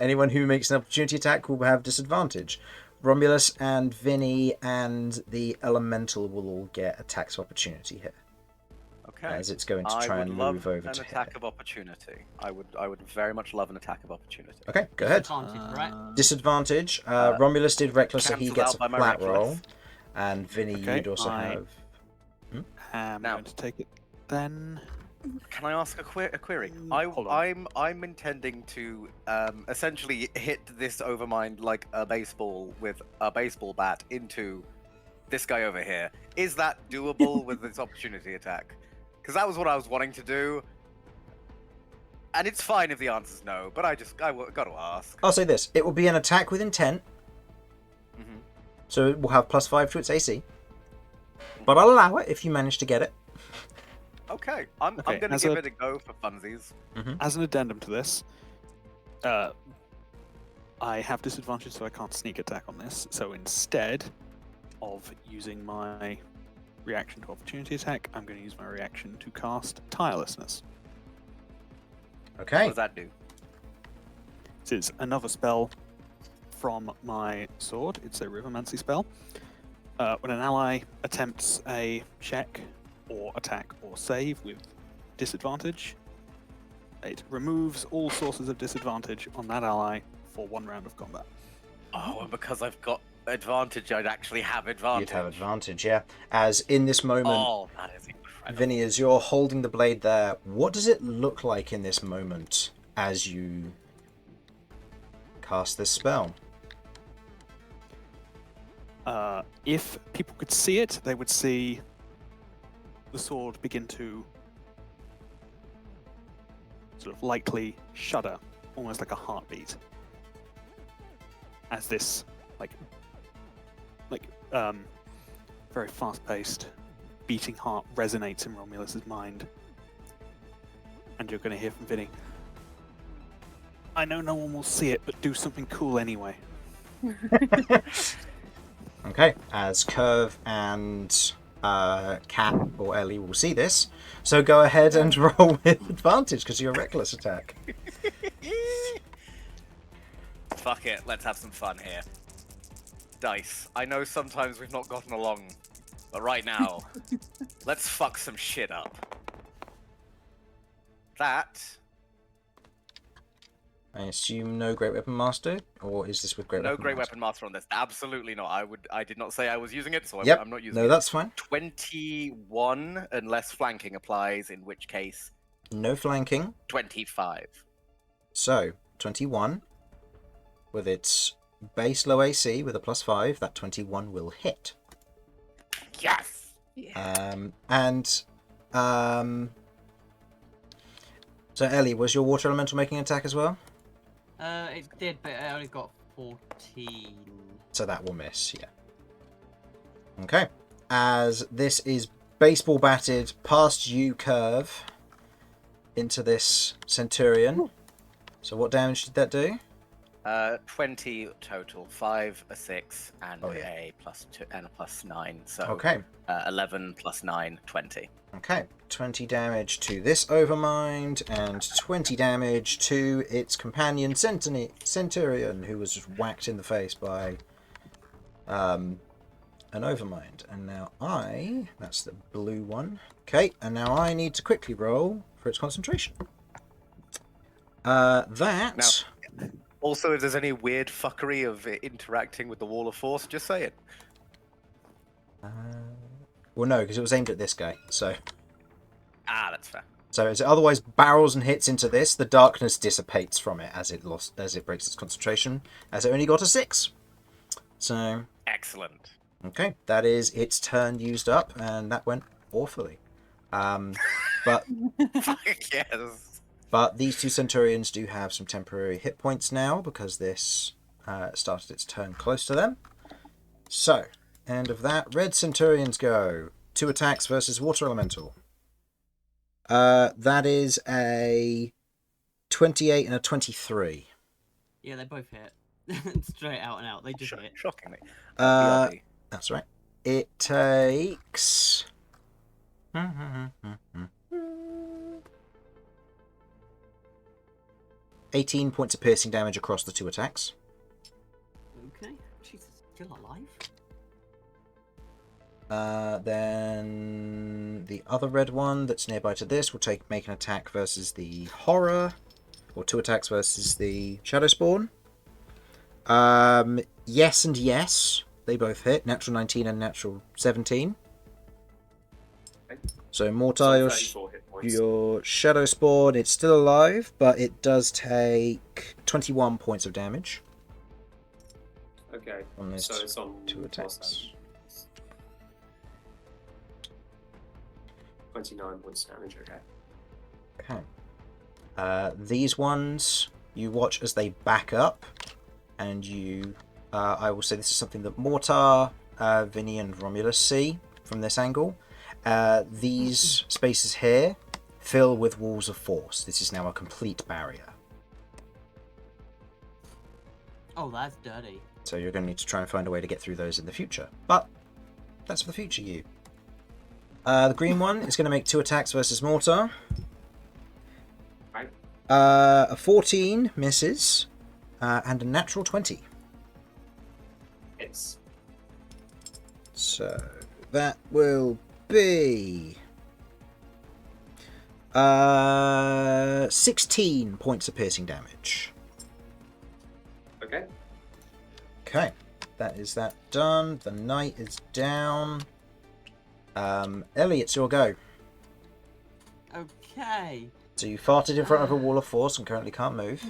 Anyone who makes an opportunity attack will have disadvantage. Romulus and Vinny and the Elemental will all get attacks of opportunity here, Okay. as it's going to I try would and love move over an to attack here. of opportunity. I would very much love an attack of opportunity. Okay, go ahead. Advantage, right? Disadvantage. Romulus did reckless, so he cancelled gets out a by my flat reckless. roll. And Vinny, Okay, you'd also I- have am Now- going to take it then. Can I ask a query? Hold on. I'm intending to essentially hit this overmind like a baseball with a baseball bat into this guy over here. Is that doable with this opportunity attack? Because that was what I was wanting to do. And it's fine if the answer's no, but I got to ask. I'll say this: it will be an attack with intent, Mhm. so it will have +5 to its AC. But I'll allow it if you manage to get it. Okay, I'm Okay, going to as give a- it a go for funsies. As an addendum to this, I have disadvantage, so I can't sneak attack on this. So instead of using my reaction to opportunity attack, I'm going to use my reaction to cast Tirelessness. What Okay. does that do? This is another spell from my sword. It's a Rivermancy spell. When an ally attempts a check or attack or save with disadvantage, it removes all sources of disadvantage on that ally for 1 round of combat. Oh, and because I've got advantage, I'd actually have advantage. You'd have advantage, yeah. As in this moment, Oh, that is incredible. Vinny, as you're holding the blade there, what does it look like in this moment as you cast this spell? If people could see it, they would see the sword begin to sort of lightly shudder, almost like a heartbeat, as this very fast-paced beating heart resonates in Romulus's mind. And you're going to hear from Vinny. I know no one will see it, but do something cool anyway. Okay, as Kirv and Cat or Ellie will see this, so go ahead and roll with advantage because you're a reckless attack. Fuck it, let's have some fun here. Dice, I know sometimes we've not gotten along, but right now, let's fuck some shit up. That, I assume no Great Weapon Master, or is this with Great no Weapon Great Master? Weapon Master on this. Absolutely not. I did not say I was using it, so Yep. I'm not using No, it. that's fine. 21 unless flanking applies, in which case No flanking. 25. So, 21. With its base low AC with a +5, that 21 will hit. Yes! So Ellie, was your water elemental making an attack as well? It did, but I only got 14. So that will miss, yeah. Okay. As this is baseball batted past you, Kirv, into this Centurion. So what damage did that do? 20 total. 5, a 6, and Oh, yeah. a +2 and a +9. So Okay. 11 + 9, 20. Okay. 20 damage to this Overmind, and 20 damage to its companion Centurion, who was just whacked in the face by an Overmind. And now that's the blue one. Okay, and now I need to quickly roll for its concentration. Also, if there's any weird fuckery of it interacting with the Wall of Force, just say it. Well, no, because it was aimed at this guy. So That's fair. as it otherwise barrels and hits into this, the darkness dissipates from it as it breaks its concentration, as it only got a 6. So Excellent. okay, that is its turn used up, and that went awfully. But Fuck yes. But these two Centurions do have some temporary hit points now because this started its turn close to them. So, end of that. Red Centurions go. 2 attacks versus Water Elemental. That is a 28 and a 23. Yeah, they both hit. Straight out and out. They just hit. Shockingly. That's right. It takes... 18 points of piercing damage across the 2 attacks. Okay. Jesus, still alive? Then the other red one that's nearby to this will make an attack versus the Horror, or 2 attacks versus the Shadowspawn. Yes and yes, they both hit. Natural 19 and natural 17. So Mortar, So your 34 hit points. your Shadow Spawn, it's still alive, but it does take 21 points of damage Okay. on this So it's on 2 attacks. 29 points damage, okay. Okay. These ones, you watch as they back up, and you... I will say this is something that Mortar, Vinny and Romulus see from this angle. These spaces here fill with walls of force. This is now a complete barrier. Oh, that's dirty. So you're going to need to try and find a way to get through those in the future. But that's for the future you. The green one is going to make 2 attacks versus Mortar. Right. A 14 misses, and a natural 20. Hits. So that will be 16 points of piercing damage. Okay. Okay, that is that done. The knight is down. Ellie, it's your go. Okay. So you farted in front of a wall of force and currently can't move.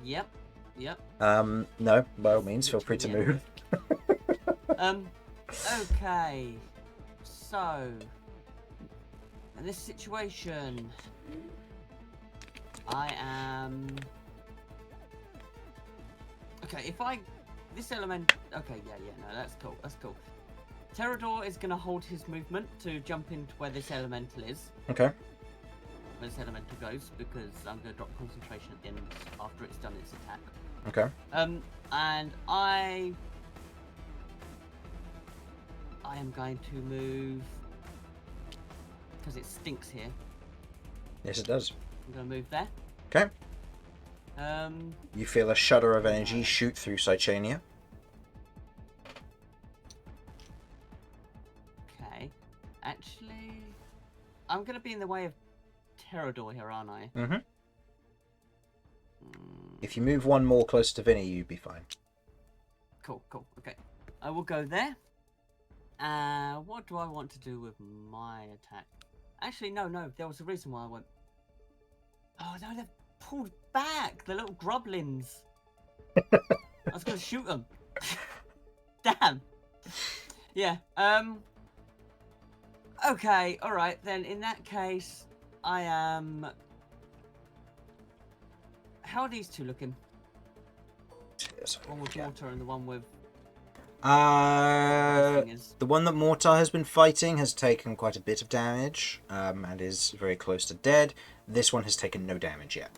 Yep. No, by all means, feel free to move. Okay. So, in this situation, I am... Okay, if I... This element... Okay, yeah, no, that's cool. Pterodor is going to hold his movement to jump into where this elemental is. Okay. Where this elemental goes, because I'm going to drop concentration at the end after it's done its attack. Okay. And I am going to move, because it stinks here. Yes, it does. I'm going to move there. Okay. Um, You feel a shudder of energy shoot through Sychania. okay. Actually, I'm going to be in the way of Pterodor here, aren't I? Mm-hmm. Mm, If you move one more closer to Vinny, you'd be fine. cool. Okay. I will go there. What do I want to do with my attack? Actually, no. There was a reason why I went... Oh, no, they've pulled back. The little grublins. I was going to shoot them. Damn. Yeah. Okay, alright. Then in that case, I am... How are these two looking? Yes, One with yeah. Mortar and the one with... The one that Mortar has been fighting has taken quite a bit of damage, and is very close to dead. This one has taken no damage yet.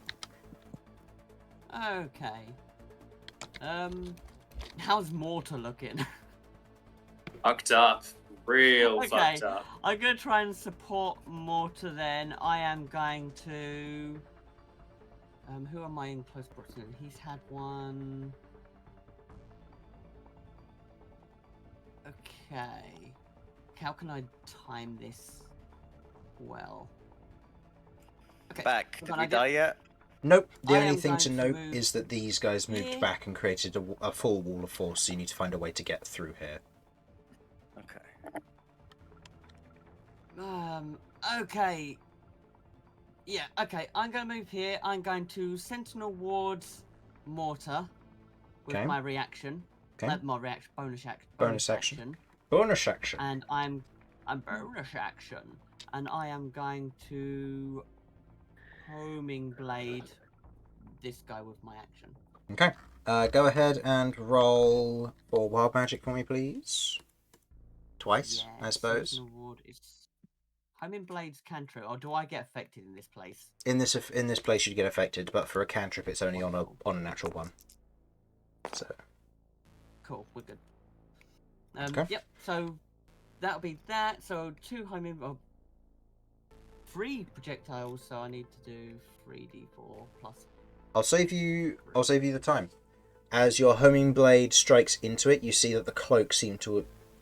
Okay. How's Mortar looking? Fucked up. Real Okay. fucked up. I'm going to try and support Mortar then. I am going to... who am I in close proximity? He's had one... Okay. How can I time this well? Okay. Back. hold Did on, we I die yet? Nope. The I only am thing to going to note move is that these guys moved here. back and created a full wall of force, so you need to find a way to get through here. Okay. Okay. Yeah, okay. I'm going to move here. I'm going to Sentinel Ward's Mortar with Okay. my reaction. Okay. My reaction, bonus action. Bonus action. Bonus action. And I'm bonus action. And I am going to homing blade this guy with my action. Okay. Go ahead and roll for wild magic for me, please. Twice, I Yes, suppose. Sentinel Ward is... Homing blades cantrip, or do I get affected in this place? In this place, you'd get affected, but for a cantrip, it's only on a natural one. So. Cool, we're good. Okay. Yep. So that'll be that. So 2 homing, 3 projectiles. So I need to do 3d4 plus. I'll save you the time. As your homing blade strikes into it, you see that the cloak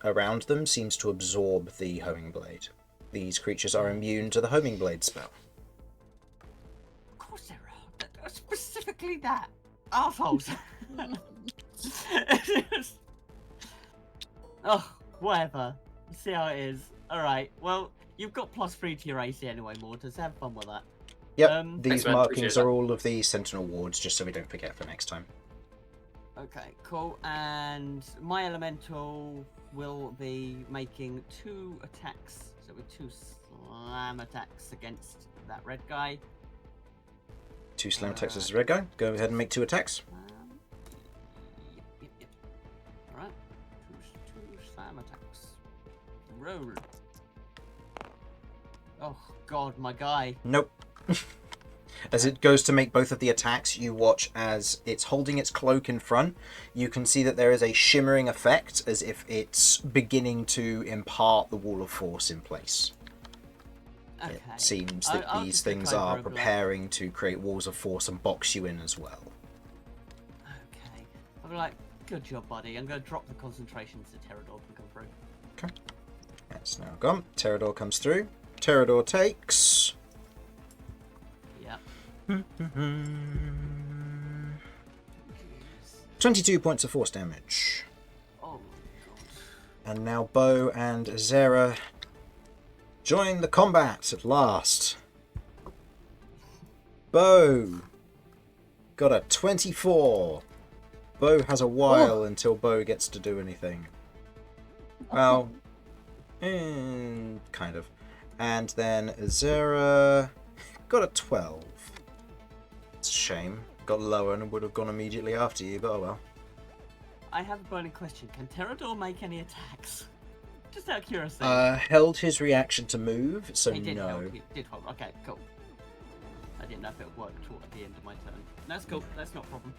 around them seems to absorb the homing blade. These creatures are immune to the homing blade spell. Of course there are. Specifically that. Arseholes. Oh, whatever. See how it is. All right. Well, you've got +3 to your AC anyway, Mortar. So have fun with that. Yep, Um, these Thanks, man. markings Appreciate are all of the Sentinel wards, just so we don't forget for next time. Okay, cool. And my elemental will be making 2 attacks. So with 2 slam attacks against that red guy. 2 slam attacks as a red guy. Go ahead and make 2 attacks. Yep. Alright. 2 slam attacks. Roll. Oh god, my guy. Nope. As it goes to make both of the attacks, you watch as it's holding its cloak in front. You can see that there is a shimmering effect, as if it's beginning to impart the wall of force in place. Okay. It seems that I'll these just things look over are and be like, preparing to create walls of force and box you in as well. Okay. I'll be like, good job, buddy. I'm going to drop the concentration so Pterodor can come through. That's now gone. Pterodor comes through. Pterodor takes... Yep. 22 points of force damage. Oh my god. And now Beau and Zera join the combat at last. Beau got a 24. Beau has a while until Beau gets to do anything. Well, kind of. And then Zera got a 12. It's a shame. Got lower and would have gone immediately after you, but oh well. I have a burning question. Can Pterodor make any attacks? Just out of curiosity. Held his reaction to move, so he did no. help. He did hold. Okay, cool. I didn't know if it would work at the end of my turn. That's cool. That's not a problem.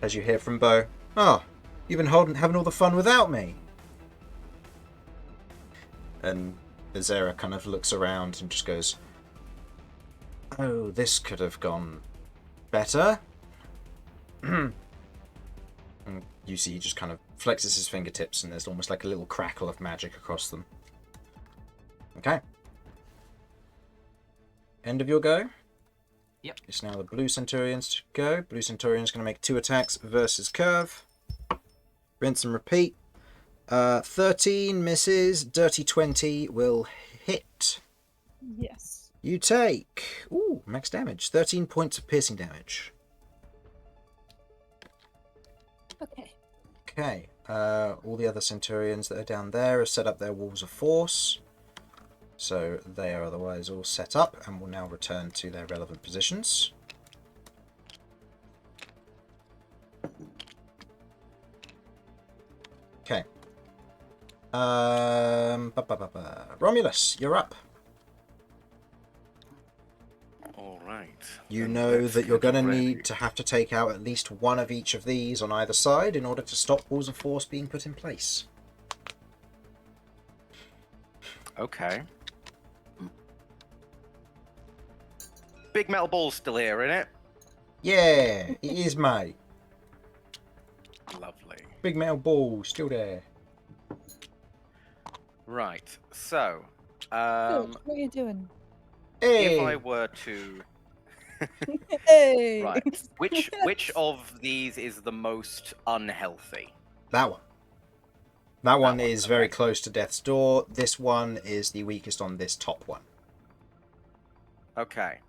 As you hear from Beau, oh, you've been having all the fun without me. And Zera kind of looks around and just goes, oh, this could have gone better. And you see he just kind of flexes his fingertips and there's almost like a little crackle of magic across them. Okay. End of your go. Yep. It's now the Blue Centurion's go. Blue Centurion's going to make 2 attacks versus Kirv. Rinse and repeat. 13 misses. Dirty 20 will hit. Yes. You take, max damage. 13 points of piercing damage. Okay. Okay. All the other Centurions that are down there have set up their walls of force. So they are otherwise all set up and will now return to their relevant positions. Okay. Romulus, you're up. All right. You then know let's that you're get going to ready. need to have to take out at least one of each of these on either side in order to stop walls of force being put in place. Okay. Big metal ball's still here, innit? Yeah, it is, mate. Lovely. Big metal ball, still there. Right. So, Good. What are you doing? Hey! if I were to, Hey. right, which of these is the most unhealthy? That one. That one one, is very okay. close to death's door. This one is the weakest on this top one. Okay.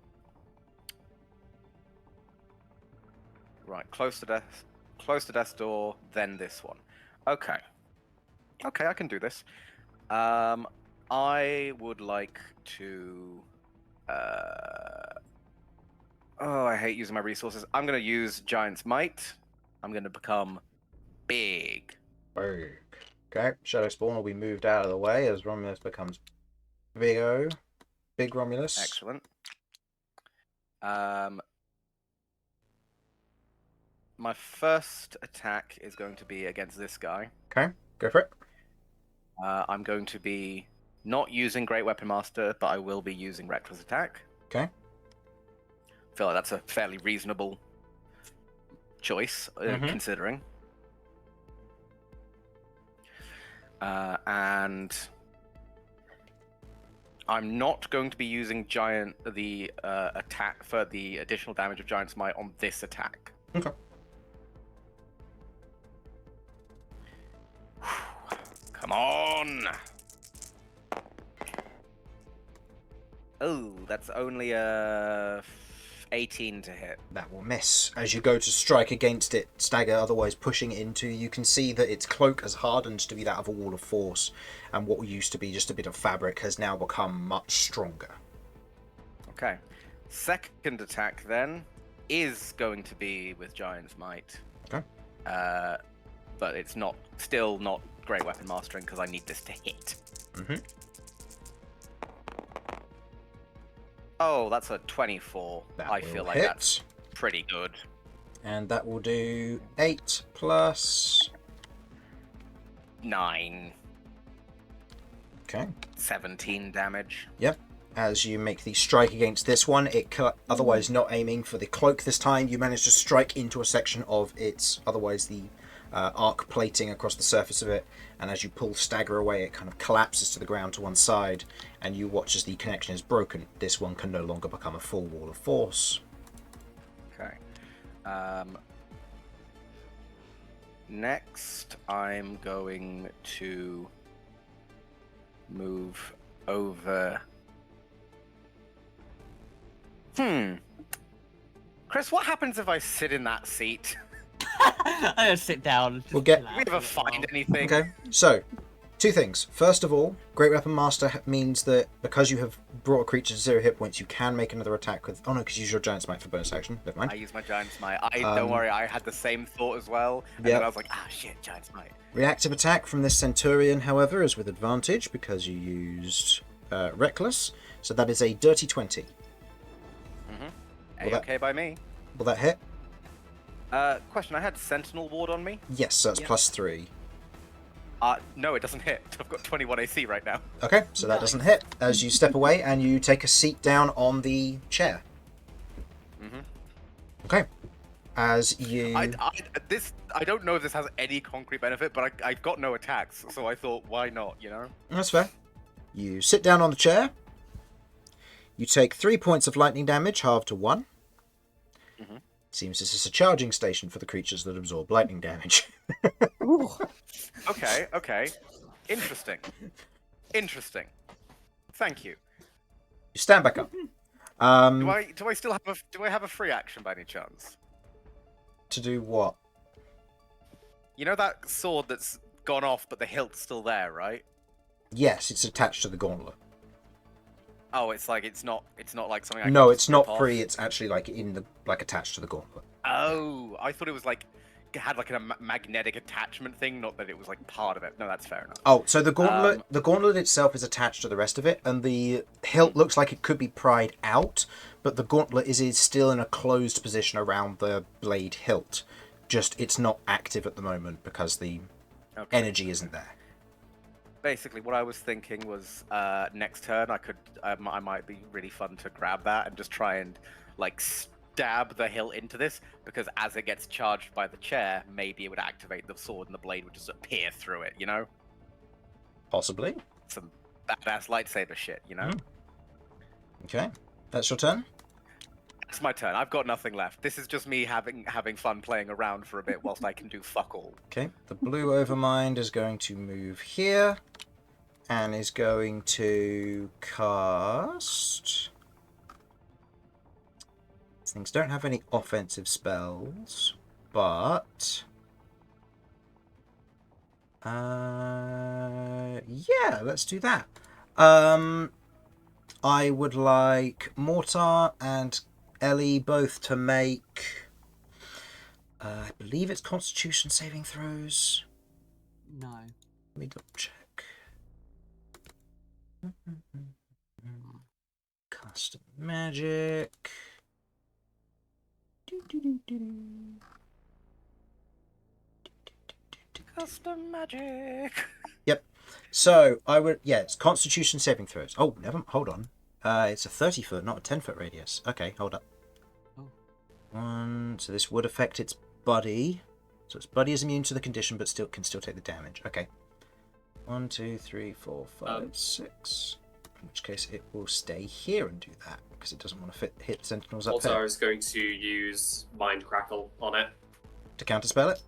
Right, close to death's door, then this one. Okay. Okay, I can do this. I would like to. Oh, I hate using my resources. I'm gonna use Giant's Might. I'm gonna become big. Big. Okay, Shadow Spawn will be moved out of the way as Romulus becomes Big O. Big Romulus. Excellent. My first attack is going to be against this guy. Okay, go for it. I'm going to be not using Great Weapon Master, but I will be using Reckless Attack. Okay. I feel like that's a fairly reasonable choice, considering. And I'm not going to be using the attack for the additional damage of Giant's Might on this attack. Okay. Come on! Oh, that's only a 18 to hit. That will miss. As you go to strike against it, stagger, otherwise pushing it into, you can see that its cloak has hardened to be that of a wall of force, and what used to be just a bit of fabric has now become much stronger. Okay. Second attack then is going to be with Giant's Might. Okay. But it's still not Great Weapon Mastering because I need this to hit. Mm-hmm. Oh, that's a 24. That I will feel like hit. that's pretty good. And that will do 8 plus... 9. Okay. 17 damage. Yep. As you make the strike against this one, otherwise not aiming for the cloak this time, you manage to strike into a section of its, otherwise the arc plating across the surface of it, and as you pull stagger away, it kind of collapses to the ground to one side, and you watch as the connection is broken. This one can no longer become a full wall of force. Okay. Next, I'm going to move over. Chris, what happens if I sit in that seat? I'm gonna sit down. We'll get- Do we ever find anything? Okay, so, 2 things. First of all, Great Weapon Master means that because you have brought a creature to 0 hit points, you can make another attack with... Oh no, because you use your Giant Smite for bonus action. Never mind. I use my Giant Smite. Don't worry, I had the same thought as well. And Yep. then I was like, shit, Giant Smite. Reactive attack from this Centurion, however, is with advantage because you used Reckless. So that is a dirty 20. Will that- A-okay by me. Will that hit? Question, I had Sentinel Ward on me. Yes, so that's Yep. +3. No, it doesn't hit. I've got 21 AC right now. Okay, so that doesn't hit. As you step away and you take a seat down on the chair. Mhm. Okay. As you... I don't know if this has any concrete benefit, but I've got no attacks, so I thought, why not, you know? That's fair. You sit down on the chair. You take 3 points of lightning damage, halved to 1. Mhm. Seems this is a charging station for the creatures that absorb lightning damage. Ooh. Okay. Interesting. Thank you. You stand back up. Do I still have a free action by any chance? To do what? You know that sword that's gone off, but the hilt's still there, right? Yes, it's attached to the gauntlet. Oh, it's not like something. I can No, just it's not rip off? free. It's actually attached to the gauntlet. Oh, I thought it was like it had like a magnetic attachment thing, not that it was like part of it. No, that's fair enough. Oh, so the gauntlet itself is attached to the rest of it, and the hilt looks like it could be pried out, but the gauntlet is still in a closed position around the blade hilt. Just it's not active at the moment because the energy isn't there. Basically, what I was thinking was next turn I might be really fun to grab that and just try and like stab the hilt into this, because as it gets charged by the chair, maybe it would activate the sword and the blade would just appear through it, you know? Possibly. Some badass lightsaber shit, you know? Okay, that's your turn. It's my turn. I've got nothing left. This is just me having fun playing around for a bit whilst I can do fuck all. Okay, the blue Overmind is going to move here and is going to cast... These things don't have any offensive spells, but... yeah, let's do that. I would like Mortar and Ellie both to make... I believe it's Constitution saving throws. No. Let me double check. Custom magic. Custom magic. Yep. So I would, yeah, it's Constitution saving throws. Oh, hold on. It's a 30-foot, not a 10-foot radius. Okay, hold up. Oh. So this would affect its buddy. So its buddy is immune to the condition, but can still take the damage. Okay. 1, 2, 3, 4, 5, 6. In which case it will stay here and do that because it doesn't want to hit sentinels up Mortar here. is going to use Mind Crackle on it. To counterspell it.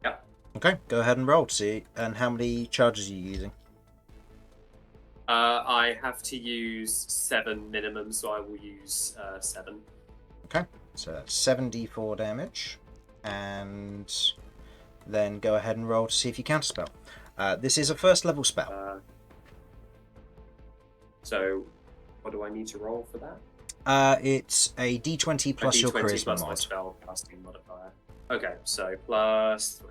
Yep. Okay, go ahead and roll to see. And how many charges are you using? I have to use 7 minimum, so I will use 7. Okay, so that's 7d4 damage. And then go ahead and roll to see if you counterspell. This is a first level spell. So, what do I need to roll for that? It's a d20 plus your charisma plus my mod. spell casting modifier. Okay, so plus 3.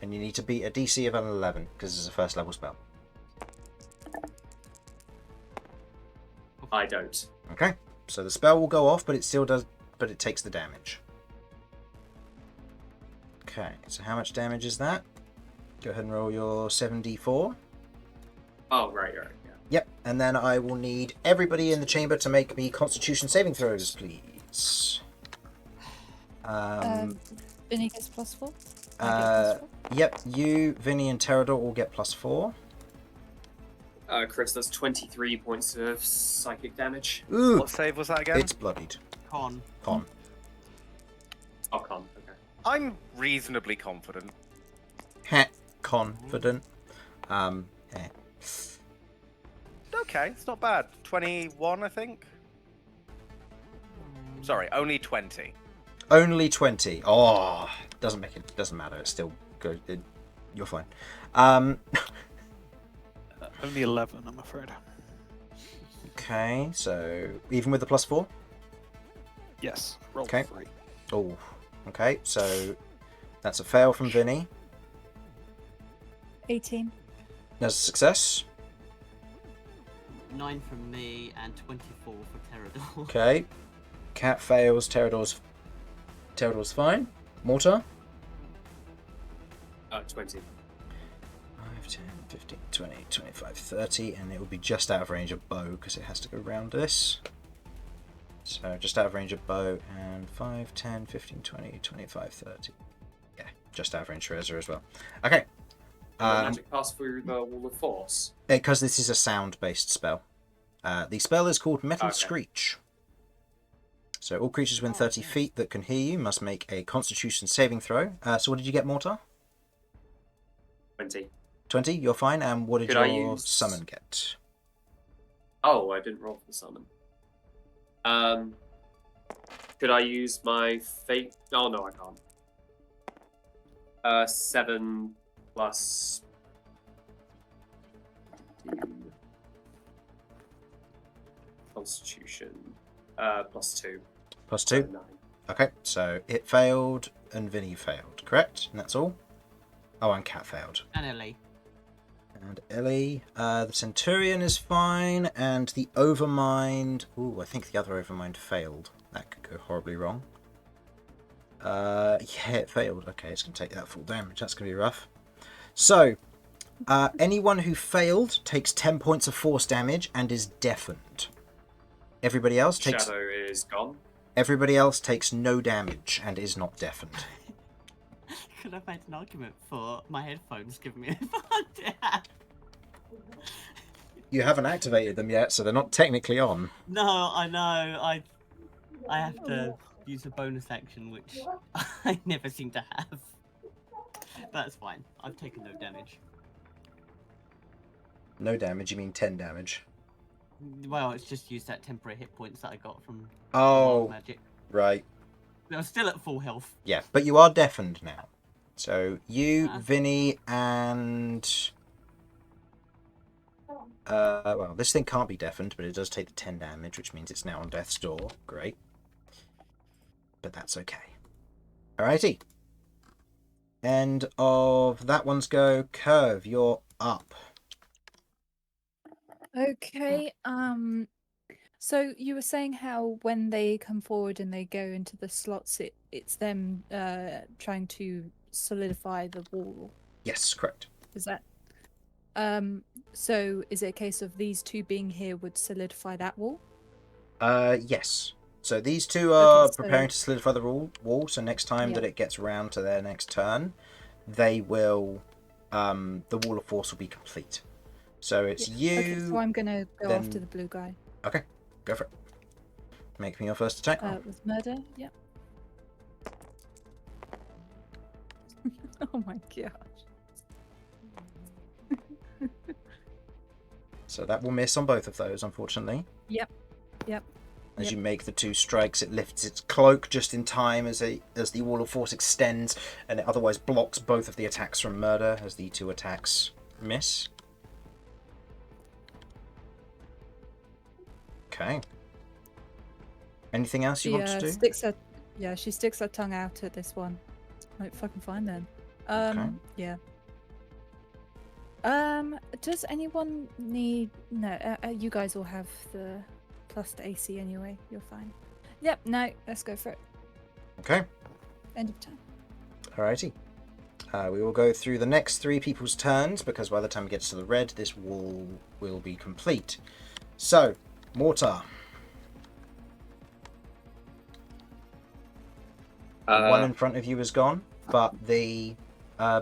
And you need to beat a DC of an 11 because it's a first level spell. I don't. Okay, so the spell will go off, but it still does. But it takes the damage. Okay, so how much damage is that? Go ahead and roll your 7d4. Oh, right, yeah. Yep, and then I will need everybody in the chamber to make me Constitution saving throws, please. Vinny gets +4. Yep, you, Vinny, and Terador all get +4. Chris, that's 23 points of psychic damage. Ooh, What save was that again? it's bloodied. Con. Con. Oh, con. Okay. I'm reasonably confident. Heh, confident. Eh. Okay, it's not bad. 21, I think. Sorry, only 20. Only 20. Oh, doesn't matter. It's still good. You're fine. Only 11, I'm afraid. Okay, so even with the +4. Yes, roll Okay. 3. Oh, okay. So that's a fail from Vinny. 18. That's a success. 9 from me and 24 for Terador. Okay. Cat fails. Terador's fine. Mortar. 20. 5, 10, 15, 20, 25, 30, and it will be just out of range of Beau because it has to go around this. So just out of range of Beau, and 5, 10, 15, 20, 25, 30. Yeah, just out of range for Ezra as well. Okay. Magic pass through the wall of force. Because this is a sound-based spell. The spell is called Metal Okay. Screech. So all creatures within 30 feet that can hear you must make a Constitution saving throw. So what did you get, Mortar? 20. 20, you're fine. And what did Could I your use- summon get? Oh, I didn't roll for the summon. Could I use my fate? Oh, no, I can't. 7 plus... Constitution. +2. Plus So 2? 9. Okay, so it failed and Vinny failed, correct? And that's all? Oh, and Cat failed. And Ellie. And Ellie. The Centurion is fine, and the Overmind... Ooh, I think the other Overmind failed. That could go horribly wrong. Yeah, it failed. Okay, it's going to take that full damage. That's going to be rough. So, anyone who failed takes 10 points of force damage and is deafened. Everybody else takes... Shadow is gone. Everybody else takes no damage and is not deafened. Could have made an argument for my headphones giving me a You haven't activated them yet, so they're not technically on. No, I know. I have to use a bonus action, which I never seem to have. That's fine. I've taken no damage. No damage, you mean 10 damage. Well, it's just used that temporary hit points that I got from Oh, Wild magic. right. I'm still at full health. Yeah, but you are deafened now. So you, Ah. Vinny, and... well, this thing can't be deafened, but it does take the 10 damage, which means it's now on death's door. Great. But that's okay. Alrighty. End of that one's go. Kirv, you're up. Okay. So you were saying how when they come forward and they go into the slots, it's them trying to solidify the wall. Yes, correct. Is that? So is it a case of these two being here would solidify that wall? Yes. So these two are Okay, so- preparing to solidify the wall, so next time that Yeah. it gets around to their next turn, they will... the wall of force will be complete. So it's you... Okay, so I'm gonna go then- after the blue guy. Okay, go for it. Make me your first attack roll. With murder, yep. Oh my gosh. So that will miss on both of those, unfortunately. Yep. As you make the 2 strikes, it lifts its cloak just in time as the Wall of Force extends, and it otherwise blocks both of the attacks from Murder as the 2 attacks miss. Okay. Anything else you want to do? She sticks her tongue out at this one. Like, fucking fine then. Okay. Yeah. Does anyone need... No, you guys all have the plus the AC anyway. You're fine. Yep, no, let's go for it. Okay. End of turn. Alrighty. We will go through the next 3 people's turns, because by the time it gets to the red, this wall will be complete. So, Mortar. The one in front of you is gone, but the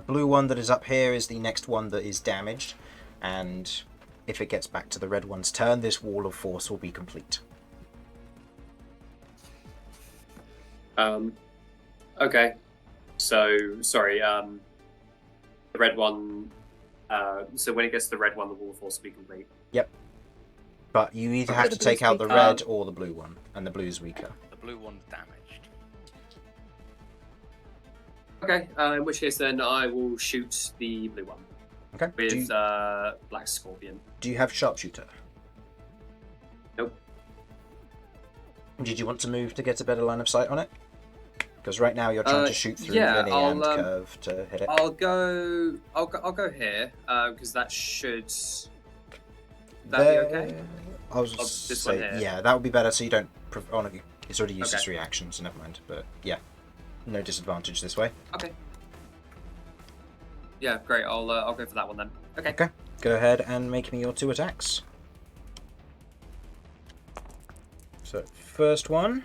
blue one that is up here is the next one that is damaged, and if it gets back to the red one's turn, this Wall of Force will be complete. Okay. So, sorry, the red one... so when it gets to the red one, the Wall of Force will be complete. Yep. But you either have to take out the red or the blue one, and the blue is weaker. The blue one's damaged. Okay, in which case then I will shoot the blue one. Okay. With Black Scorpion. Do you have Sharpshooter? Nope. Did you want to move to get a better line of sight on it? Because right now you're trying to shoot through Vinny and Kirv to hit it. I'll go here because that should. That be okay? I was this say, one here. yeah, that would be better. So you don't. Oh no, it's already used its reaction, so never mind. But yeah, no disadvantage this way. Okay. Yeah, great. I'll go for that one then. Okay. Okay. Go ahead and make me your 2 attacks. So first one.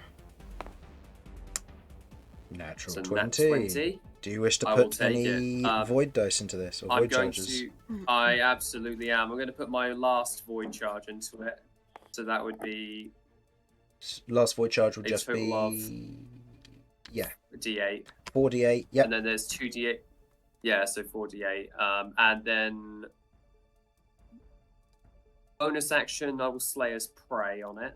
Natural So 20. 20. Do you wish to I will put take any it. void dice into this, or I'm void going charges? to. I absolutely am. I'm going to put my last void charge into it. So that would be Last void charge will a just be total of yeah, D8. 4d8. Yep. And then there's 2d8. Yeah, so 4d8. And then bonus action, I will Slayer's Prey on it.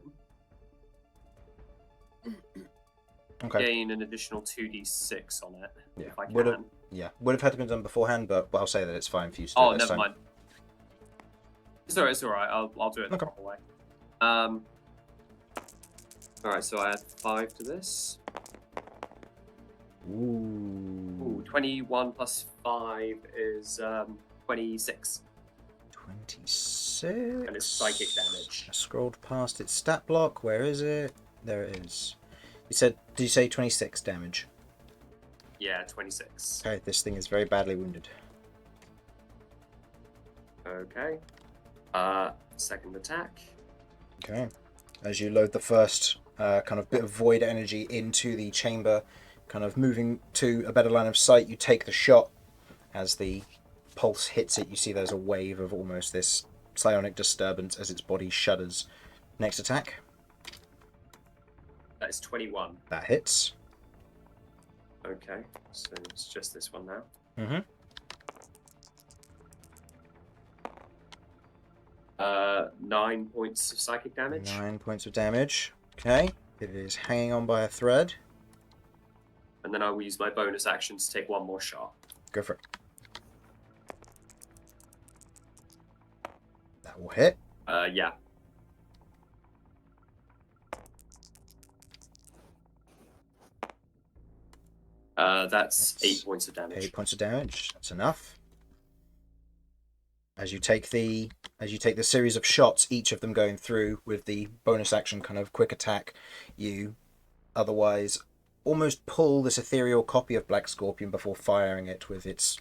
Okay. Gain an additional 2d6 on it. Yeah. If I Would have, can. yeah. Would have had to been done beforehand, but I'll say that it's fine for you to do Oh, this never time. mind. It's alright. I'll do it the Okay. proper way. Alright, so I add 5 to this. Ooh. 21 plus 5 is 26. 26. And it's psychic damage. I scrolled past its stat block. Where is it? There it is. You said, did you say 26 damage? Yeah, 26. Okay, this thing is very badly wounded. Okay. Second attack. Okay. As you load the first kind of bit of void energy into the chamber, kind of moving to a better line of sight, you take the shot. As the pulse hits it, you see there's a wave of almost this psionic disturbance as its body shudders. Next attack. That is 21. That hits. Okay, so it's just this one now. Mm-hmm. 9 points of psychic damage. 9 points of damage. Okay. It is hanging on by a thread. And then I will use my bonus action to take 1 more shot. Go for it. That will hit. Yeah. That's 8 points of damage. 8 points of damage. That's enough. As you take the series of shots, each of them going through with the bonus action kind of quick attack, you otherwise almost pull this ethereal copy of Black Scorpion before firing it with its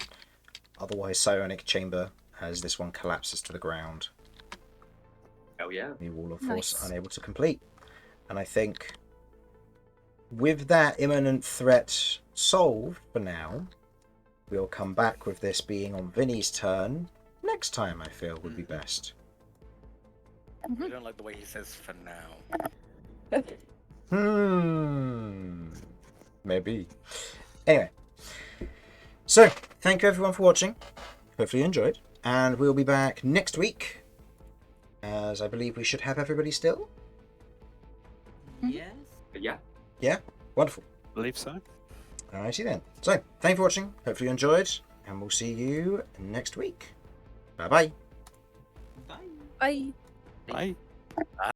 otherwise psionic chamber as this one collapses to the ground. Oh yeah. The Wall of Nice. Force unable to complete. And I think with that imminent threat solved for now, we'll come back with this being on Vinny's turn. Next time, I feel, would be best. I don't like the way he says "for now." Maybe. Anyway. So, thank you everyone for watching. Hopefully you enjoyed. And we'll be back next week as I believe we should have everybody still. Yes. But yeah. Yeah? Wonderful. Believe so. Alrighty then. So, thank you for watching. Hopefully you enjoyed, and we'll see you next week. Bye-bye. Bye. Bye. Bye.